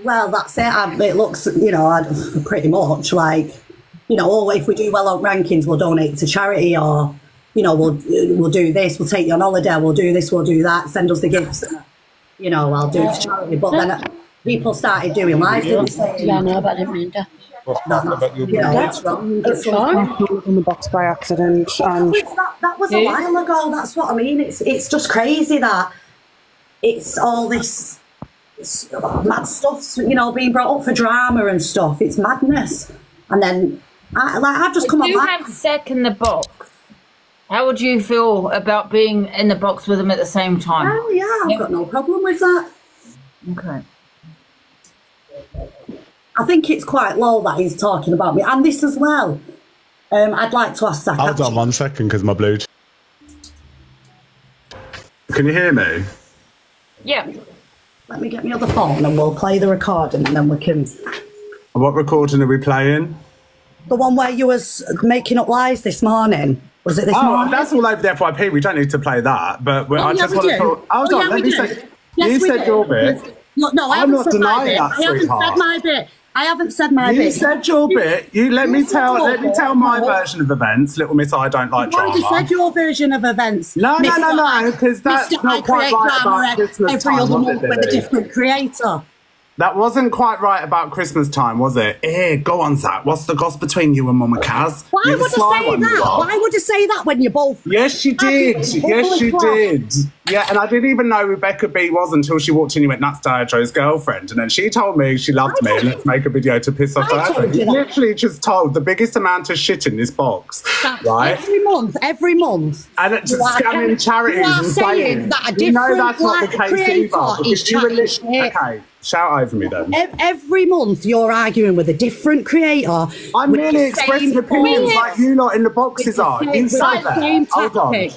Well, that's it. It looks, you know, pretty much like, you know, oh, if we do well on rankings, we'll donate to charity, or, you know, we'll do this, we'll take you on holiday, we'll do this, we'll do that, send us the gifts, you know, I'll do it to charity. But then people started doing live, didn't they? Yeah, I know about it, Minda. It's in the box by accident. And that was a while ago. That's what I mean. It's just crazy that it's all this. mad stuff, you know, being brought up for drama and stuff. It's madness. And then I've just come on. You have Zac in the box. How would you feel about being in the box with him at the same time? Oh yeah, I've got no problem with that. Okay. I think it's quite low that he's talking about me, and this as well. I'd like to ask Zac. Hold on 1 second, because my Bluetooth. Can you hear me? Yeah. Let me get my other phone and we'll play the recording and then we can... What recording are we playing? The one where you was making up lies this morning. Was it this morning? Oh, that's all over the FYP. We don't need to play that. But I just want to talk... Hold on, let me say... Yes, you said your bit. No, I I'm haven't not said my denying bit. that, I haven't sweetheart. said my bit. I haven't said my bit. You said your bit. Let me tell my version of events. Little Miss, I don't like drama. You said your version of events. No, because that's not quite right about Christmas time, every other month was it, with a Lily? different creator. That wasn't quite right about Christmas time, was it? Go on, Zac. What's the goss between you and Mama Kaz? Why would I say that? Why would I say that when you're both... Yes, you did. Yes, you did. Yeah, and I didn't even know Rebecca B was until she walked in and went, that's Deirdre's girlfriend. And then she told me she loved me and let's make a video to piss off Deirdre. You literally just told the biggest amount of shit in this box, right? Every month. And it's just scamming charities and saying that a you know different that's not the case creator either. is Because you were chatting shit. okay, shout over me then. Every month you're arguing with a different creator. I'm merely expressing opinions like you lot in the boxes are. You say that. Hold on.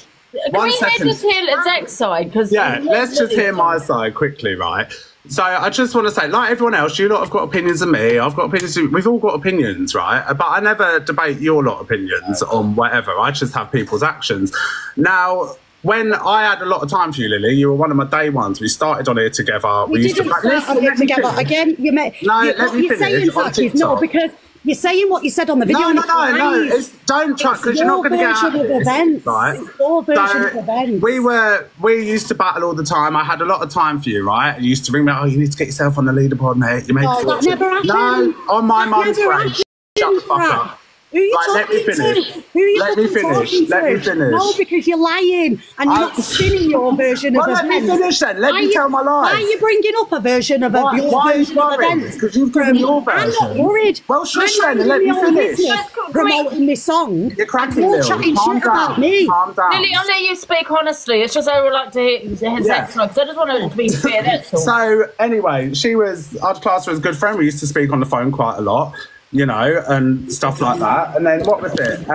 Can we just hear Zac's side? Yeah, let's just hear my side quickly, right? So I just want to say, like everyone else, you lot have got opinions on me. I've got opinions. We've all got opinions, right? But I never debate your lot opinions on whatever. I just have people's actions. Now, when I had a lot of time for you, Lily, you were one of my day ones. We started on here together. We didn't start on it together. Again, you may... No, let me finish on TikTok. No, because... You're saying what you said on the video. No. Don't try, because you're not going to get out of this, right? It's your version of events. We used to battle all the time. I had a lot of time for you, right? You used to ring me, oh, you need to get yourself on the leaderboard, mate. You made that never happened. No, on my mum's grave. Shut the fuck up. Who are you let me talking finish. to? Who are you Let me finish. Let me finish. No, because you're lying and you're not spinning your version of events. Let me finish then. Let me tell my lies. Why are you bringing up a version of your version of events? Because you've given your version. I'm not worried. Well, shush then and let me finish. Promoting this song. You're cracking, You're Lil. chatting Calm shit down. about me. Calm down. Lily, I'll let you speak honestly. It's just I would like to hear Zac's side, because I just want it to be fair, that's all. So, anyway, I'd class her as a good friend. We used to speak on the phone quite a lot, you know, and stuff like that. And then what was it?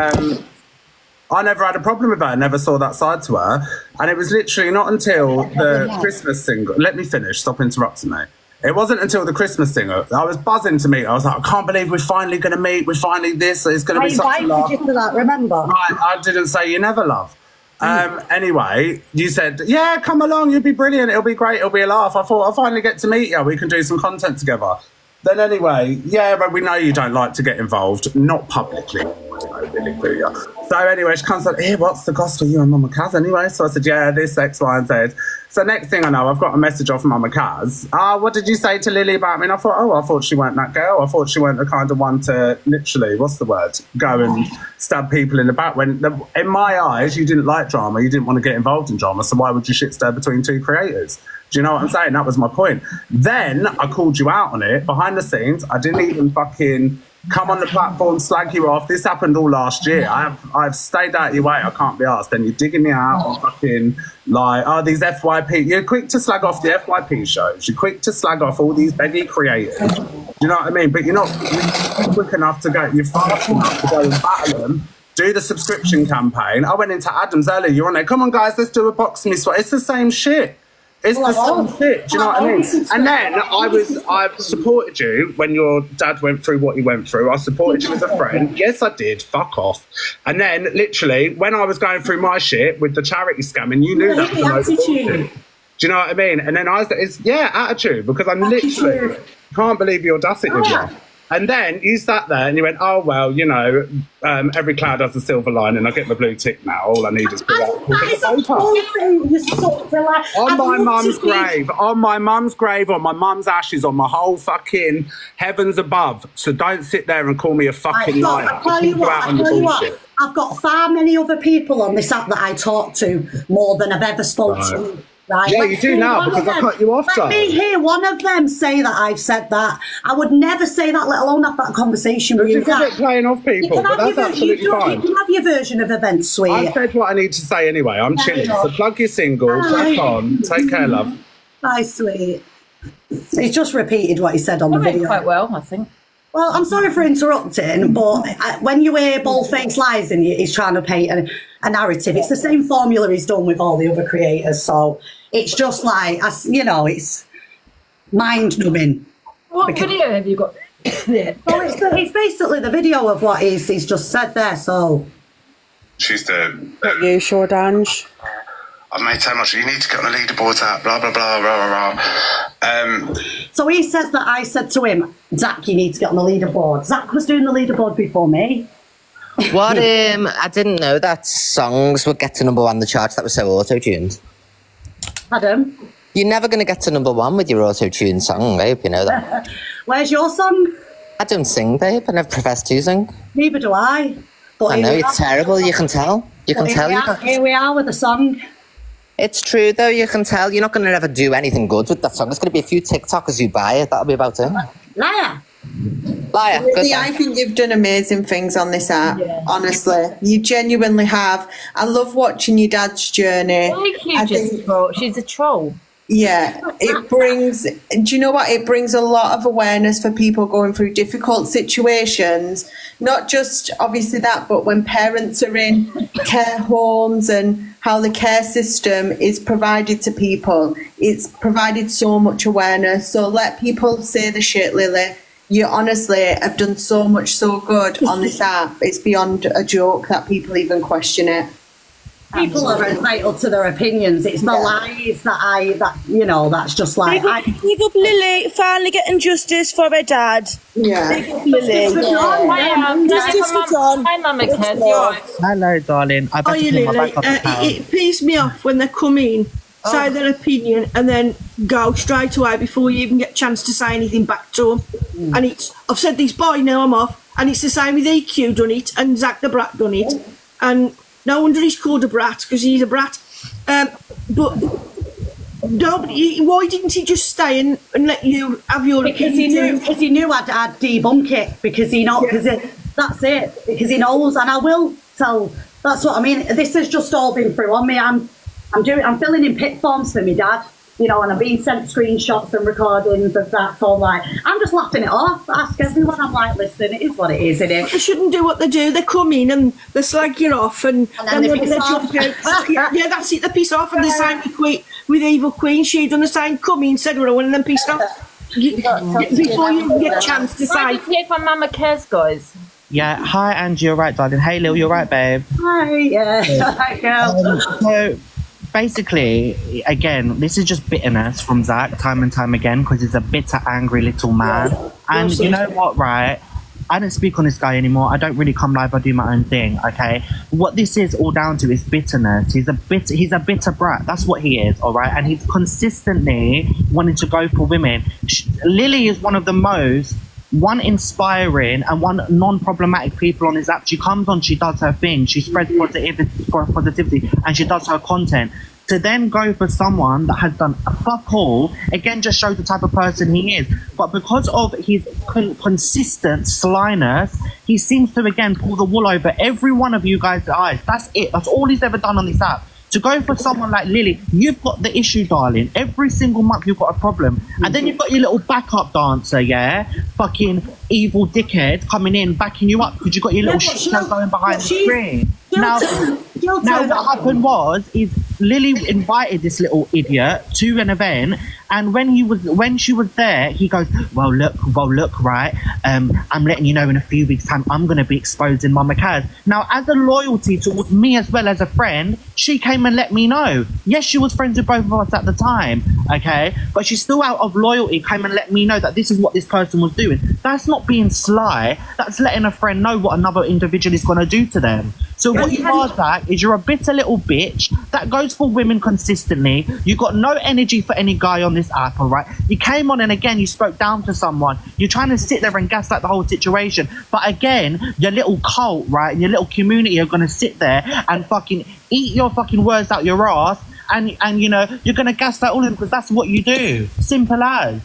I never had a problem with her. I never saw that side to her. And it was literally not until the Christmas single. Let me finish. Stop interrupting me. It wasn't until the Christmas single. I was buzzing to meet her. I was like, I can't believe we're finally going to meet. We're finally this. It's going to be such a laugh. I invited you to that, remember? Right, I didn't say you never love. Anyway, you said, yeah, come along. You'll be brilliant. It'll be great. It'll be a laugh. I thought, I'll finally get to meet you. We can do some content together. Then anyway, yeah, but we know you don't like to get involved, not publicly. So anyway, she comes like, hey, what's the gossip for you and Mama Kaz anyway? So I said, yeah, this, X, Y, and Z. So next thing I know, I've got a message off Mama Kaz. What did you say to Lily about me? And I thought she weren't that girl. I thought she weren't the kind of one to literally, what's the word? Go and stab people in the back. In my eyes, you didn't like drama. You didn't want to get involved in drama. So why would you shit stir between two creators? Do you know what I'm saying? That was my point. Then I called you out on it behind the scenes. I didn't even fucking come on the platform, slag you off. This happened all last year. I've stayed out your way. I can't be asked. Then you're digging me out on fucking like, oh, these FYP. You're quick to slag off the FYP shows. You're quick to slag off all these beggy creators. Do you know what I mean? But you're not quick enough to go. You're fast enough to go and battle them. Do the subscription campaign. I went into Adam's earlier. You're on there. Come on, guys, let's do a box me sweat. It's the same shit. It's the same shit, do you know what I mean? And then I supported you when your dad went through what he went through. I supported you as a friend. Yes, I did. Fuck off. And then, literally, when I was going through my shit with the charity scamming, you knew that. Do you know what I mean? And then attitude, because I'm literally can't believe the audacity of you. And then you sat there and you went, oh, well, you know, every cloud has a silver lining. I get my blue tick now. All I need is blue. That is a cool thing. You're so like, on my mum's grave, on my mum's grave, on my mum's ashes, on my whole fucking heavens above. So don't sit there and call me a fucking liar. I'll tell you what, I've got far many other people on this app that I talk to more than I've ever spoken to Right? Yeah, you do now because I cut you off. Let me hear one of them say that I've said that. I would never say that, let alone have that conversation with you. You're good at playing off people, but that's absolutely fine. You can have your version of events, sweet. I've said what I need to say anyway. I'm chilling. So plug your single, crack on, take care, love. Bye, sweet. He's just repeated what he said on the video. Quite well, I think. Well, I'm sorry for interrupting, but when you hear bald-faced lies and he's trying to paint a narrative, it's the same formula he's done with all the other creators. So it's just like, you know, it's mind-numbing. What video have you got? Well, it's basically the video of what he's just said there, so... She's the... Not you, sure, Ange. I've made so much. You need to get on the leaderboards out, blah, blah, blah, blah, blah. So he says that I said to him, Zac, you need to get on the leaderboard. Zac was doing the leaderboard before me. What, I didn't know that songs would get to #1 on the charts that were so auto-tuned. Adam? You're never going to get to #1 with your auto-tuned song, I hope you know that. Where's your song? I don't sing, babe. I never profess to sing. Neither do I. But I know, you're terrible. You can tell. You can tell. Here we are with the song. It's true, though. You can tell. You're not going to ever do anything good with that song. There's going to be a few TikTokers who buy it. That'll be about it. Liar. Liar. Really, I think you've done amazing things on this app. Yeah. Honestly, you genuinely have. I love watching your dad's journey. She's a troll. Yeah, it brings, do you know what? It brings a lot of awareness for people going through difficult situations. Not just obviously that, but when parents are in care homes and how the care system is provided to people. It's provided so much awareness. So let people say the shit, Lily. You honestly have done so much so good on this app. It's beyond a joke that people even question it. People are entitled to their opinions. It's the lies that you know, that's just like... Big up Lily, finally getting justice for her dad. Yeah. Big up Lily. Justice for John. Hi, Mama Kaz. Hello, darling. I better put my back up the power. It pisses me off when they come in, say their opinion, and then go straight away before you even get a chance to say anything back to them. And it's, I've said this, bye, now I'm off. And it's the same with EQ done it, and Zac the Brat done it. And no wonder he's called a brat, because he's a brat. But why didn't he just stay and let you have your opinion? Because he knew I'd debunk it, because he know, that's it, because he knows, and I will tell, that's what I mean. This has just all been through on me. I'm filling in pit forms for me dad, you know, and I'm being sent screenshots and recordings of that. So I'm like, I'm just laughing it off. Ask everyone. I'm like, listen, it is what it is, isn't it? They shouldn't do what they do. They come in and they slag you off, and then they jump out. Yeah, that's it. They piss off, and the same with Evil Queen. She done the same. Come in, said hello, and then pissed off. Before you get a chance to say. Hear from Mama Kaz, guys. Yeah, hi Angie, you're right, darling. Hey Lil, you're right, babe. Hi, yeah. Hi, girl. So basically, again, this is just bitterness from Zac time and time again, because he's a bitter, angry little man. And you know what, right? I don't speak on this guy anymore. I don't really come live. I do my own thing, okay? What this is all down to is bitterness. He's a bitter brat. That's what he is, all right? And he's consistently wanting to go for women. Lily is one of the most inspiring and one non-problematic people on his app. She comes on, she does her thing, she spreads positivity, and she does her content. To then go for someone that has done a fuck all, again, just shows the type of person he is. But because of his consistent slyness, he seems to, again, pull the wool over every one of you guys' eyes. That's it. That's all he's ever done on this app. To go for someone like Lily, you've got the issue, darling. Every single month you've got a problem. And then you've got your little backup dancer, yeah? Fucking evil dickhead coming in, backing you up because you've got your little shit show going behind the screen. Now what happened is Lily invited this little idiot to an event, and when she was there, he goes, well look, right, I'm letting you know in a few weeks' time I'm going to be exposing Mama Kaz. Now, as a loyalty towards me as well as a friend, she came and let me know. Yes, she was friends with both of us at the time, okay, but she still, out of loyalty, came and let me know that this is what this person was doing. That's not being sly. That's letting a friend know what another individual is going to do to them. So what you are, Zac, is you're a bitter little bitch that goes for women consistently. You got no energy for any guy on this app, all right? You came on and again, you spoke down to someone. You're trying to sit there and gaslight the whole situation. But again, your little cult, right, and your little community are going to sit there and fucking eat your fucking words out your ass and you know, you're going to gas that all in because that's what you do. Simple as.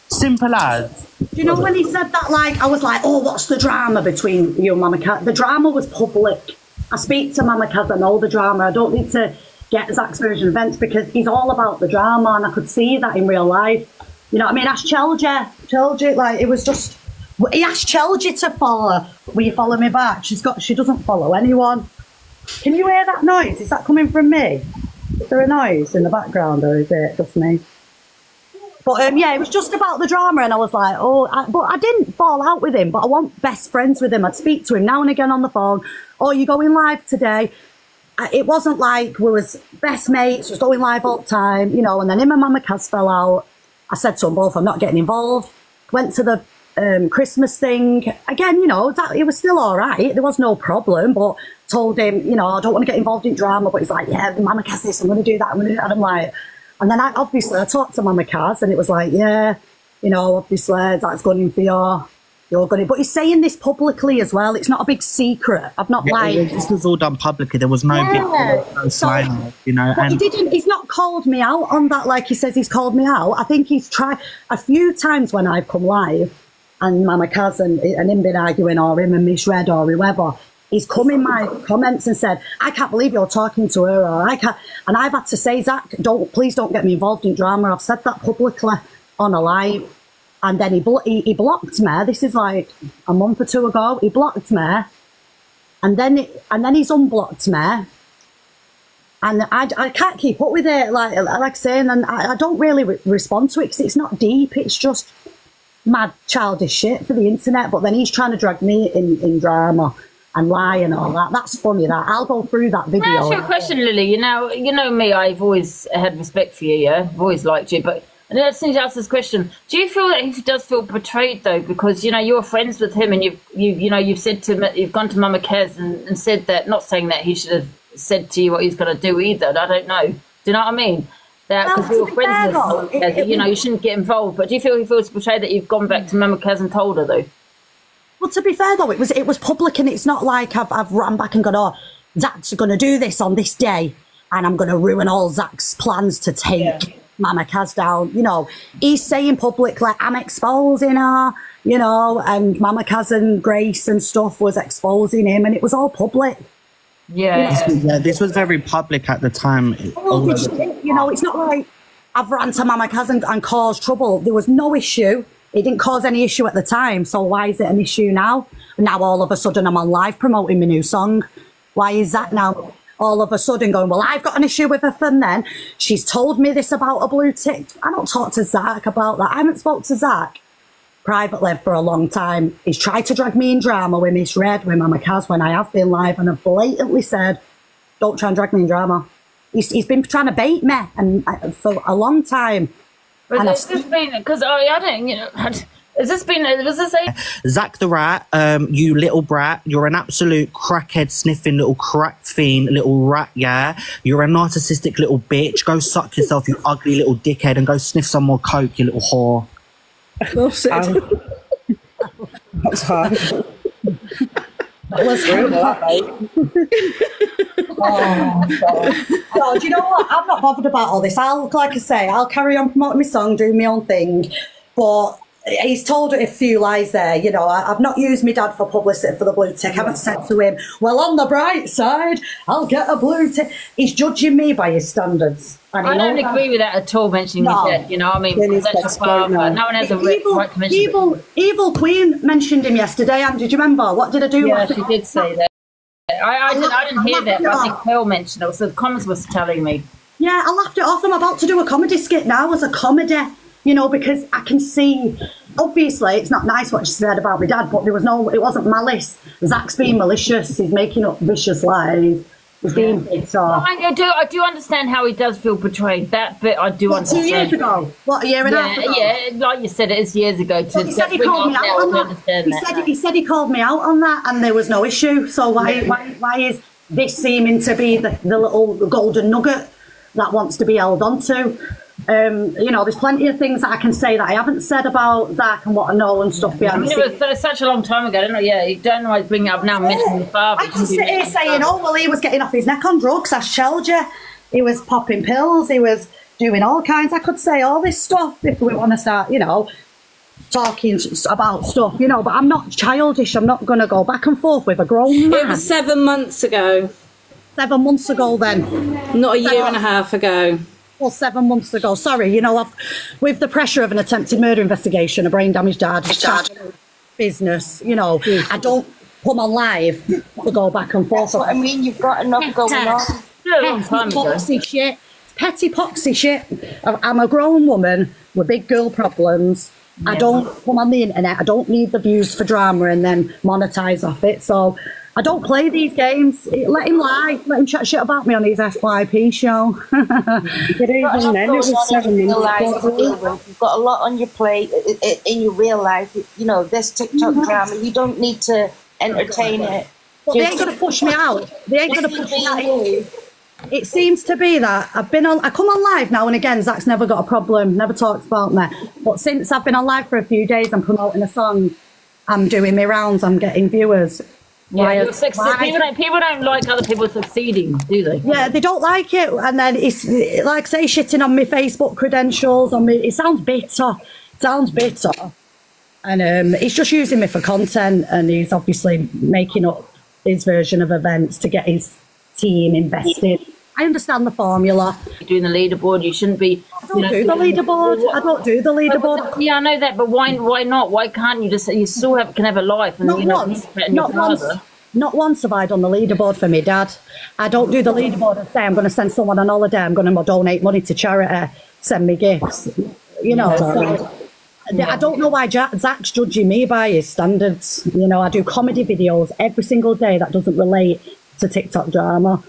Simple as. Do you know when he said that, like, I was like, oh, what's the drama between you and Mama Kaz? The drama was public. I speak to Mama Kaz, I know the drama. I don't need to get Zac's version of events because he's all about the drama, and I could see that in real life. You know what I mean? Ask Chelgie, like, it was just... He asked Chelgie to follow her. Will you follow me back? She doesn't follow anyone. Can you hear that noise? Is that coming from me? Is there a noise in the background, or is it just me? But yeah, it was just about the drama, and I was like, but I didn't fall out with him, but I want best friends with him. I'd speak to him now and again on the phone. Oh, you going live today? It wasn't like we was best mates, was going live all the time, you know, and then him and Mama Kaz fell out. I said to them both, I'm not getting involved. Went to the Christmas thing. Again, you know, it was still all right. There was no problem, but told him, you know, I don't want to get involved in drama, but he's like, yeah, Mama Kaz this, I'm going to do that, I'm going to do that. And I'm like... And then I talked to Mama Kaz, and it was like, yeah, you know, obviously that's going in for you're going in. But he's saying this publicly as well. It's not a big secret. I've not lied. This was all done publicly. There was no no slime, you know. But he's not called me out on that like he says he's called me out. I think he's tried a few times when I've come live and Mama Kaz and him been arguing, or him and misread, or whoever. He's come in my comments and said, I can't believe you're talking to her, or I can't. And I've had to say, Zac, please don't get me involved in drama. I've said that publicly on a live. And then he blocked me. This is like a month or two ago. He blocked me. And then he's unblocked me. And I can't keep up with it, like saying, and I don't really respond to it because it's not deep. It's just mad childish shit for the internet. But then he's trying to drag me in drama and lie and all that. That's funny, that. I'll go through that video. Can I ask you a question, Lily? You know me, I've always had respect for you, yeah? I've always liked you, but I just need to ask this question. Do you feel that he does feel betrayed, though? Because, you know, you're friends with him, and you've said to him, you've gone to Mama Kaz and said that, not saying that he should have said to you what he's going to do either. I don't know. Do you know what I mean? That because you're friends with Mama Kaz, you know, you shouldn't get involved. But do you feel he feels betrayed that you've gone back to Mama Kaz and told her, though? Well, to be fair, though, it was public, and it's not like I've run back and gone, oh, Zac's going to do this on this day, and I'm going to ruin all Zac's plans to take Mama Kaz down. You know, he's saying publicly, I'm exposing her, you know, and Mama Kaz and Grace and stuff was exposing him, and it was all public. Yeah. This was very public at the time. You know, it's not like I've ran to Mama Kaz and caused trouble. There was no issue. It didn't cause any issue at the time, so why is it an issue now? Now all of a sudden I'm on live promoting my new song. Why is that now all of a sudden going, well, I've got an issue with her from then. She's told me this about a blue tick. I don't talk to Zac about that. I haven't spoke to Zac privately for a long time. He's tried to drag me in drama with Miss Red, with Mama Kaz, when I have been live, and I've blatantly said, don't try and drag me in drama. He's been trying to bait me and for a long time. But has this been, because I don't, you know, has this been, was this a... Zac the Rat, you little brat, you're an absolute crackhead sniffing little crack fiend, little rat, yeah? You're a narcissistic little bitch. Go suck yourself, you ugly little dickhead, and go sniff some more coke, you little whore. That's hard. That was Oh, do you know what? I'm not bothered about all this. Like I say, I'll carry on promoting my song, doing my own thing. But he's told a few lies there. You know, I've not used my dad for publicity for the blue tick. I haven't said to him, well, on the bright side, I'll get a blue tick. He's judging me by his standards. And I don't agree with that at all, mentioning his dad. You know, I mean, that's your father. No one has a right to mention Evil Queen mentioned him yesterday, and did you remember? What did I do? Yeah, she did say that. I didn't hear that, but I think Pearl mentioned it, so the comments was telling me. Yeah, I laughed it off. I'm about to do a comedy skit now as a comedy, you know, because I can see, obviously, it's not nice what she said about my dad, but it wasn't malice. Zac's being malicious, he's making up vicious lies, he's being bitter. I do understand how he does feel betrayed. That bit I do understand. 2 years ago? What, a year and a half ago? Yeah, like you said, it is years ago. He said he called me out on that. He said he called me out on that, and there was no issue. So why is this seeming to be the little golden nugget that wants to be held onto? You know, there's plenty of things that I can say that I haven't said about Zac and what I know and stuff behind the scenes. It was such a long time ago, didn't it? Yeah, you don't always bring it up now, mentioning the father. I can sit here saying, oh, well, he was getting off his neck on drugs, ask Chelgie. He was popping pills. He was doing all kinds. I could say all this stuff if we want to start, you know, talking about stuff, you know, but I'm not childish. I'm not going to go back and forth with a grown man. It was 7 months ago. 7 months ago then. Not a year and a half ago. Well, 7 months ago. Sorry, you know, with the pressure of an attempted murder investigation, a brain damaged dad, business, you know, I don't come on live to go back and forth. That's what I mean. You've got enough going on. Petty poxy shit. I'm a grown woman with big girl problems. I don't come on the internet. I don't need the views for drama and then monetize off it. So I don't play these games. Let him lie. Let him chat shit about me on his FYP show. But even then, it was 7 months. You've got a lot on your plate in your real life. You know, this TikTok drama, you don't need to entertain it. But they ain't going to push me out. They ain't going to push me out. It seems to be that I come on live now and again. Zach's never got a problem, never talks about me. But since I've been on live for a few days, I'm promoting a song, I'm doing my rounds, I'm getting viewers. Yeah, people don't like other people succeeding, do they? Yeah, they don't like it. And then it's like, say, shitting on my Facebook credentials. It sounds bitter. And he's just using me for content, and he's obviously making up his version of events to get his team invested. I understand the formula. You're doing the leaderboard. You shouldn't be. I don't do the leaderboard. Yeah, I know that, but why not? Why can't you just? You still can have a life, and Not once have I done the leaderboard for me dad. I don't do the leaderboard and say I'm going to send someone on holiday. I'm going to donate money to charity. Send me gifts. You know. So, I don't know why Zach's judging me by his standards. You know, I do comedy videos every single day that doesn't relate to TikTok drama.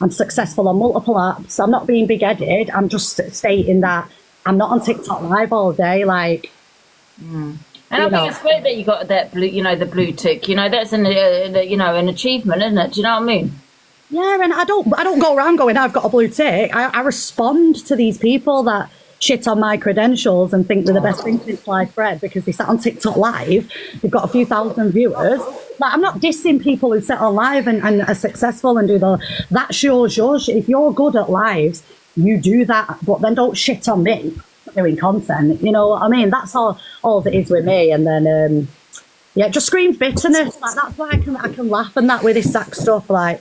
I'm successful on multiple apps. I'm not being big-headed. I'm just stating that I'm not on TikTok live all day. Like, and I think it's great that you got that blue, you know, the blue tick. You know, that's an achievement, isn't it? Do you know what I mean? Yeah, and I don't go around going, I've got a blue tick. I respond to these people that shit on my credentials and think they're the best thing since sliced bread because they sat on TikTok live. They've got a few thousand viewers. Like, I'm not dissing people who sit on live and are successful and do that's yours. If you're good at lives, you do that, but then don't shit on me for doing content. You know what I mean? That's all it is with me. And then, it just screams bitterness. Like, that's why I can laugh and that with this Zach stuff. Like,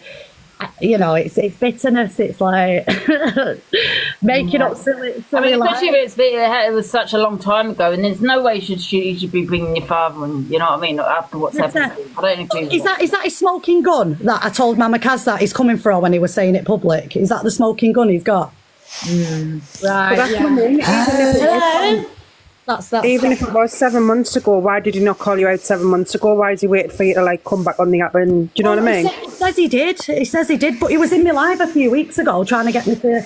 you know, it's bitterness. It's like making up silly. I mean, especially if it was such a long time ago, and there's no way you should be bringing your father, and you know what I mean, after what's happened. I don't agree. Is that his smoking gun that I told Mama Kaz that he's coming for when he was saying it public? Is that the smoking gun he's got? Right. That's even if it was 7 months ago, why did he not call you out 7 months ago? Why is he waiting for you to like come back on the app? And do you know what I mean? He says he did. He says he did, but he was in my live a few weeks ago trying to get me to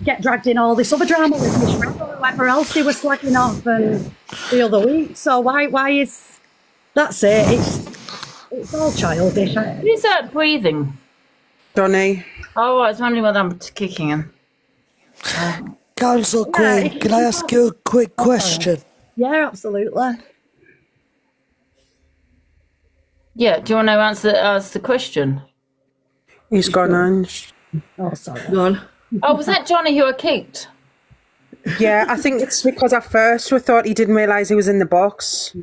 get dragged in all this other drama with Miss Red or whoever else he was slagging off and the other week. So why is that's it? It's all childish. Who's that breathing? Johnny. Oh, I was wondering whether I'm kicking him. Council Queen, can I ask you a quick question? Yeah, absolutely. Yeah, do you want to ask the question? He's gone on. Oh, sorry. Go on. Oh, was that Johnny who I kicked? Yeah, I think it's because at first we thought he didn't realise he was in the box.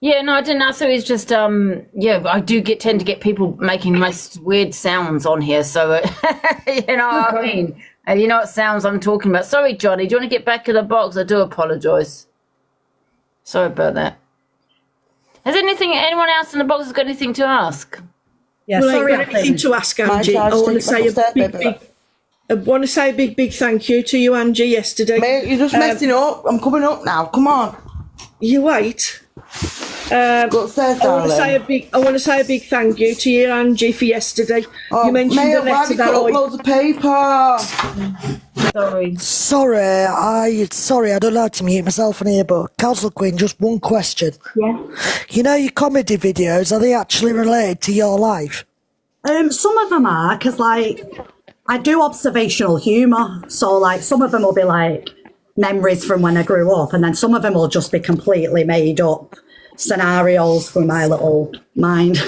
Yeah, no, I didn't. I thought it was just, I do tend to get people making the most weird sounds on here, so, you know what I mean? And you know what sounds I'm talking about. Sorry, Johnny, do you want to get back in the box? I do apologise. Sorry about that. Has anyone else in the box has got anything to ask? Yeah, well, sorry, I got anything to ask, Angie. I want to say a big thank you to you, Angie, yesterday. Mate, you're just messing up. I'm coming up now. Come on. You wait. I want to say a big thank you to you, Angie, for yesterday. You mentioned the letter that loads of paper. Sorry, I don't like to mute myself in here, but Council Queen, just one question. Yeah. You know your comedy videos, are they actually related to your life? Some of them are, because like I do observational humour, so like some of them will be like memories from when I grew up, and then some of them will just be completely made up scenarios from my little mind.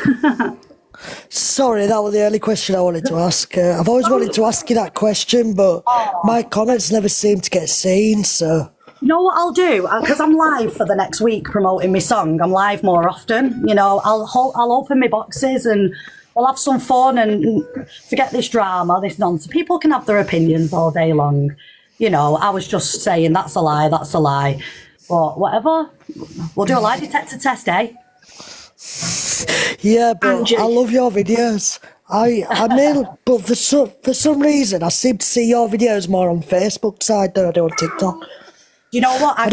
Sorry, that was the only question I wanted to ask. I've always wanted to ask you that question, but my comments never seem to get seen, so... You know what I'll do? Because I'm live for the next week promoting my song. I'm live more often. You know, I'll open my boxes and we'll have some fun and forget this drama, this nonsense. People can have their opinions all day long. You know, I was just saying that's a lie, that's a lie. But whatever. We'll do a lie detector test, eh? Yeah, but Angie. I love your videos. I mean, but for some reason, I seem to see your videos more on Facebook side than I do on TikTok. You know what? I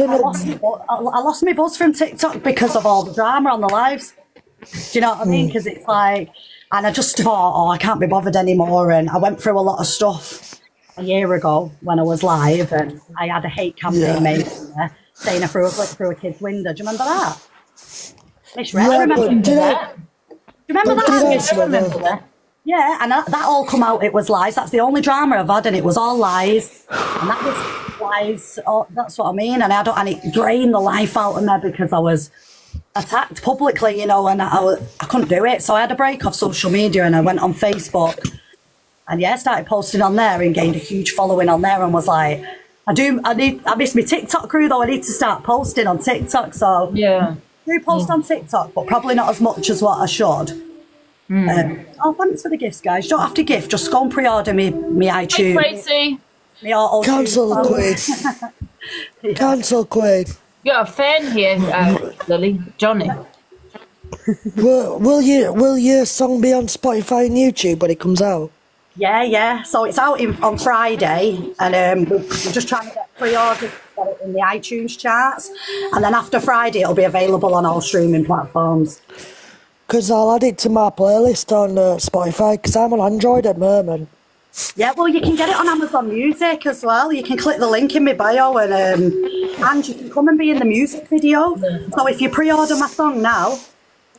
lost my buzz from TikTok because of all the drama on the lives. Do you know what I mean? Because it's like, and I just thought, oh, I can't be bothered anymore. And I went through a lot of stuff a year ago when I was live, and I had a hate campaign made there, saying I threw a kid's window. Do you remember that? Remember that? Yeah, and that all come out, it was lies. That's the only drama I've had, and it was all lies. And that was lies. Oh, that's what I mean. And it drained the life out of me because I was attacked publicly, you know, and I couldn't do it. So I had a break off social media and I went on Facebook and started posting on there and gained a huge following on there and was like, I miss my TikTok crew though. I need to start posting on TikTok. So I do post on TikTok, but probably not as much as what I should. Thanks for the gifts, guys. You don't have to gift. Just go and pre-order me iTunes. Hey, Tracy. Cancel the Queen. Cancel Queen. You got a fan here, Lily. Johnny. Will your song be on Spotify and YouTube when it comes out? Yeah. So it's out on Friday, and we're just trying to get pre-orders in the iTunes charts, and then after Friday it'll be available on all streaming platforms. Because I'll add it to my playlist on Spotify, because I'm on Android at the moment. Yeah, well, you can get it on Amazon Music as well. You can click the link in my bio and you can come and be in the music video. So if you pre-order my song now,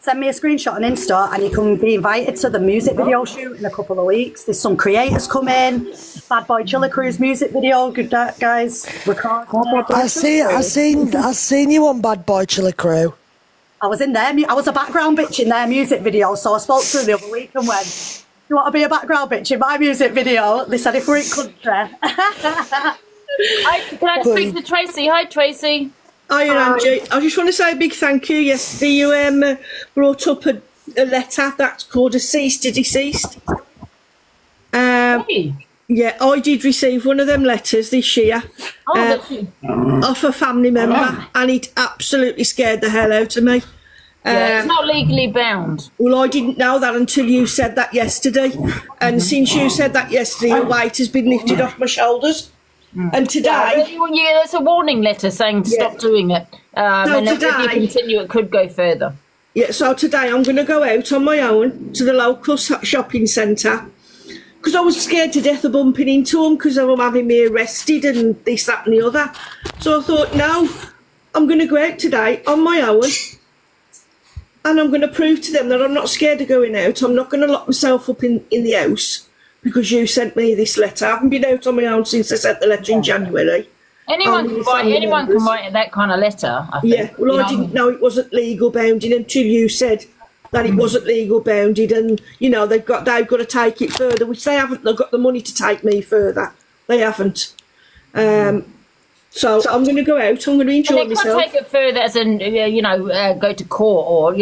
send me a screenshot on Insta and you can be invited to the music video shoot in a couple of weeks. There's some creators coming. Bad Boy Chiller Crew's music video, good guys. I seen you on Bad Boy Chiller Crew. I was in there. I was a background bitch in their music video, so I spoke to them the other week and went, "You want to be a background bitch in my music video?" They said, "If we're in country." Can I speak to Tracy? Hi, Tracy. Hi, Angie. I just want to say a big thank you. Yesterday you brought up a letter that's called a cease to deceased. Yeah, I did receive one of them letters this year off a family member, and it absolutely scared the hell out of me. It's not legally bound. Well, I didn't know that until you said that yesterday, and since you said that yesterday, a weight has been lifted off my shoulders. And today, it's a warning letter saying stop doing it, and today, if you continue, it could go further. Yeah, so today I'm going to go out on my own to the local shopping centre. Because I was scared to death of bumping into them because of them having me arrested and this, that and the other. So I thought, no, I'm going to go out today on my own and I'm going to prove to them that I'm not scared of going out. I'm not going to lock myself up in the house because you sent me this letter. I haven't been out on my own since I sent the letter in January. Anyone can write that kind of letter, I think. Yeah, well, I didn't know it wasn't legal bounding until you said that it wasn't legal bounded, and you know they've got to take it further, which they haven't. They've got the money to take me further. They haven't. So I'm going to go out. I'm going to enjoy myself. They can't take it further, as in go to court or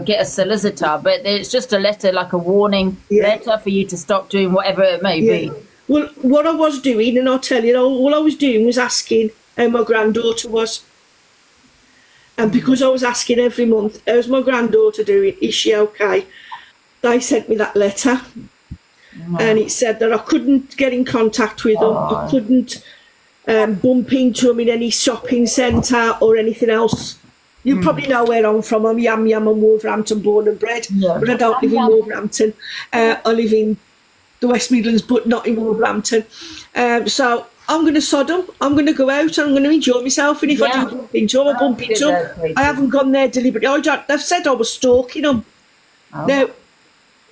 get a solicitor. But it's just a letter, like a warning letter for you to stop doing whatever it may be. Well, what I was doing, and I'll tell you, all I was doing was asking how my granddaughter was. And because I was asking every month, how's my granddaughter doing? Is she okay? They sent me that letter. And it said that I couldn't get in contact with them. I couldn't bump into them in any shopping centre or anything else. You probably know where I'm from. I'm Yam Yam. I'm Wolverhampton born and bred. But I don't live in Wolverhampton. I live in the West Midlands, but not in Wolverhampton. So I'm going to sod them. I'm going to go out and I'm going to enjoy myself. And if I do bump into them, I bump into them. I haven't gone there deliberately. They've said I was stalking them. Now,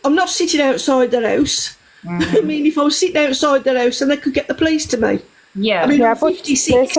I'm not sitting outside their house. I mean, if I was sitting outside their house, then they could get the police to me. Yeah. I mean, I'm 56.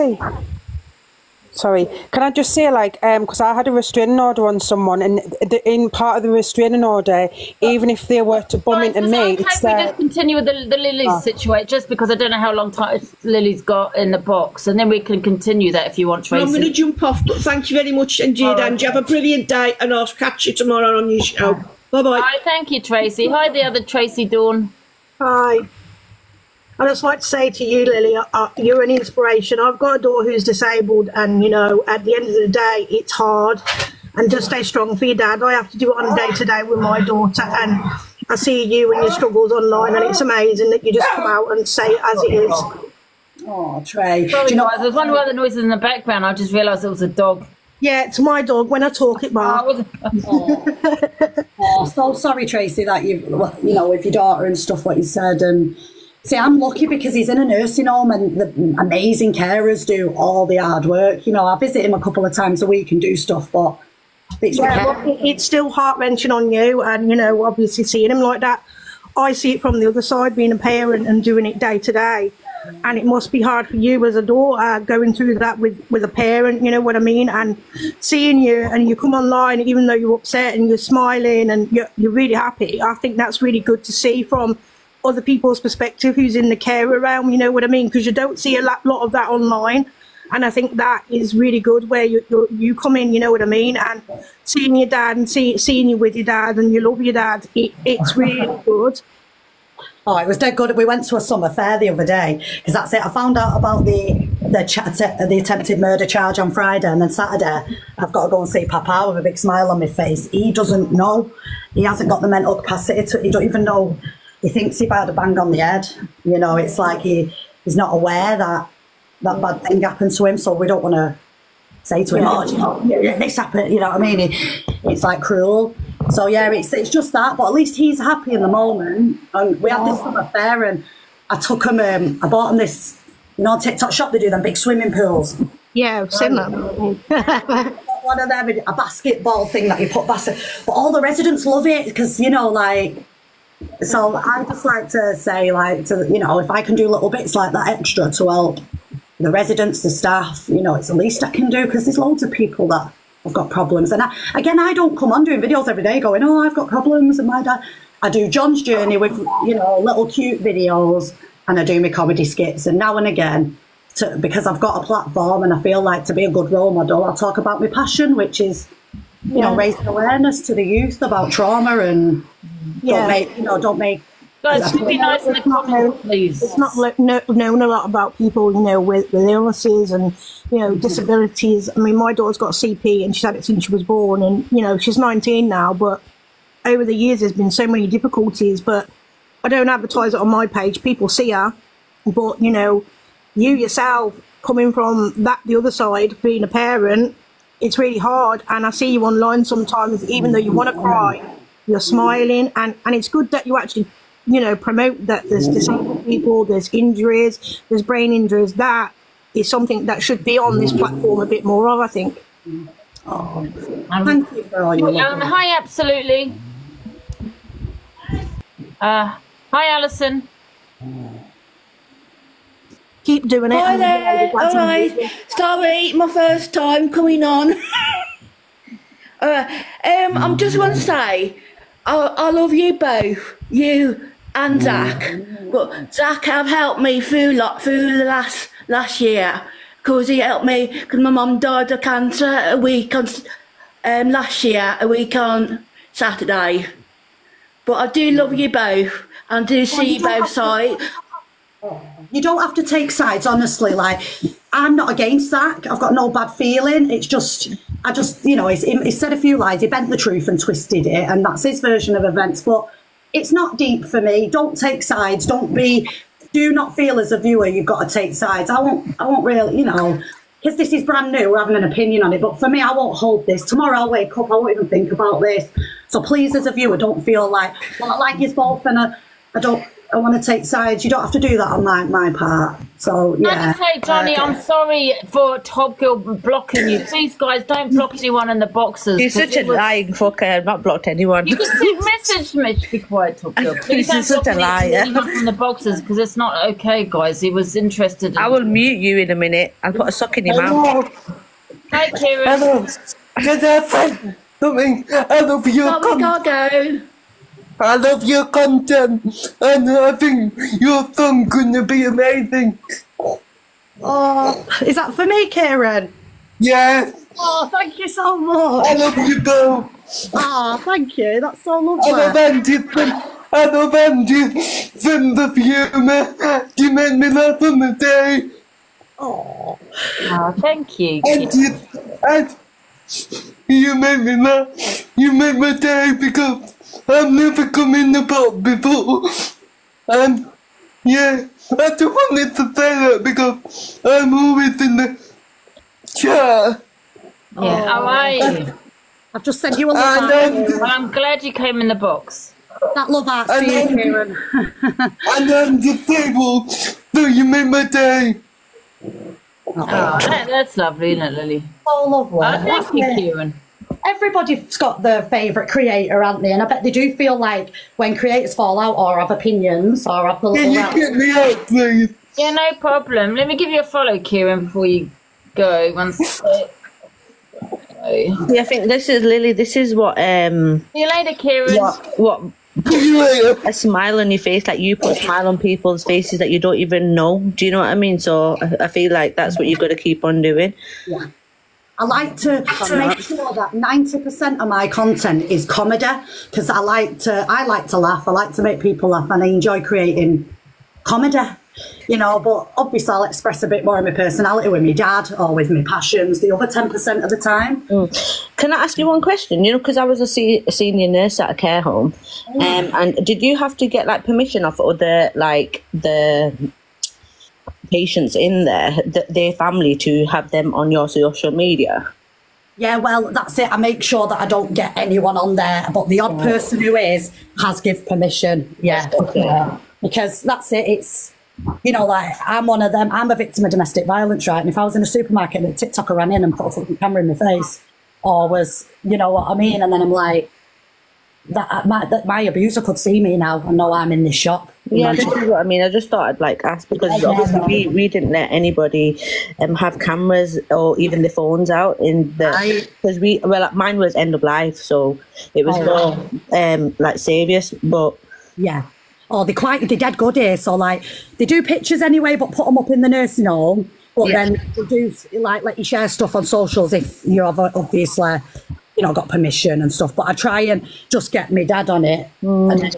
Sorry, can I just say, like, because I had a restraining order on someone, and in part of the restraining order, even if they were to bump into me, it's we just continue with the Lily's situation, just because I don't know how long time Lily's got in the box, and then we can continue that if you want, Tracy. I'm going to jump off, but thank you very much indeed, Angie. Have a brilliant day, and I'll catch you tomorrow on your show. Bye-bye. Hi, thank you, Tracy. Hi, the other Tracy Dawn. Hi. I'd just like to say to you, Lily, you're an inspiration. I've got a daughter who's disabled, and, you know, at the end of the day, it's hard. And just stay strong for your dad. I have to do it on a day-to-day with my daughter, and I see you and your struggles online, and it's amazing that you just come out and say it as it is. Oh, Trey. Sorry, do you know, there's one of the noises in the background. I just realised it was a dog. Yeah, it's my dog. When I talk, it barks. Oh, so sorry, Tracy, that you know, with your daughter and stuff, what you said. And see, I'm lucky because he's in a nursing home, and the amazing carers do all the hard work. You know, I visit him a couple of times a week and do stuff, but it's still heart-wrenching on you, and, you know, obviously seeing him like that, I see it from the other side, being a parent and doing it day to day. And it must be hard for you as a daughter going through that with a parent, you know what I mean? And seeing you, and you come online, even though you're upset and you're smiling and you're really happy, I think that's really good to see from other people's perspective who's in the carer realm, you know what I mean? Because you don't see a lot of that online. And I think that is really good where you come in, you know what I mean? And seeing your dad and seeing you with your dad and you love your dad, it's really good. Oh, it was dead good. We went to a summer fair the other day, because that's it. I found out about the attempted murder charge on Friday, and then Saturday I've got to go and see Papa with a big smile on my face. He doesn't know. He hasn't got the mental capacity to. He don't even know. He thinks he had a bang on the head. You know, it's like he's not aware that bad thing happened to him. So we don't want to say to him, "Oh, you know, this happened." You know what I mean? It's like cruel. So yeah, it's just that, but at least he's happy in the moment. And we had this summer fair, and I took him. I bought him this, you know, TikTok shop. They do them big swimming pools. Yeah, I've seen that. One of them, a basketball thing that you put basket. But all the residents love it because, you know, like. So I just like to say, like, you know, if I can do little bits like that extra to help the residents, the staff, you know, it's the least I can do, because there's loads of people that have got problems. And I don't come on doing videos every day going, oh, I've got problems, and my dad. I do John's journey with, you know, little cute videos, and I do my comedy skits. And now and again, because I've got a platform and I feel like to be a good role model, I'll talk about my passion, which is, you know, raising awareness to the youth about trauma, and don't make. Guys, should be nice in the comments, please. It's not known a lot about people, you know, with illnesses and, you know, disabilities. I mean, my daughter's got CP, and she's had it since she was born, and, you know, she's 19 now, but over the years there's been so many difficulties. But I don't advertise it on my page. People see her, but, you know, you yourself coming from the other side, being a parent, it's really hard. And I see you online sometimes, even though you want to cry, you're smiling, and it's good that you actually, you know, promote that there's disabled people, there's injuries, there's brain injuries. That is something that should be on this platform a bit more of, I think. Oh, thank you for all your love. Hi, absolutely. Hi, Alison. Keep doing it. Hi there. All right. Sorry, my first time coming on. I'm just want to say, I love you both, you and Zac. But Zac have helped me through the last year, because he helped me, because my mum died of cancer a week on last year, a week on Saturday. But I do love you both, and I do see both sides. You don't have to take sides, honestly. Like, I'm not against Zac. I've got no bad feeling. It's just, you know, he said a few lies. He bent the truth and twisted it, and that's his version of events. But it's not deep for me. Don't take sides. Do not feel as a viewer you've got to take sides. I won't really, you know, because this is brand new. We're having an opinion on it. But for me, I won't hold this. Tomorrow I'll wake up, I won't even think about this. So please, as a viewer, don't feel like, well, I like you both, and I want to take sides. You don't have to do that on my part. So, yeah. I say, Johnny, I'm sorry for Top Girl blocking you. Please, guys, don't block anyone in the boxes. You're such a lying fucker. I've not blocked anyone. You can message me. Be quiet, Top Girl. Please don't such a liar. anyone from the boxes, because it's not okay, guys. He was interested in... I will mute you in a minute. I'll put a sock in your mouth. Hi, Kieran. Hello. Can I say something? I love your content. I love your content, and I think your song's gonna be amazing. Oh, is that for me, Kieran? Yes. Oh, thank you so much. I love you both. Oh, thank you. That's so lovely. I love Angie's sense of humour. She made me laugh on the day. Oh, thank you. And you made me laugh. You made my day because I've never come in the box before. Yeah, I just wanted to say that because I'm always in the chat. Yeah, how are you? I've just sent you a love heart. Well, I'm glad you came in the box. That love heart to you, Kieran. And I'm disabled, so you made my day. That's lovely, isn't it, Lily? So lovely. Thank you, Kieran. Everybody's got their favourite creator, haven't they? And I bet they do feel like when creators fall out or have opinions or have the little... Can you get me out, please? Yeah, no problem. Let me give you a follow, Kieran, before you go. One sec. Yeah, I think this is Lily. This is what See you later, Kieran. What a smile on your face, like you put a smile on people's faces that you don't even know. Do you know what I mean? So I feel like that's what you've got to keep on doing. Yeah. I like to make sure that 90% of my content is comedy because I like to laugh. I like to make people laugh, and I enjoy creating comedy. You know, but obviously I'll express a bit more of my personality with my dad or with my passions the other 10% of the time. Can I ask you one question? You know, because I was a senior nurse at a care home, and did you have to get like permission off other the patients in there, their family, to have them on your social media? Yeah, well, that's it. I make sure that I don't get anyone on there, but the odd person who has give permission. Yeah, because that's it. It's, you know, like I'm one of them. I'm a victim of domestic violence, right? And if I was in a supermarket and a TikToker ran in and put a fucking camera in my face, or was, you know what I mean? And then I'm like, that my abuser could see me now and know I'm in this shop. Yeah, this is what I mean. I just thought I'd like ask because obviously we didn't let anybody have cameras or even the phones out in the because mine was end of life, so it was more like serious, but yeah. Oh, they're dead good here. So like they do pictures anyway, but put them up in the nursing home. But then they do like let you share stuff on socials if you have obviously, you know, got permission and stuff. But I try and just get my dad on it. And then,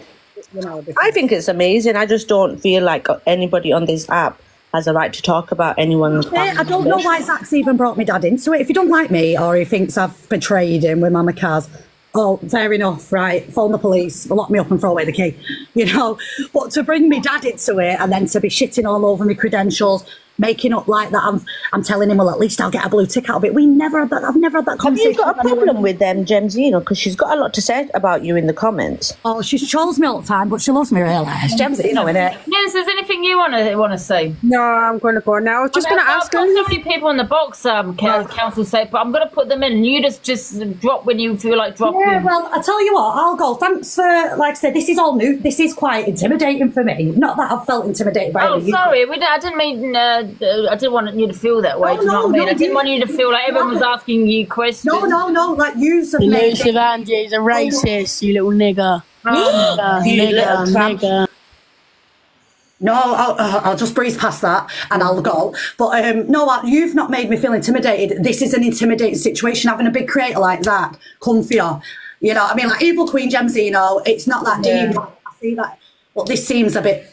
you know, I think it's amazing. I just don't feel like anybody on this app has a right to talk about anyone's family. I don't know why Zac's even brought me dad into it. If he don't like me or he thinks I've betrayed him with Mama Kaz, oh, fair enough, right? Phone the police, lock me up and throw away the key, you know. But to bring me dad into it and then to be shitting all over my credentials, making up like that, I'm telling him, well, at least I'll get a blue tick out of it. We never had that. I've never had that conversation. Have you got a problem with Gemzino? Because she's got a lot to say about you in the comments. Oh, she trolls me all the time, but she loves me really. It's Gemzino, innit? Yes, is there anything you want to say? No, I'm going to go now. I was just going to ask. I've got so many people in the box, council say, but I'm going to put them in. You just drop when you feel like dropping. Yeah, well, I tell you what, I'll go. Thanks for, like I said, this is all new. This is quite intimidating for me. Not that I've felt intimidated by it. Oh, sorry, I didn't mean. I didn't want you to feel that way. Do you know what I mean? I didn't want you to feel like everyone was asking you questions. No. Like you. Delusive Angie's a racist, you little nigger. Nigger. No, I'll just breeze past that and I'll go. But no, you've not made me feel intimidated. This is an intimidating situation. Having a big creator like that come for you. You know what I mean? Like Evil Queen Gemzino, it's not that deep. I see that. But this seems a bit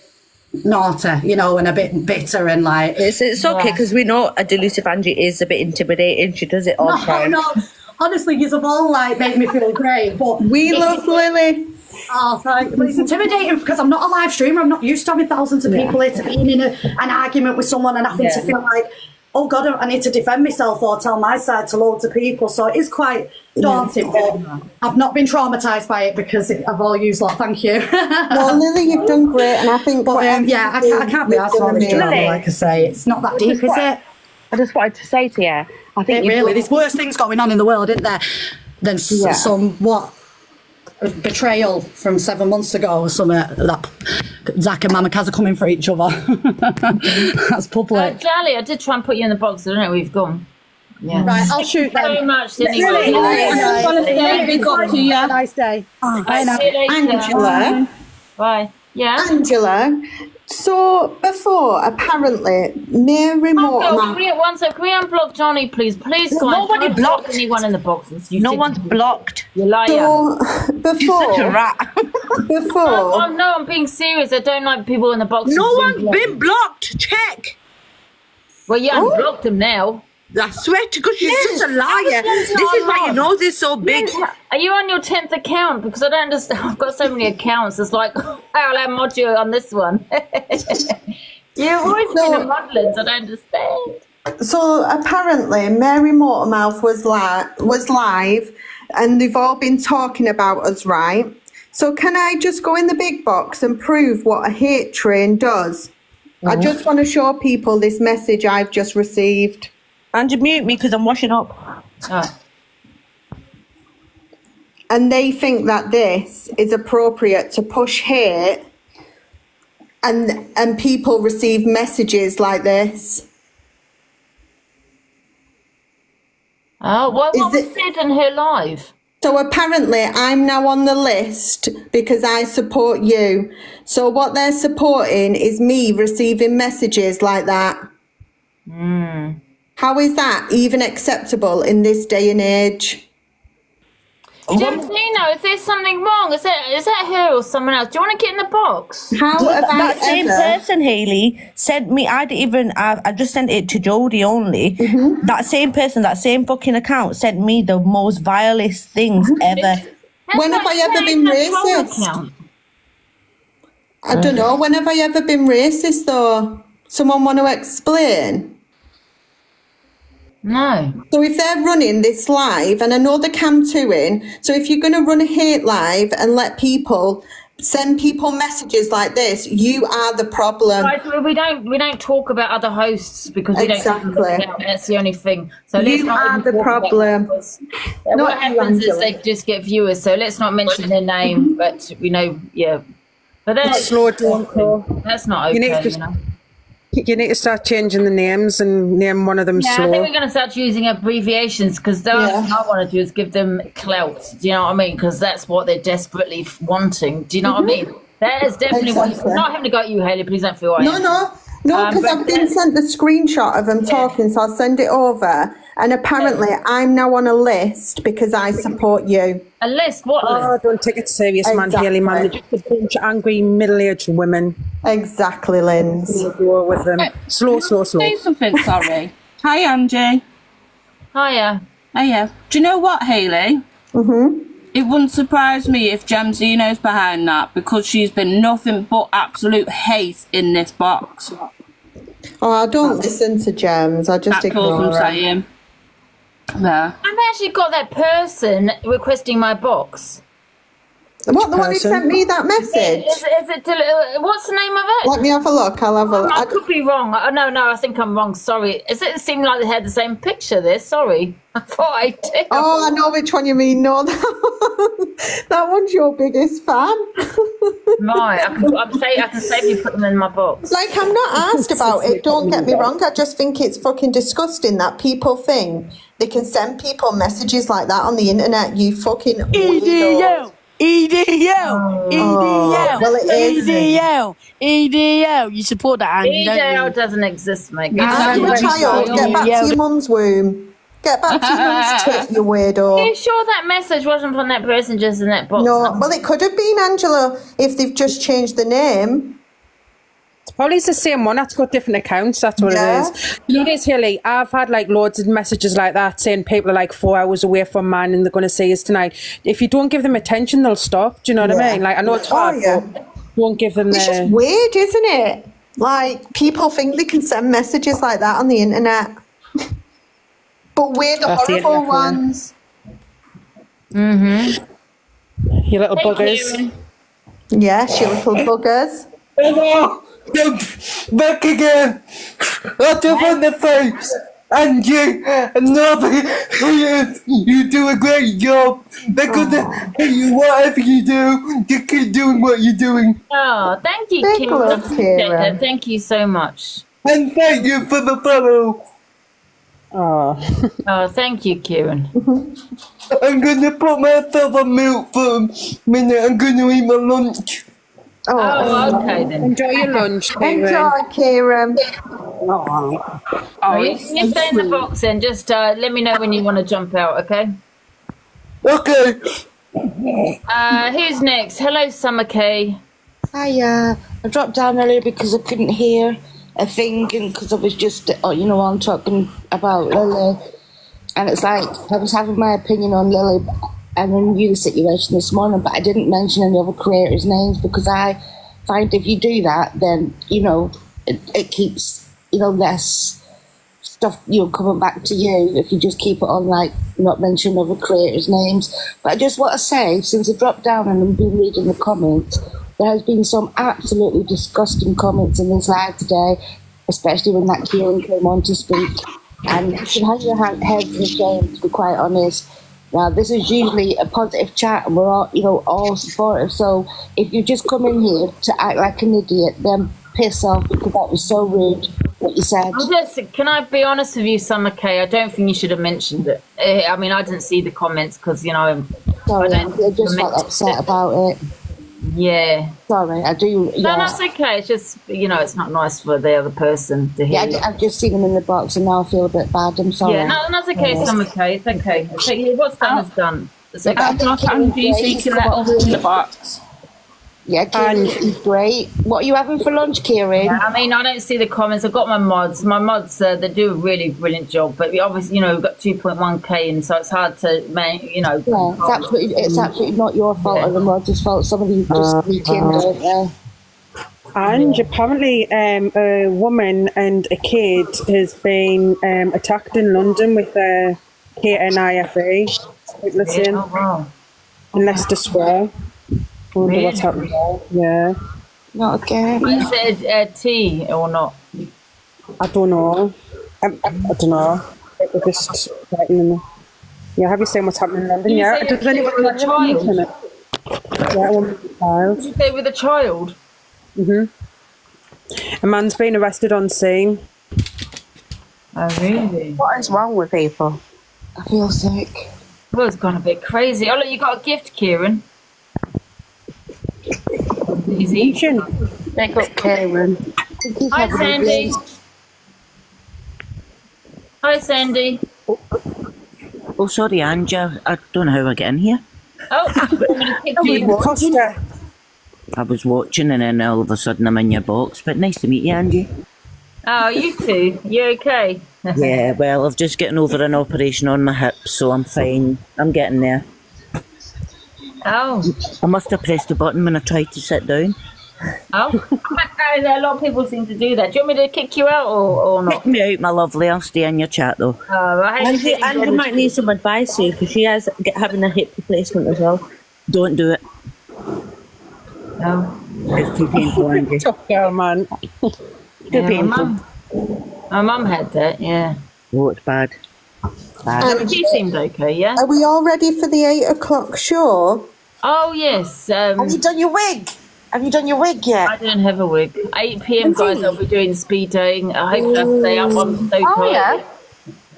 naughty, you know, and a bit bitter and like... It's okay, because we know a Delusive Angie is a bit intimidating. She does it all the time. No, honestly, you've all like made me feel great, but... We love Lily. Oh, thank you. But it's intimidating because I'm not a live streamer. I'm not used to having thousands of people here, to being in an argument with someone and having to feel like, oh God, I need to defend myself or tell my side to loads of people. So it is quite daunting, but I've not been traumatised by it because I've all used lot. Thank you. No, Lily, you've done great, and I think... But yeah, I can't be asked for this drama, like I say. It's not that deep, is it? I just wanted to say to you, I think... Really, there's worse things going on in the world, isn't there, than some, betrayal from 7 months ago or something, that Zac and Mama Kaz are coming for each other. That's public. Jolly, I did try and put you in the box. I don't know where you've gone. Yeah. Right, I'll shoot them. Very much anyway. Really? I just want to say big up to you. Have a nice day. Angela. Bye. Yeah. Angela. So before, apparently, Mary Mortimer. Can we unblock Johnny, please? Please, guys. Nobody don't blocked block anyone in the boxes. No one's blocked. You liar. So before, You're such a rat. before. No, I'm being serious. I don't like people in the boxes. No one's been blocked. Check. Well, you unblocked them now. I swear to God, she's such a liar. This is why your nose is so big. Are you on your 10th account? Because I don't understand. I've got so many accounts. It's like, I'll mod you on this one. You've always been a modelling, so I don't understand. So apparently, Mary Mortimer was live, and they've all been talking about us, right? So can I just go in the big box and prove what a hate train does? I just want to show people this message I've just received. Angie, mute me because I'm washing up. Oh. And they think that this is appropriate to push hate, and people receive messages like this. Oh, what was said in her live? So apparently I'm now on the list because I support you. So what they're supporting is me receiving messages like that. How is that even acceptable in this day and age? Gemsino, is there something wrong? Is that her or someone else? Do you want to get in the box? How about that same person, Hayley, sent me, I just sent it to Jodie only. That same person, that same fucking account sent me the most vilest things ever. When have I ever been racist? I don't know. When have I ever been racist though? Someone want to explain? No. So if they're running this live, and I know the cam too in, so if you're going to run a hate live and let people send people messages like this, you are the problem. Right, so we don't talk about other hosts because we don't. That's the only thing. So you are the problem. What happens is they just get viewers. So let's not mention their name, but we know, yeah. But that's slow down. That's not okay. You need to start changing the names and name one of them slow. I think we're going to start using abbreviations because the last thing I want to do is give them clout. Do you know what I mean? Because that's what they're desperately wanting. Do you know what I mean? That is definitely what. Not having to go at you, Hayley. Please don't feel I am. No, because I've been sent the screenshot of them talking, so I'll send it over. And apparently, I'm now on a list because I support you. A list? What list? Oh, don't take it serious, man, Hayley, man. They're just a bunch of angry middle-aged women. Exactly, Linz. With them. Slow. Say something, sorry. Hi, Angie. Hiya. Hiya. Do you know what, Hayley? It wouldn't surprise me if Gemsino's behind that because she's been nothing but absolute hate in this box. Oh, I don't listen to Gems. I just ignore her. Saying. There. I've actually got that person requesting my box. What, the one who sent me that message? Is it what's the name of it? Let me have a look. I'll have a look. I could be wrong. No, I think I'm wrong. Sorry. It seemed like they had the same picture there. Sorry. I thought I did. Oh, I know which one you mean. No, that one's your biggest fan. Right. I can safely put them in my box. Like, I'm not asked about it. Don't get me wrong. I just think it's fucking disgusting that people think they can send people messages like that on the internet. You fucking weirdo. EDL, well, it is. EDL. You support that, Angie, EDL doesn't exist, mate. You're a child. Get back to your mum's womb. Get back to your mum's tit, you weirdo. Are you sure that message wasn't from that person just in that box? No, well, it could have been, Angela, if they've just changed the name. Probably it's the same one. That's got different accounts. That's what it is. You know this, Hayley? I've had like loads of messages like that saying people are like 4 hours away from man and they're going to see us tonight. If you don't give them attention, they'll stop. Do you know what I mean? Like, I know it's hard, but won't give them It's just weird, isn't it? Like, people think they can send messages like that on the internet. But we're the horrible ones. You little buggers. Yes, you little buggers. Hello, back again. Out of the face, Angie, and nobody. You do a great job. They're gonna pay you whatever you do. You keep doing what you're doing. Oh, thank you, Kira. Thank you so much. And thank you for the follow. Oh, thank you, Kieran. I'm gonna put myself on mute for a minute. I'm gonna eat my lunch. Oh, okay then. Enjoy your lunch, Kieran. Enjoy, Kieran. You stay in the box then. Just let me know when you want to jump out, okay? Okay. Who's next? Hello, Summer K. Hi, I dropped down earlier because I couldn't hear a thing, and because I was just, I'm talking about Lily, and it's like I was having my opinion on Lily, and I knew the situation this morning, but I didn't mention any other creators' names because I find if you do that, then it keeps less stuff coming back to you if you just keep it on like not mentioning other creators' names. But I just want to say, since I dropped down and I've been reading the comments, there has been some absolutely disgusting comments in this live today, especially when that Kieran came on to speak. And you should hang your head for shame, to be quite honest. Now, this is usually a positive chat, and we're all, all supportive. So if you just come in here to act like an idiot, then piss off, because that was so rude what you said. Can I be honest with you, Summer K? I don't think you should have mentioned it. I mean, I didn't see the comments because Sorry, I just felt upset about it. Yeah. Sorry, I do. No, that's okay. It's just, it's not nice for the other person to hear. Yeah, I've just seen them in the box and now I feel a bit bad. I'm sorry. Yeah, no, that's okay. Summer K. It's okay. What's done is done. It's okay. Angie, so you can let us in the box. Yeah, Kieran is great. What are you having for lunch, Kieran? Yeah, I mean, I don't see the comments. I've got my mods. My mods, they do a really brilliant job. But we obviously, we've got 2.1k, and so it's hard to, Yeah, it's absolutely not your fault or the mods' fault. Some of you just sneak in, don't they? And apparently, a woman and a kid has been attacked in London with a KNIFE. Listen, in Leicester Square. I wonder what's happening there. Yeah. Not again. Is it a T or not? I don't know. I don't know. We're just writing in there. Yeah, have you seen what's happening in London? Yeah. Does anyone with a child? Yeah, a woman with a child. Did you say with a child? A man's been arrested on scene. Oh, really? What is wrong with people? I feel sick. Well, it's gone a bit crazy. Oh, look, you got a gift, Kieran. He's eating. Pick up Kieran. Hi, Sandy. Hi, Sandy. Oh, sorry, Angie. I don't know how I get in here. Oh, I'm going to pick you. I was watching and then all of a sudden I'm in your box. But nice to meet you, Angie. Oh, you too. You okay? Yeah, well, I've just getting over an operation on my hip, so I'm fine. I'm getting there. Oh. I must have pressed the button when I tried to sit down. Oh. A lot of people seem to do that. Do you want me to kick you out or not? Kick me out, my lovely. I'll stay in your chat, though. Angie might need some advice here, because she has having a hip replacement as well. Don't do it. No. It's too painful, Angie. Tough girl, man. Too painful. My mum had that, yeah. Oh, it's bad. Bad. She seemed okay, yeah? Are we all ready for the 8 o'clock show? Oh, yes. Have you done your wig? Have you done your wig yet? I don't have a wig. 8 p.m, guys, I'll be doing speed dating. I hope I'll stay up. I'm so tired. Yeah.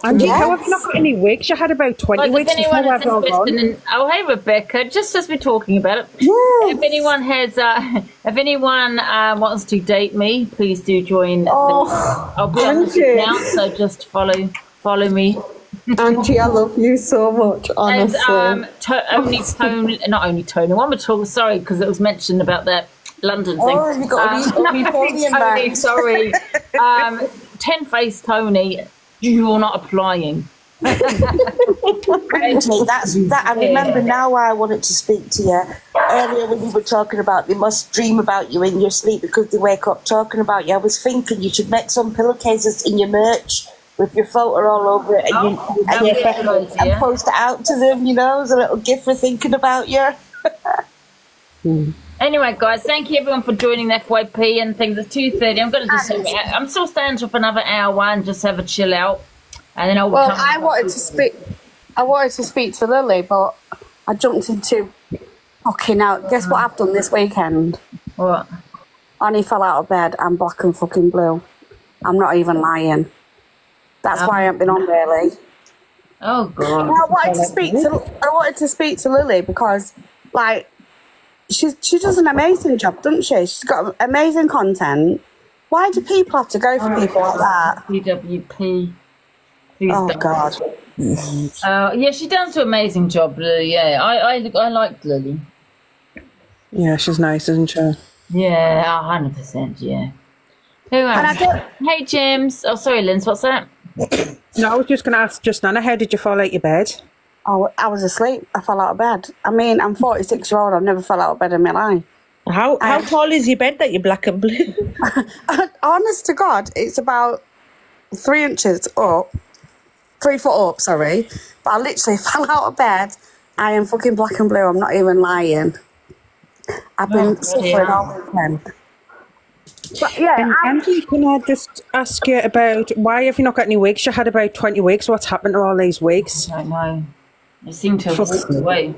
Angie, how have you not got any wigs? You had about 20 wigs before I've all gone. Oh, hey, Rebecca. Just as we're talking about it. Yes. If anyone has, if anyone wants to date me, please do join. I'll be on the account, so just follow me. Angie, I love you so much, honestly. And not only Tony, one more talk, sorry, because it was mentioned about that London thing. Oh, you got Tony, sorry. 10-face Tony, you're not applying. Angie, that's that. I remember now why I wanted to speak to you. Earlier when you were talking about they must dream about you in your sleep because they wake up talking about you, I was thinking you should make some pillowcases in your merch with your photo all over it and post it out to them, as a little gift for thinking about you. Anyway, guys, thank you everyone for joining the FYP and things. It's 2:30. I'm still staying for another hour and just have a chill out. And then I wanted to speak to Lily, but I jumped into fucking out. Guess what I've done this weekend? What? I only fell out of bed. I'm black and fucking blue. I'm not even lying. That's why I haven't been on really. Oh God! Well, I wanted to speak to Lily because, like, she does an amazing job, doesn't she? She's got amazing content. Why do people have to go for people like that? PWP. Oh God. Yeah, she does do an amazing job, Lily. Yeah, I like Lily. Yeah, she's nice, isn't she? Yeah, 100%. Yeah. Who else? Hey, James. Oh, sorry, Linz. What's that? No, I was just going to ask just Nana, how did you fall out your bed? Oh, I was asleep. I fell out of bed. I mean, I'm 46-year-old. I've never fell out of bed in my life. How tall is your bed that you're black and blue? Honest to God, it's about 3 inches up. 3 foot up, sorry. But I literally fell out of bed. I am fucking black and blue. I'm not even lying. I've been suffering all weekend. But yeah, Angie, can I just ask you about why have you not got any wigs? You had about 20 wigs. What's happened to all these wigs? I don't know. They seem to have walked away.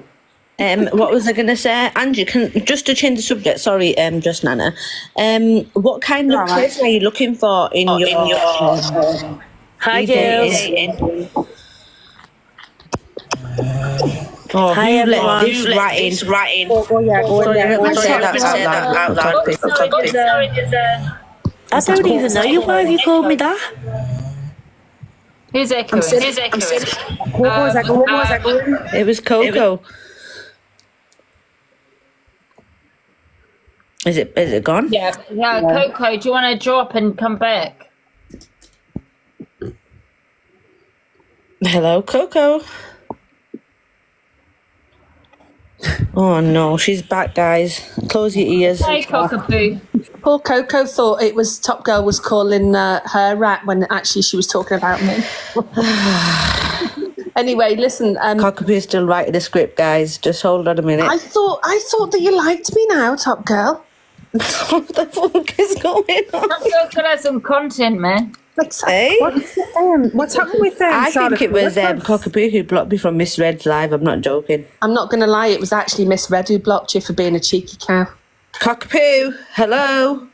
What was I going to say? Angie, just to change the subject, sorry, just Nana. What kind of clothes are you looking for in your Hi, girls. Oh, Hi, everyone. Who's writing? I don't even know you. Why have you called me that? Who's echoing? It was Coco. Is it gone? Yeah. Coco, do you want to drop and come back? Hello, Coco. Oh no, she's back, guys. Close your ears. Hey, Cockapoo. Poor Coco thought it was Top Girl was calling her rat when actually she was talking about me. Anyway, listen. Cockapoo is still writing the script, guys. Just hold on a minute. I thought that you liked me now, Top Girl. What the fuck is going on? Top Girl's got some content, man. Hey? What's happened with them? I think it was Cockapoo who blocked me from Miss Red's live. I'm not joking. I'm not going to lie. It was actually Miss Red who blocked you for being a cheeky cow. Cockapoo, hello.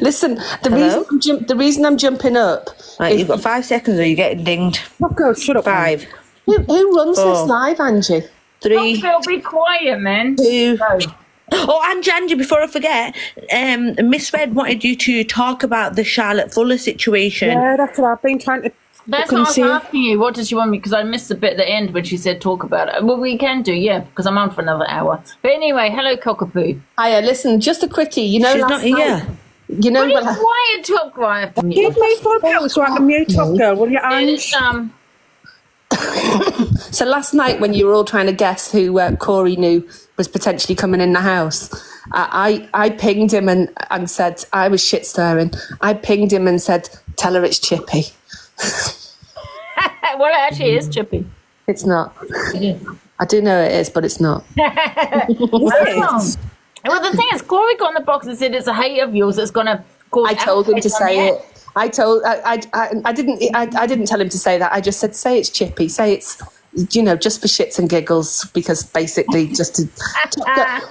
Listen, the reason I'm jumping up. Right, you've got 5 seconds or you're getting dinged. Top Girl, shut up. 5. Who runs this live, Angie? 3. Top Girl, be quiet, man. 2. Oh, Angie, before I forget, Miss Red wanted you to talk about the Charlotte Fuller situation. Yeah, that's what I've been trying to. That's what I was asking you. What did she want me? Because I missed the bit at the end when she said talk about it. Well, we can do, yeah, because I'm on for another hour. But anyway, hello, Cockapoo. Hiya, listen, just a quickie. You know, she's not here. You know, quiet, Top Girl. Give me 4 pounds so I can mute Top Girl. Will you, Ange? So last night when you were all trying to guess who Corey knew was potentially coming in the house, I pinged him and said, I was shit stirring. I pinged him and said, tell her it's Chippy. Well, it actually is Chippy. It's not. It is. I do know it is, but it's not. Well, the thing is, Corey got in the box and said it's a hate of yours that's going to cause. I told him to say it. I didn't tell him to say that. I just said, say it's Chippy. Say it's, you know, just for shits and giggles, because basically just to,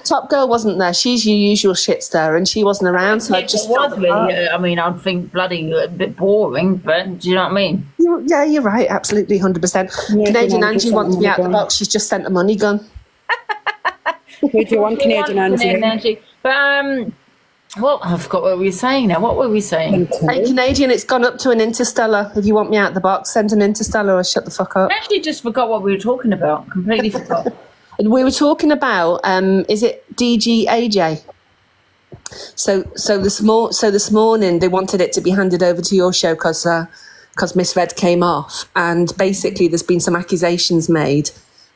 Top Girl wasn't there. She's your usual shit stirrer and she wasn't around. So I just was really, I mean, I'd think bloody a bit boring, but do you know what I mean? Yeah, you're right. Absolutely, 100%. Canadian Angie wants me out the box. She's just sent a money gun. Who do you want, Canadian Angie? But well, I forgot what we were saying now. What were we saying? Hey, Canadian, it's gone up to an Interstellar. If you want me out the box, send an Interstellar or shut the fuck up. I actually just forgot what we were talking about. Completely forgot. We were talking about, is it DGAJ? So this morning they wanted it to be handed over to your show because Miss Red came off, and basically there's been some accusations made,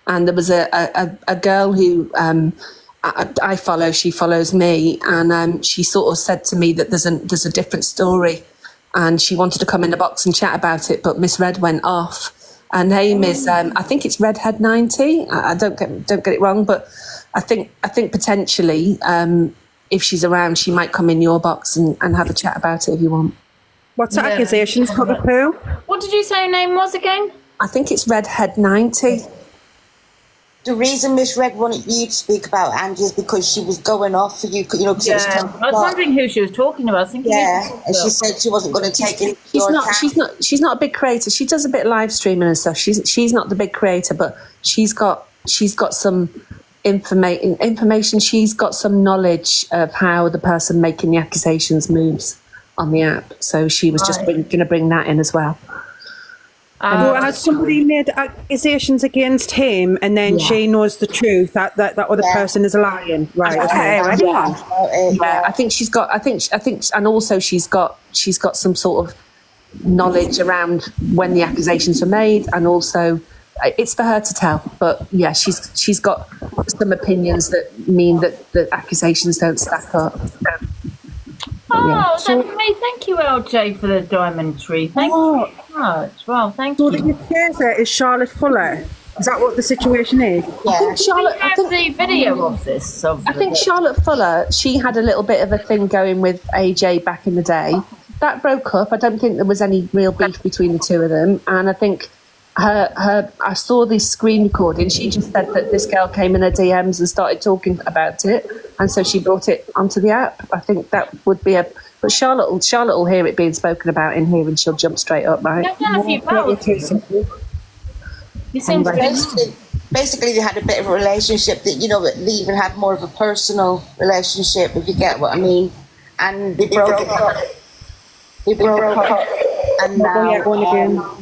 and there was a girl who I follow, she follows me, and she sort of said to me that there's a different story, and she wanted to come in the box and chat about it, but Miss Red went off. Her name is I think it's Redhead 90. I don't get it wrong, but I think potentially if she's around, she might come in your box and have a chat about it if you want. What's the accusations, Cockapoo? What did you say her name was again? I think it's Redhead 90. the reason Miss Red wanted you to speak about Angie is because she was going off for you, because it was I was wondering who she was talking about. I was thinking, and she said she wasn't going to take it. She's not a big creator. She does a bit of live streaming and stuff. She's not the big creator, but she's got some information. She's got some knowledge of how the person making the accusations moves on the app. So she was just going to bring that in as well. Has somebody made accusations against him, and then she knows the truth that other person is lying, right? Okay, I think she's got. I think, and also she's got some sort of knowledge around when the accusations were made, and also it's for her to tell. But yeah, she's got some opinions that mean that the accusations don't stack up. Definitely. Thank you, LJ, for the diamond tree. Thank you so much. Well, thank you. So the accuser is Charlotte Fuller. Is that what the situation is? Yeah. I think Charlotte. I think the video of this. I think Charlotte Fuller. She had a little bit of a thing going with AJ back in the day. That broke up. I don't think there was any real beef between the two of them. And I think I saw this screen recording. She just said that this girl came in her DMs and started talking about it, and so she brought it onto the app. I think that would be but Charlotte will hear it being spoken about in here, and she'll jump straight up, right? I've done a few battles. Basically, they had a bit of a relationship that they even had more of a personal relationship, if you get what I mean. And they broke up. And now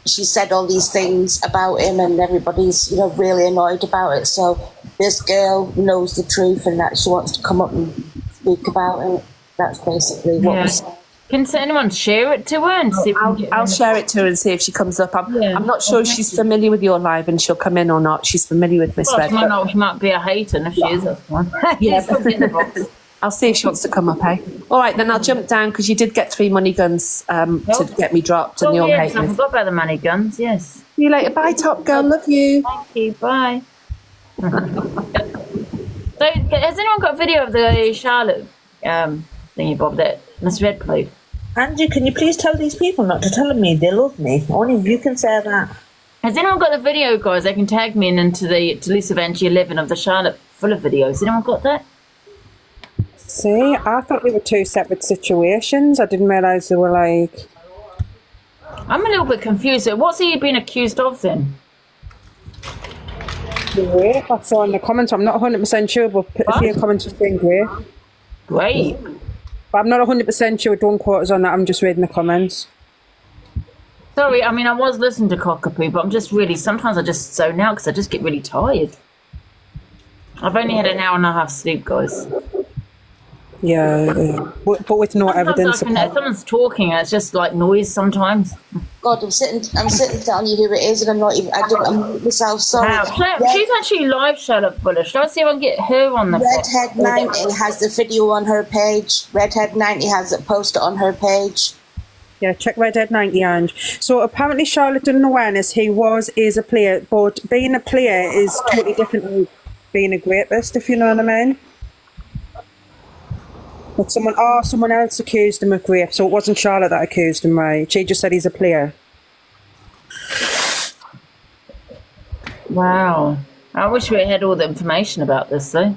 she said all these things about him, and everybody's really annoyed about it. So this girl knows the truth, and that she wants to come up and speak about it. That's basically what was said. Can anyone share it to her and see? I'll share it to her and see if she comes up. I'm not sure if she's familiar with your live and she'll come in or not. She's familiar with Miss Red. She might be a hater, and if she is, that's one. I'll see if she wants to come up, eh? All right, then I'll jump down because you did get 3 money guns to get me dropped, and you're hating. I forgot about the money guns. Yes. See you later. Bye, Top Girl. Love you. Thank you. Bye. So, has anyone got a video of the Charlotte thingy bob that Miss Red played? Angie, can you please tell these people not to tell me they love me? Only you can say that. Has anyone got the video, guys? They can tag me into the Delusive Angie 11 of the Charlotte Fuller video. Has anyone got that? See, I thought they were 2 separate situations. I didn't realise they were like... I'm a little bit confused. So what's he been accused of then? Rape, I saw in the comments. I'm not 100% sure, but a few comments are saying rape. Great. But I'm not 100% sure. Don't quote us on that. I'm just reading the comments. Sorry, I mean, I was listening to Cockapoo, but I'm just really... Sometimes I just zone out because I just get really tired. I've only had an hour and a half sleep, guys. Yeah. But with no evidence. If someone's talking, it's just like noise sometimes. God, I'm sitting telling you who it is, and I'm not even. I'm myself. Sorry. She's actually live, Charlotte Fuller. Should I see if I can get her on the Redhead 90 has the video on her page. Redhead 90 has it posted on her page. Yeah, check Redhead 90, Ange. So apparently Charlotte did an awareness. He is a player, but being a player is totally different than being a rapist, if you know what I mean. But someone else accused him of rape, so it wasn't Charlotte that accused him, right? She just said he's a player. Wow. I wish we had all the information about this, though.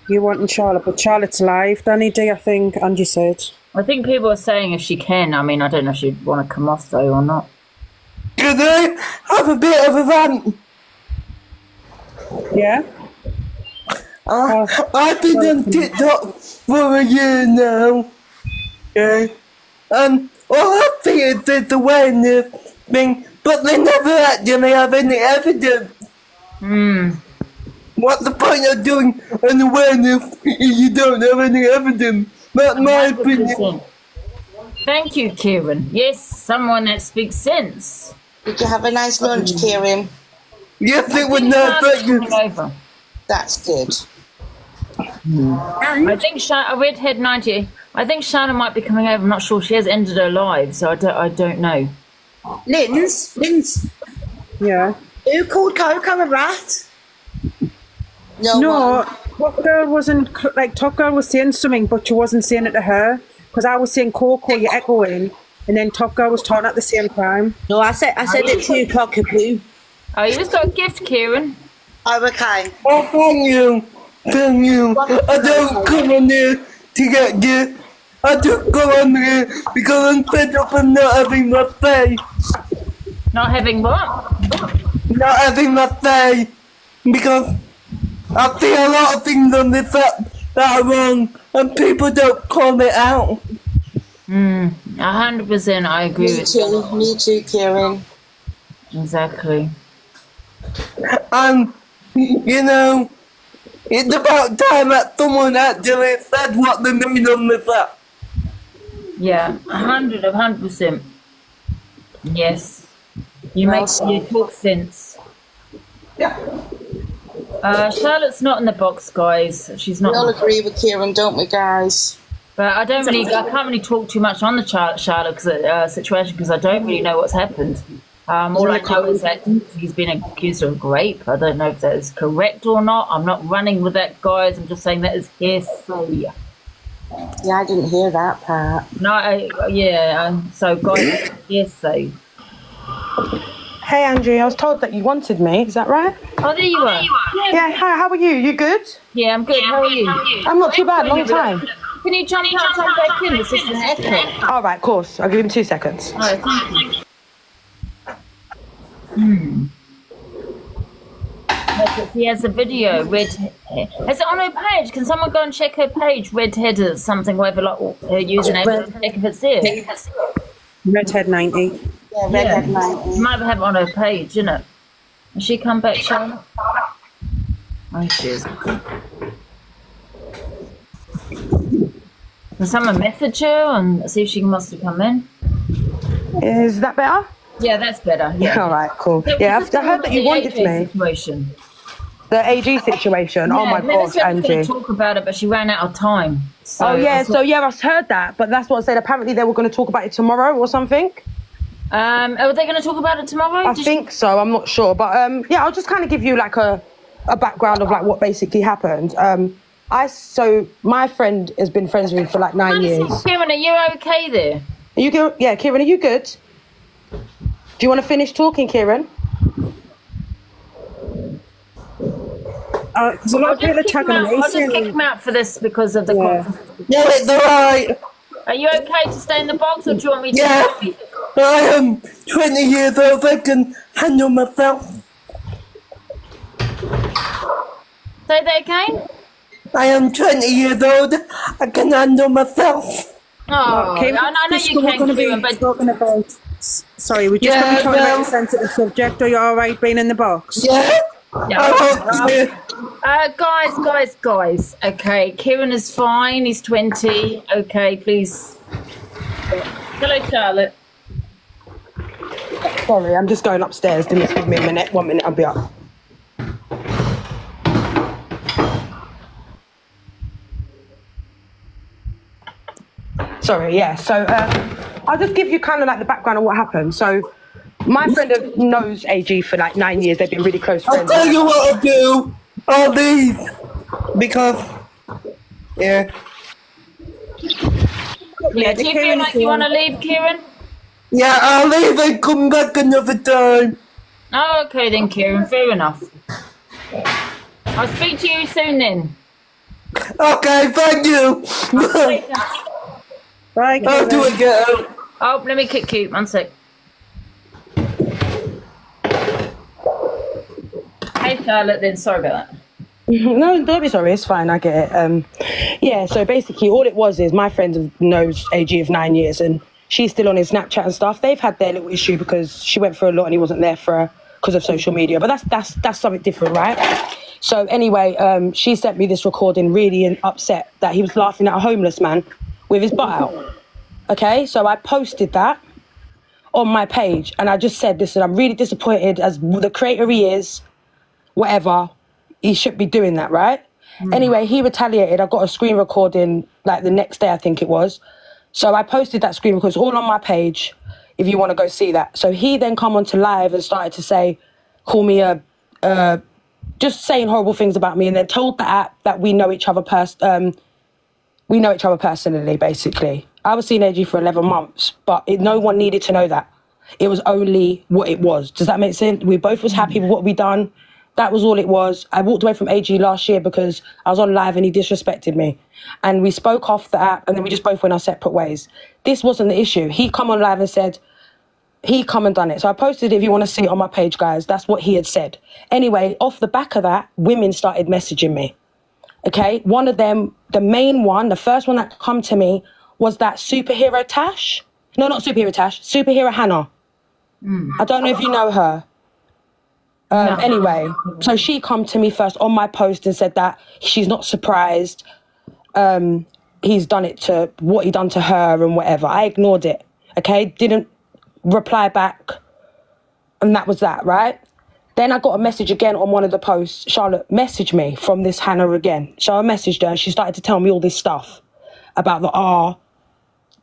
You wanting Charlotte, but Charlotte's live, Danny D, I think, Angie said. I think people are saying if she can. I mean, I don't know if she'd want to come off, though, or not. Can I have a bit of a rant? Yeah? I've been on TikTok for a year now. Okay? All I think is the awareness thing, but they never actually have any evidence. What's the point of doing an awareness if you don't have any evidence? That's my opinion. Thank you, Kieran. Yes, someone that speaks sense. Did you have a nice lunch, Kieran? Yes, it was nice, thank you. That's good. I think Redhead 90. I think Shanna might be coming over. I'm not sure. She has ended her live, so I don't know. Linz. Yeah. Who called Coco a rat? No, Top Girl wasn't Top Girl was saying something, but she wasn't saying it to her because I was saying Coco, you're echoing, and then Top Girl was talking at the same time. No, I said it to Cockapoo. Oh, you just got a gift, Kieran. I'm okay. Oh, thank you. Thank you. I don't come on here to get you. I just go on here because I'm fed up of not having my say. Not having what? Not having my say. Because I see a lot of things on this app that are wrong and people don't call it out. 100% I agree with you. Me too, Kieran. Exactly. And, you know, it's about time that someone actually said what they mean on this app. Yeah, 100%. Yes. You talk sense. Yeah. Charlotte's not in the box, guys. She's not. We all agree with Kieran, don't we, guys? But I can't really talk too much on the Charlotte situation because I don't really know what's happened. All I know is that he's been accused of rape. I don't know if that is correct or not. I'm not running with that, guys. I'm just saying that is hearsay. Yeah, I didn't hear that part. No, so guys, hearsay. Hey Angie, I was told that you wanted me, is that right? Oh, there you are. Yeah, hi, how are you? You good? Yeah, I'm good. How are you? I'm not too bad, long time. Can you jump out and come back in? This is an echo. All right, of course. I'll give him 2 seconds. All right, thank you. She has a video, red hair. Is it on her page? Can someone go and check her page? Redhead or something, whatever, like her username, check if it's there. Redhead 90. Yeah, Redhead 90. You might have it on her page, innit? Has she come back, Charlotte? Oh, she is. Can someone message her and see if she must have come in? Is that better? Yeah, that's better. Yeah. All right, cool. Yeah, I heard that you wanted me. Situation. The AG situation. Yeah, oh my gosh, Angie. Going to talk about it, but she ran out of time. So I heard that, but that's what I said. Apparently, they were going to talk about it tomorrow or something. Are they going to talk about it tomorrow? I think so. I'm not sure, but I'll just kind of give you like a background of like what basically happened. So my friend has been friends with me for like 9 years. Kieran, are you okay there? Are you good? Yeah, Kieran, are you good? Do you want to finish talking, Kieran? Because a lot of people are tagging I'll just kick him out for this because of the conference. Yeah, it's alright. Are you okay to stay in the box or do you want me to? Yeah, I am 20 years old. I can handle myself. Say that again? I am 20 years old. I can handle myself. Oh, okay. I know you can, Kieran, but talking about. Sorry, we're just going to be talking about a sensitive subject. Are you all right being in the box? Yeah. Guys. Okay, Kieran is fine. He's 20. Okay, please. Hello, Charlotte. Sorry, I'm just going upstairs. Just give me a minute. 1 minute, I'll be up. Sorry, yeah. So I'll just give you kind of like the background of what happened. So my friend knows AG for like 9 years. They've been really close friends. I'll tell you what I'll do. I'll leave. Because, yeah. Yeah, do you feel like you want to leave, Kieran? Yeah, I'll leave and come back another time. Oh, okay then, Kieran. Fair enough. I'll speak to you soon then. Okay, thank you. Bye, Kieran. I'll do it again. Oh, let me kick you. 1 sec. Hey, Charlotte, then. Sorry about that. No, don't be sorry. It's fine. I get it. Yeah, so basically all it was is my friend knows AG of 9 years and she's still on his Snapchat and stuff. They've had their little issue because she went through a lot and he wasn't there for her because of social media. But that's something different, right? So anyway, she sent me this recording really upset that he was laughing at a homeless man with his butt out. Okay, so I posted that on my page and I just said, listen, I'm really disappointed as the creator he is, whatever, he should be doing that, right? Anyway, he retaliated. I got a screen recording like the next day, I think it was. So I posted that screen recording, it's all on my page if you want to go see that. So he then come onto live and started to say, call me just saying horrible things about me and then told the app that we know each other personally, basically. I was seeing AG for 11 months, but no one needed to know that. It was only what it was. Does that make sense? We both was happy with what we done. That was all it was. I walked away from AG last year because I was on live and he disrespected me. And we spoke off the app and then we just both went our separate ways. This wasn't the issue. He come on live and said, he come and done it. So I posted it if you want to see it on my page, guys. That's what he had said. Anyway, off the back of that, women started messaging me. Okay? One of them, the main one, the first one that come to me was that superhero Tash. No, not superhero Tash. Superhero Hannah. I don't know if you know her. Anyway, so she come to me first on my post and said that she's not surprised. He's done it to what he done to her and whatever. I ignored it. Okay, didn't reply back, and that was that, right? Then I got a message again on one of the posts. Charlotte messaged me from this Hannah again. So I messaged her and she started to tell me all this stuff about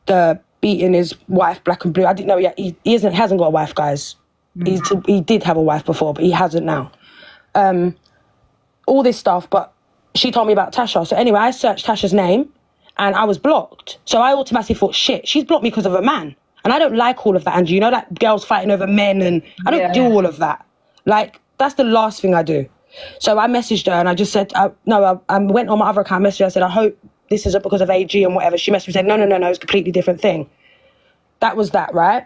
the beating his wife black and blue. I didn't know yet. He hasn't got a wife, guys. He did have a wife before, but he hasn't now. All this stuff, but she told me about Tasha. So anyway, I searched Tasha's name and I was blocked. So I automatically thought, shit, she's blocked me because of a man. And I don't like all of that, Angie. You know, like girls fighting over men, and I don't do all of that. Like, that's the last thing I do. So I messaged her and I just said, I went on my other account, messaged her, I said, I hope this is because of AG and whatever. She messaged me and said, no, it's a completely different thing. That was that, right?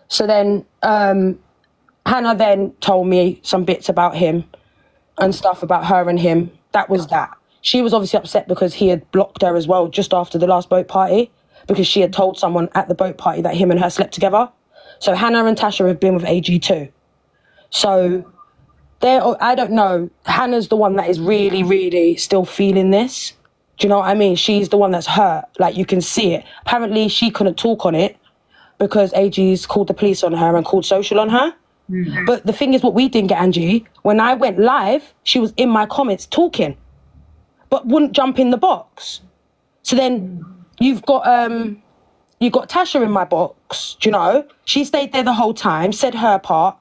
So then Hannah then told me some bits about him and stuff about her and him. That was that. She was obviously upset because he had blocked her as well just after the last boat party, because she had told someone at the boat party that him and her slept together. So Hannah and Tasha have been with AG too. So I don't know. Hannah's the one that is really, really still feeling this. Do you know what I mean? She's the one that's hurt. Like, you can see it. Apparently she couldn't talk on it because AG's called the police on her and called social on her. But the thing is, what we didn't get, Angie, when I went live, she was in my comments talking, but wouldn't jump in the box. So then you've got Tasha in my box, do you know? She stayed there the whole time, said her part.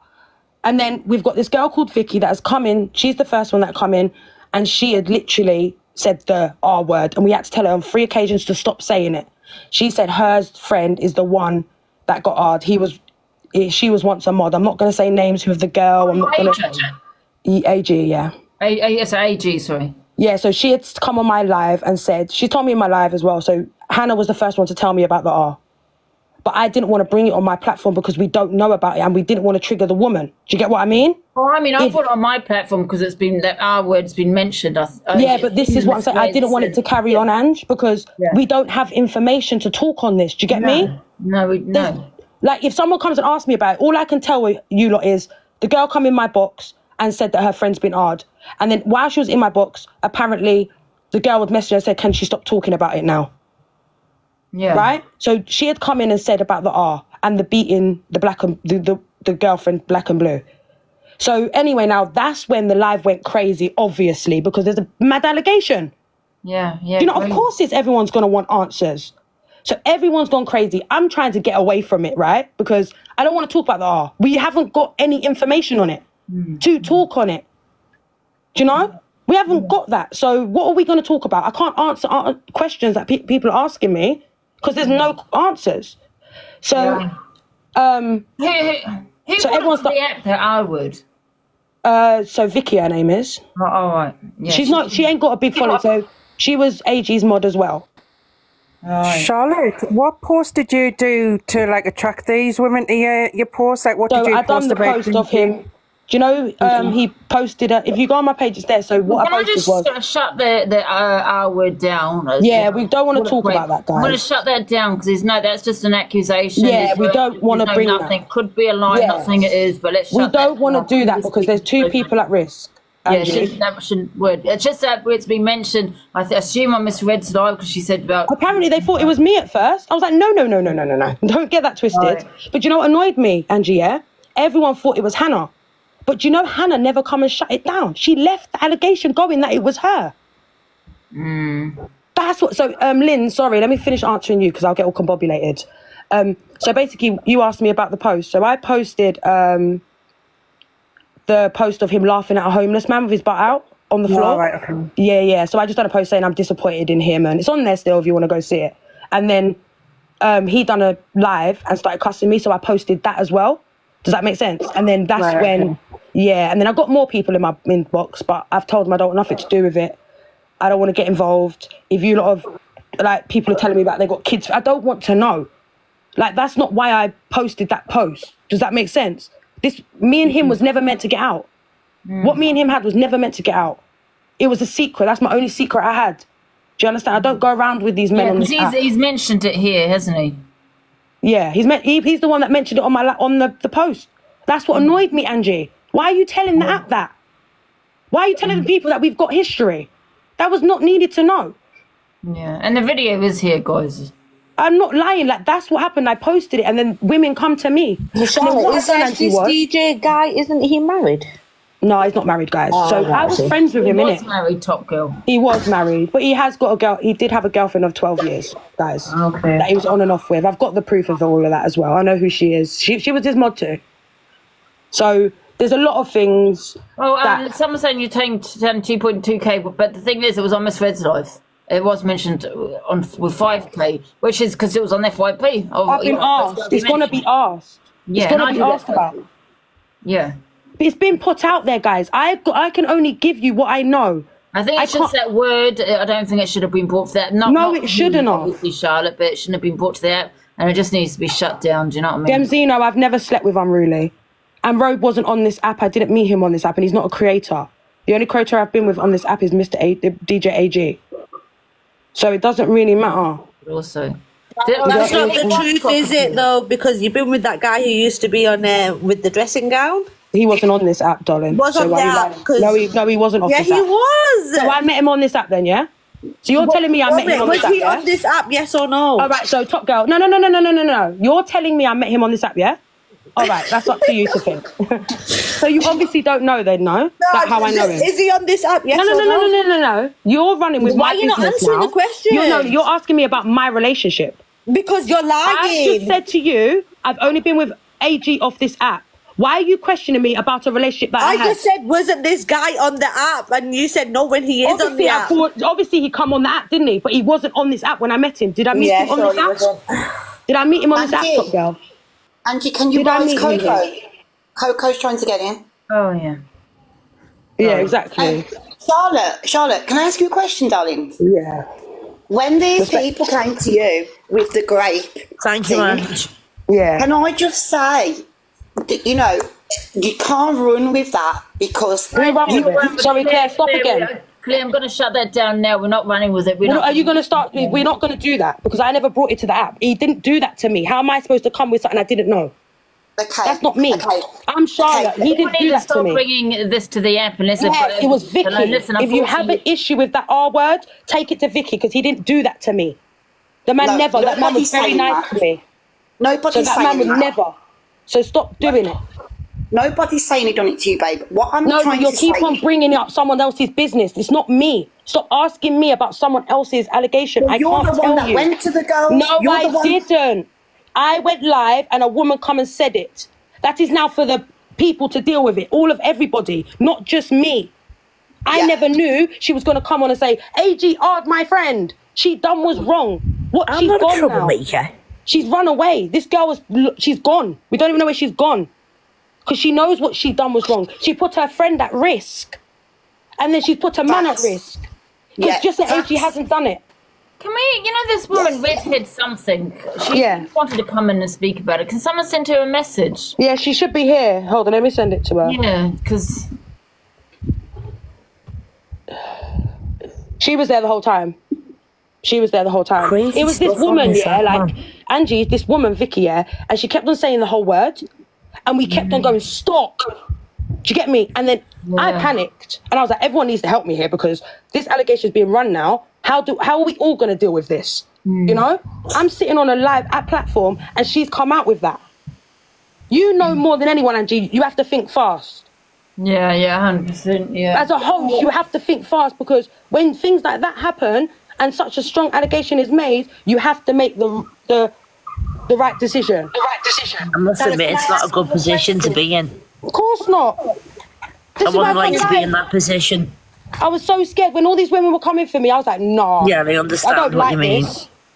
And then we've got this girl called Vicky that has come in. She's the first one that come in, and she had literally said the R word, and we had to tell her on 3 occasions to stop saying it. She said her friend is the one that got R'd. She was once a mod. I'm not going to say names of the girl. I'm not going to... AG, yeah. Yes, AG, sorry. Yeah, so she had come on my live and said... She told me in my live as well. So Hannah was the first one to tell me about the R. But I didn't want to bring it on my platform because we don't know about it and we didn't want to trigger the woman. Do you get what I mean? Well, I mean, I put it on my platform because it's been... that R word's been mentioned. Yeah, but this is what I'm saying. I didn't want it to carry on, Ange, because we don't have information to talk on this. Do you get me? No. Like, if someone comes and asks me about it, all I can tell you lot is the girl come in my box and said that her friend's been R'd. And then while she was in my box, apparently the girl would message her and said, can she stop talking about it now? Yeah. Right? So she had come in and said about the R and the beating the black and the girlfriend black and blue. So anyway, now that's when the live went crazy, obviously, because there's a mad allegation. Yeah. You know, of course everyone's going to want answers. So everyone's gone crazy. I'm trying to get away from it, right? Because I don't want to talk about the R. We haven't got any information on it to talk on it. Do you know? We haven't got that. So what are we going to talk about? I can't answer questions that people are asking me because there's no answers. So, who everyone's the app that I would. So Vicky, her name is. Oh, all right. Yeah, she ain't got a big following. So she was AG's mod as well. Charlotte, what post did you do to like attract these women to your post? Like, what did you post? I done the post of him. Do you know he posted if you go on my page, it's there. So what I posted was... Can I just shut the R word down? Yeah, we don't want to talk about that, guys. I'm going to shut that down because that's just an accusation. Yeah, we don't want to bring nothing. Could be a lie, not saying it is, but let's shut We don't want to do that because there's 2 people at risk. Yeah, that shouldn't word. It's just that it's been mentioned. I assume I misread it because she said about... Apparently they thought it was me at first. I was like, no. Don't get that twisted. Right. But you know what annoyed me, Angie, yeah? Everyone thought it was Hannah. But you know, Hannah never come and shut it down. She left the allegation going that it was her. That's what... So, Lynn, sorry, let me finish answering you because I'll get all combobulated. So basically, you asked me about the post. So I posted... the post of him laughing at a homeless man with his butt out on the floor. Oh, right, okay. Yeah. So I just done a post saying I'm disappointed in him, and it's on there still if you want to go see it. And then he done a live and started cussing me, so I posted that as well. Does that make sense? And then that's when Yeah, and then I've got more people in my inbox, but I've told them I don't want nothing to do with it. I don't want to get involved. If you lot of, like, people are telling me about they got kids, I don't want to know. Like, that's not why I posted that post. Does that make sense? Me and him was never meant to get out. What me and him had was never meant to get out. It was a secret. That's my only secret I had. Do you understand? I don't go around with these men on this app. He's mentioned it here, hasn't he? Yeah, he's the one that mentioned it on the post. That's what annoyed me, Angie. Why are you telling the app that? Why are you telling the people that we've got history? That was not needed to know. Yeah, and the video is here, guys. I'm not lying. Like, that's what happened. I posted it, and then women come to me. Charlotte, is this DJ guy, isn't he married? No, he's not married, guys. Oh, so I was friends with him, innit? He was married, Top Girl. He was married, but he has got a girl. He did have a girlfriend of 12 years, guys. Okay. That he was on and off with. I've got the proof of all of that as well. I know who she is. She was his mod too. So there's a lot of things. Oh, someone's saying you're taking 2.2k, but the thing is, it was on Miss Red's live. It was mentioned with 5k, which is because it was on FYP. I've been asked. It's going to be asked. Yeah, it's going to be asked about. Yeah. It's been put out there, guys. I can only give you what I know. I think it's just that word. I don't think it should have been brought to that. No, it shouldn't have. Obviously, Charlotte, but it shouldn't have been brought to that, and it just needs to be shut down. Do you know what I mean? Demzino, I've never slept with Unruly. And Robe wasn't on this app. I didn't meet him on this app, and he's not a creator. The only creator I've been with on this app is DJ AG. So it doesn't really matter. Also, That's not the truth, is it, though? Because you've been with that guy who used to be on there with the dressing gown. He wasn't on this app, darling. Was on the app? No, he wasn't off this app. Yeah, he was. So I met him on this app then, yeah? So you're telling me I met him on this app, Was he on this app, yes or no? All right, so Top Girl. No. You're telling me I met him on this app, yeah? All right, that's up to you to think. So you obviously don't know then, no? That's how I know him. Is he on this app, yes or no? No. You're running with my business now. Why are you not answering the question? You're asking me about my relationship. Because you're lying. I just said to you, I've only been with AG off this app. Why are you questioning me about a relationship that I had? just said, wasn't this guy on the app? And you said, no, when he is on the app. Obviously, he come on the app, didn't he? But he wasn't on this app when I met him. Did I meet him on this app? Did I meet him on this app, Top Girl? Angie, can you rise Coco? Coco's trying to get in. Oh, yeah. Yeah, exactly. Charlotte, can I ask you a question, darling? Yeah. When these people came to you with the grape, thank you, man. Yeah. Can I just say, you know, you can't run with that because sorry, Claire, stop again. Claire, I'm going to shut that down now. We're not running with it. Are you going to start? We're not going to do that because I never brought it to the app. He didn't do that to me. How am I supposed to come with something I didn't know? Okay. That's not me. Okay. I'm Charlotte. He didn't do that to me. Bringing this to the app and listen. Yes, it was Vicky. If you have an issue with that R word, take it to Vicky because he didn't do that to me. The man never. That man was very nice to me. Nobody's saying that. So that man would never. So stop doing it. Nobody's saying he done it to you, babe. What I'm trying to say... No, you keep on bringing up someone else's business. It's not me. Stop asking me about someone else's allegation. Well, you're the one that went to the girls. No, I didn't. I went live and a woman come and said it. That is now for the people to deal with it. All of everybody, not just me. I never knew she was going to come on and say, AG, my friend. She done was wrong. What? She's gone now. She's run away. This girl she's gone. We don't even know where she's gone. Because she knows what she done was wrong. She put her friend at risk. And then she's put her man at risk. Because just that AG hasn't done it. Can we, this woman redhead something. She wanted to come in and speak about it. Can someone send her a message? Yeah, she should be here. Hold on, let me send it to her. Yeah, because... She was there the whole time. She was there the whole time. Crazy it was this woman, Angie, this woman, Vicky, and she kept on saying the whole word. And we kept on going, stop. Do you get me? And then I panicked. And I was like, everyone needs to help me here because this allegation is being run now. How are we all going to deal with this? You know? I'm sitting on a live app platform and she's come out with that. You know more than anyone, Angie. You have to think fast. Yeah, 100%, yeah. As a host, you have to think fast because when things like that happen and such a strong allegation is made, you have to make the right decision. I must admit, it's not a good position to be in. Of course not. I wouldn't like to be in that position. I was so scared when all these women were coming for me. I was like, nah. Yeah, they understand what you mean.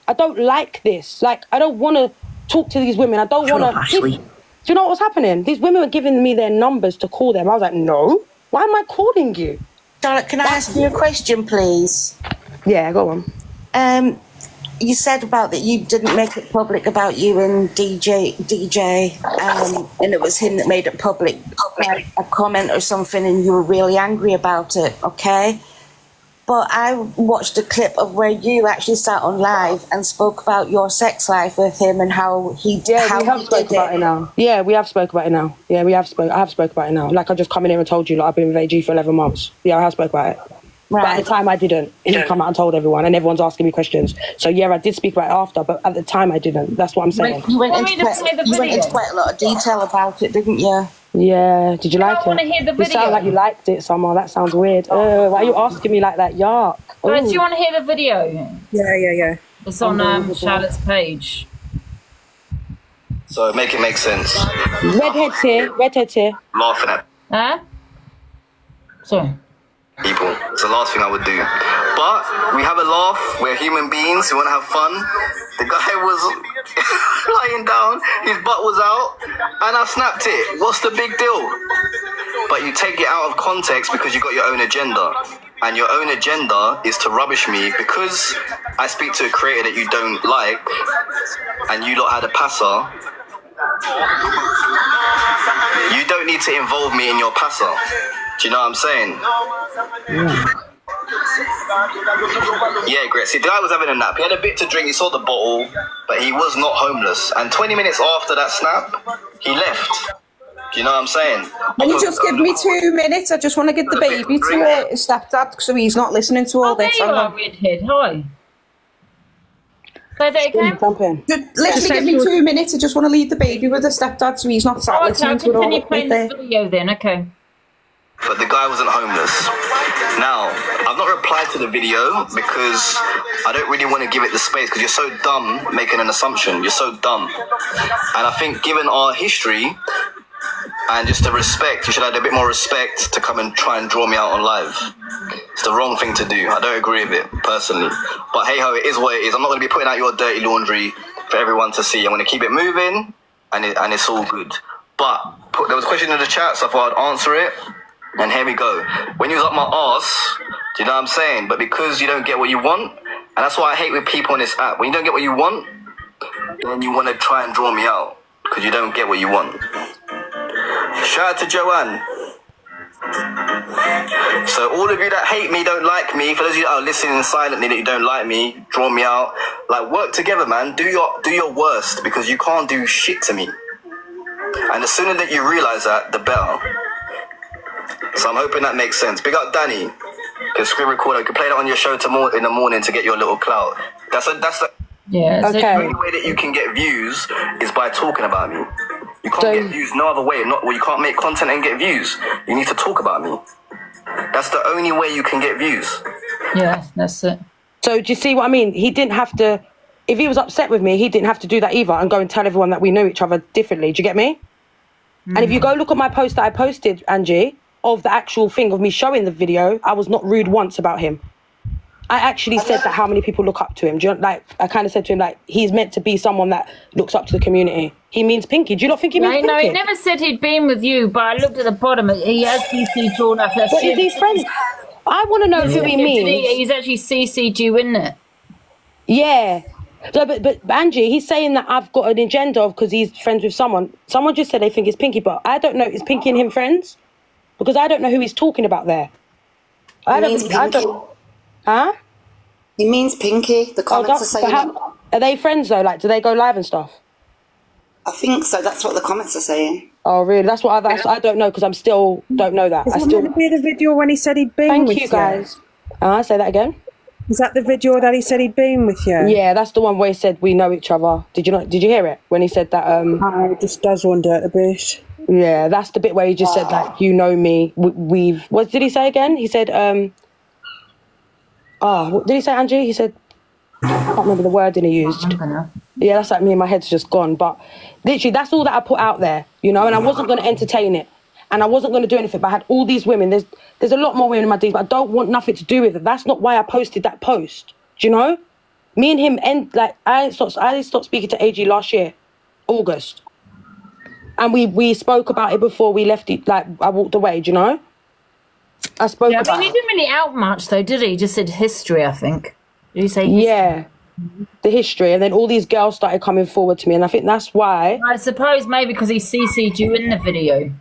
I don't like this. Like, I don't want to talk to these women. I don't want to... Do you know what was happening? These women were giving me their numbers to call them. I was like, no, why am I calling you? Charlotte, can I ask you a question, please? Yeah, go on. You said about that you didn't make it public about you and DJ, and it was him that made it public, like a comment or something, and you were really angry about it, okay? But I watched a clip of where you actually sat on live and spoke about your sex life with him and how he did. Yeah, we have spoke about it now. Yeah, we have spoke about it now. Yeah, I have spoke about it now. Like I just come in here and told you, like I've been with AG for 11 months. Yeah, I have spoke about it. Right. But at the time I didn't. He come out and told everyone, and everyone's asking me questions. So yeah, I did speak about it after, but at the time I didn't. That's what I'm saying. You went into quite a lot of detail about it, didn't you? Yeah. Did you like it? I want to hear the video. You sound like you liked it, Summer. That sounds weird. Why are you asking me like that? Yuck. Guys, do you want to hear the video? Yeah. It's on Charlotte's page. So make it make sense. Redheads here. Laughing at Huh? Sorry. people. It's the last thing I would do. But we have a laugh. We're human beings. We want to have fun. The guy was lying down. His butt was out. And I snapped it. What's the big deal? But you take it out of context because you got your own agenda. And your own agenda is to rubbish me because I speak to a creator that you don't like. And you lot had a passer. You don't need to involve me in your passer. Do you know what I'm saying? Yeah, Gret. See, the guy was having a nap. He had a bit to drink. He saw the bottle, but he was not homeless. And 20 minutes after that snap, he left. Do you know what I'm saying? Can you just give me 2 minutes? I just want to get the baby to his stepdad so he's not listening to all this. There you are, redhead. Hi. Say that again. Literally give me 2 minutes. I just want to leave the baby with the stepdad so he's not sat listening to it all. Continue playing this video then, okay. But the guy wasn't homeless. Now, I've not replied to the video because I don't really want to give it the space because you're so dumb making an assumption. You're so dumb. And I think given our history and just the respect, you should have a bit more respect to come and try and draw me out on live. It's the wrong thing to do. I don't agree with it, personally. But hey ho, it is what it is. I'm not going to be putting out your dirty laundry for everyone to see. I'm going to keep it moving and it's all good. But there was a question in the chat, so I thought I'd answer it. And here we go. When you was up my arse, do you know what I'm saying? But because you don't get what you want, and that's why I hate with people on this app. When you don't get what you want, then you want to try and draw me out because you don't get what you want. Shout out to Joanne. So all of you that hate me, don't like me, for those of you that are listening silently that you don't like me, draw me out, like work together, man. Do your worst because you can't do shit to me. And the sooner that you realise that, the better. So I'm hoping that makes sense. Big up Danny. Can screen recorder. You can play that on your show in the morning to get your little clout. That's the okay. only way that you can get views is by talking about me. You can't get views no other way. You can't make content and get views. You need to talk about me. That's the only way you can get views. Yeah, that's it. So do you see what I mean? He didn't have to, if he was upset with me, he didn't have to do that either and go and tell everyone that we knew each other differently. Do you get me? And if you go look at my post that I posted, Angie, of the actual thing of me showing the video, I was not rude once about him. I actually said that how many people look up to him. Do you know, like, I kind of said to him, like, he's meant to be someone that looks up to the community. He means Pinky. Do you not think he means Pinky? No, he never said he'd been with you, but I looked at the bottom. He has CC drawn up. But is he friends? I want to know who he means. He's actually CC'd you, isn't it? Yeah. So, but Angie, he's saying that I've got an agenda of because he's friends with someone. Someone just said they think it's Pinky, but I don't know. Is Pinky and him friends? Because I don't know who he's talking about there. I don't. Huh? He means Pinky. The comments are saying. Are they friends though? Like, do they go live and stuff? I think so. That's what the comments are saying. Oh, really? That's what I don't know because I'm still don't know that. Is that going to be the video when he said he'd been with you? Thank you, guys. Say that again. Is that the video that he said he'd been with you? Yeah, that's the one where he said we know each other. Did you hear it when he said that? It just does wonder a bit. Yeah, that's the bit where he just said like, you know me. What did he say again? He said, what did he say, Angie? He said, I can't remember the wording he used. Yeah, that's like me. My head's just gone. But literally, that's all that I put out there, you know. And I wasn't going to entertain it, and I wasn't going to do anything. But I had all these women. There's a lot more women in my DMs, but I don't want nothing to do with it. That's not why I posted that post. Do you know? Me and him I stopped speaking to AG last year, August. And we spoke about it before we left it, like, I walked away, do you know? I spoke about I mean, he didn't really out much, though, did he? He just said history, I think. Did he say history? Yeah, the history. And then all these girls started coming forward to me, and I think that's why... I suppose maybe because he CC'd you in the video.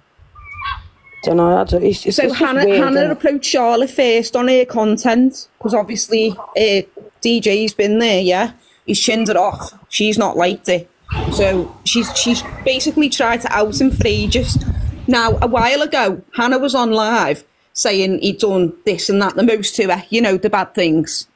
Don't know. So Hannah approached Charlotte first on her content, because obviously DJ's been there, yeah? He's chinned it off. She's not liked it. So she's basically tried to out him for ages. Now, a while ago, Hannah was on live saying he'd done this and that, the most to her, you know, the bad things.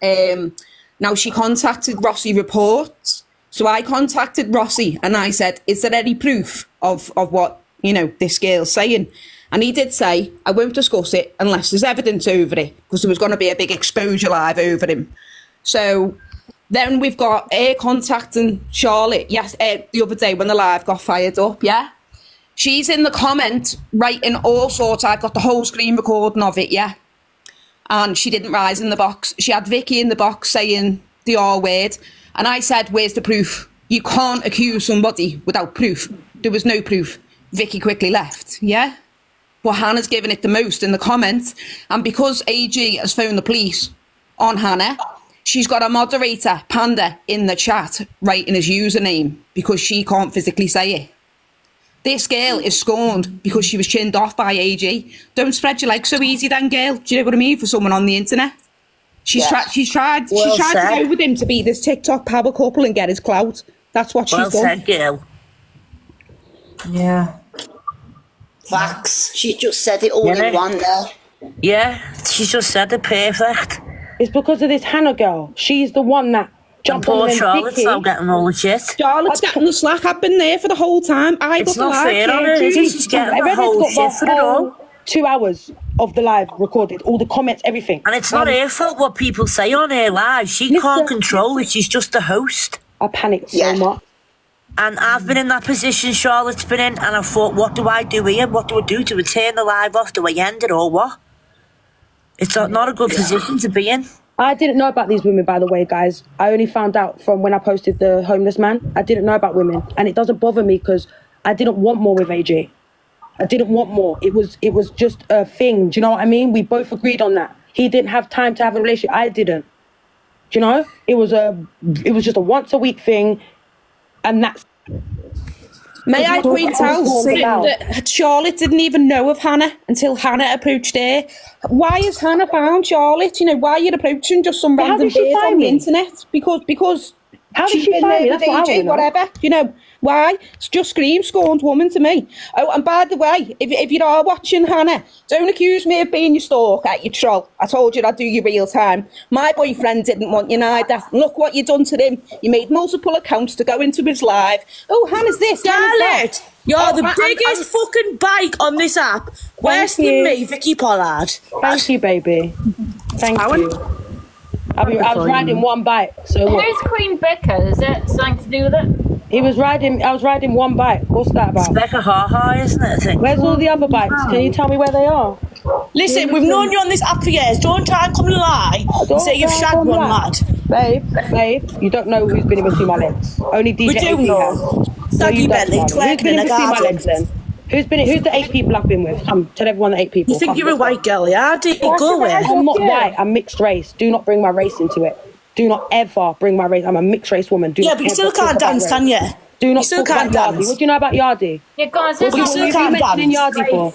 Now, she contacted Rossi Reports. So I contacted Rossi and I said, is there any proof of what, you know, this girl's saying? And he did say, I won't discuss it unless there's evidence over it, because there was going to be a big exposure live over him. So then we've got her contacting Charlotte, yes, the other day when the live got fired up, yeah? She's in the comment writing all sorts. I've got the whole screen recording of it, yeah? And she didn't rise in the box. She had Vicky in the box saying the R word. And I said, where's the proof? You can't accuse somebody without proof. There was no proof. Vicky quickly left, yeah? But Hannah's given it the most in the comments. And because AG has phoned the police on Hannah, she's got a moderator, Panda, in the chat writing his username because she can't physically say it. This girl is scorned because she was chinned off by AG. Don't spread your legs so easy then, girl. Do you know what I mean? For someone on the internet. She's tried to go with him to be this TikTok power couple and get his clout. That's what she's done. Well said, girl. Yeah. Facts. She just said it all in one there. Yeah, she just said it perfect. It's because of this Hannah girl. She's the one that jumped on them. Charlotte's not getting all the shit. Charlotte's getting the slack. I've been there for the whole time. It's not fair on her. She's getting the whole shit for it all. 2 hours of the live recorded, all the comments, everything. And it's not her fault what people say on her live. She can't control it. She's just the host. I panicked so much. And I've been in that position Charlotte's been in, and I thought, what do I do here? What do I do? Do I turn the live off? Do I end it or what? It's not a good position to be in. I didn't know about these women, by the way, guys. I only found out from when I posted the homeless man. I didn't know about women. And it doesn't bother me because I didn't want more with AJ. I didn't want more. It was just a thing. Do you know what I mean? We both agreed on that. He didn't have time to have a relationship. I didn't. Do you know? It was just a once a week thing. And that's... May I point out that Charlotte didn't even know of Hannah until Hannah approached her. Why has Hannah found Charlotte? You know, why are you approaching just some random bird on the internet? Because how did she find me? That's what I wanna know. Whatever, you know. Why? It's just scream scorned woman to me. Oh, and by the way, if you are watching Hannah, don't accuse me of being your stalker, you troll. I told you I'd do you real time. My boyfriend didn't want you neither. Look what you done to him. You made multiple accounts to go into his live. Oh, Hannah's this, Charlotte, you're the biggest fucking bike on this app. Worse than me, Vicky Pollard. Thank you, baby. Thank you. I was riding one bike. So who's Queen Becca? Is that something to do with it? I was riding one bike. What's that about? It's Becca Ha-Ha, isn't it, I think? Where's all the other bikes? Can you tell me where they are? Listen, we've known you on this app for years. Don't try and come and lie and say you've shagged one lad. Babe, you don't know who's been in between my legs. Only DJ. We do know. Saggy belly, twerking in a garden. Who's the 8 people I've been with? Tell everyone the 8 people. You think you're a white girl, yeah? Go away. I'm not white. I'm mixed race. Do not bring my race into it. Do not ever bring my race. I'm a mixed race woman. But you still can't dance, can you? Do not you still talk can't about dance. Yardi. What do you know about Yardi? Yeah, guys, you still can't dance. Yardi for?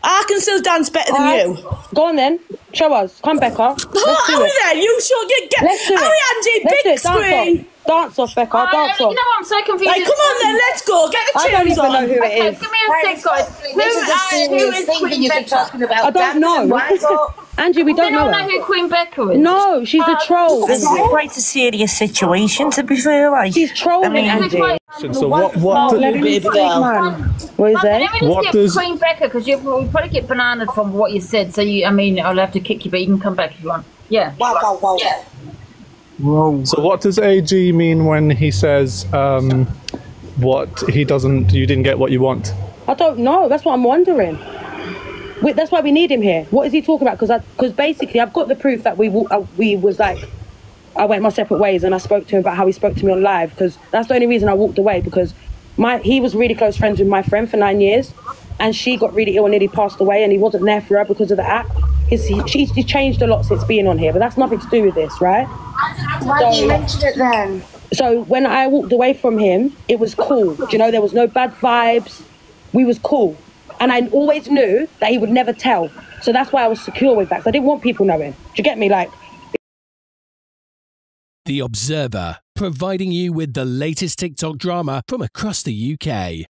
I can still dance better than you. Go on then. Show us. Come, Becca. Let's do it. Then. You sure you get. Let's do it. Angie, big screen. Dance off, Becca. Dance off. You know what? I'm so confused. Right, come on then. Let's go. Get the tunes on. I don't even know who it is. Give me a sec, guys. This is a serious thing that you're talking about. I don't know. Angie, we don't know her. Who Queen Becca is. No, she's a troll. It's quite a serious situation, to be fair. Like, she's trolling, Angie. So what is that? What does Queen Becca? Because you'll probably get bananaed from what you said. So I'll have to kick you, but you can come back if you want. Yeah. Wow. Yeah. So what does AG mean when he says you didn't get what you want? I don't know. That's what I'm wondering. That's why we need him here. What is he talking about? Because basically I've got the proof that we was like, I went my separate ways and I spoke to him about how he spoke to me on live, because that's the only reason I walked away, because he was really close friends with my friend for 9 years, and she got really ill and nearly passed away, and he wasn't there for her because of the act. She's changed a lot since being on here, but that's nothing to do with this, right? Why do you mention it then? So when I walked away from him, it was cool. Do you know, there was no bad vibes. We was cool. And I always knew that he would never tell. So that's why I was secure with that, because I didn't want people knowing. Do you get me? Like, The Observer, providing you with the latest TikTok drama from across the UK.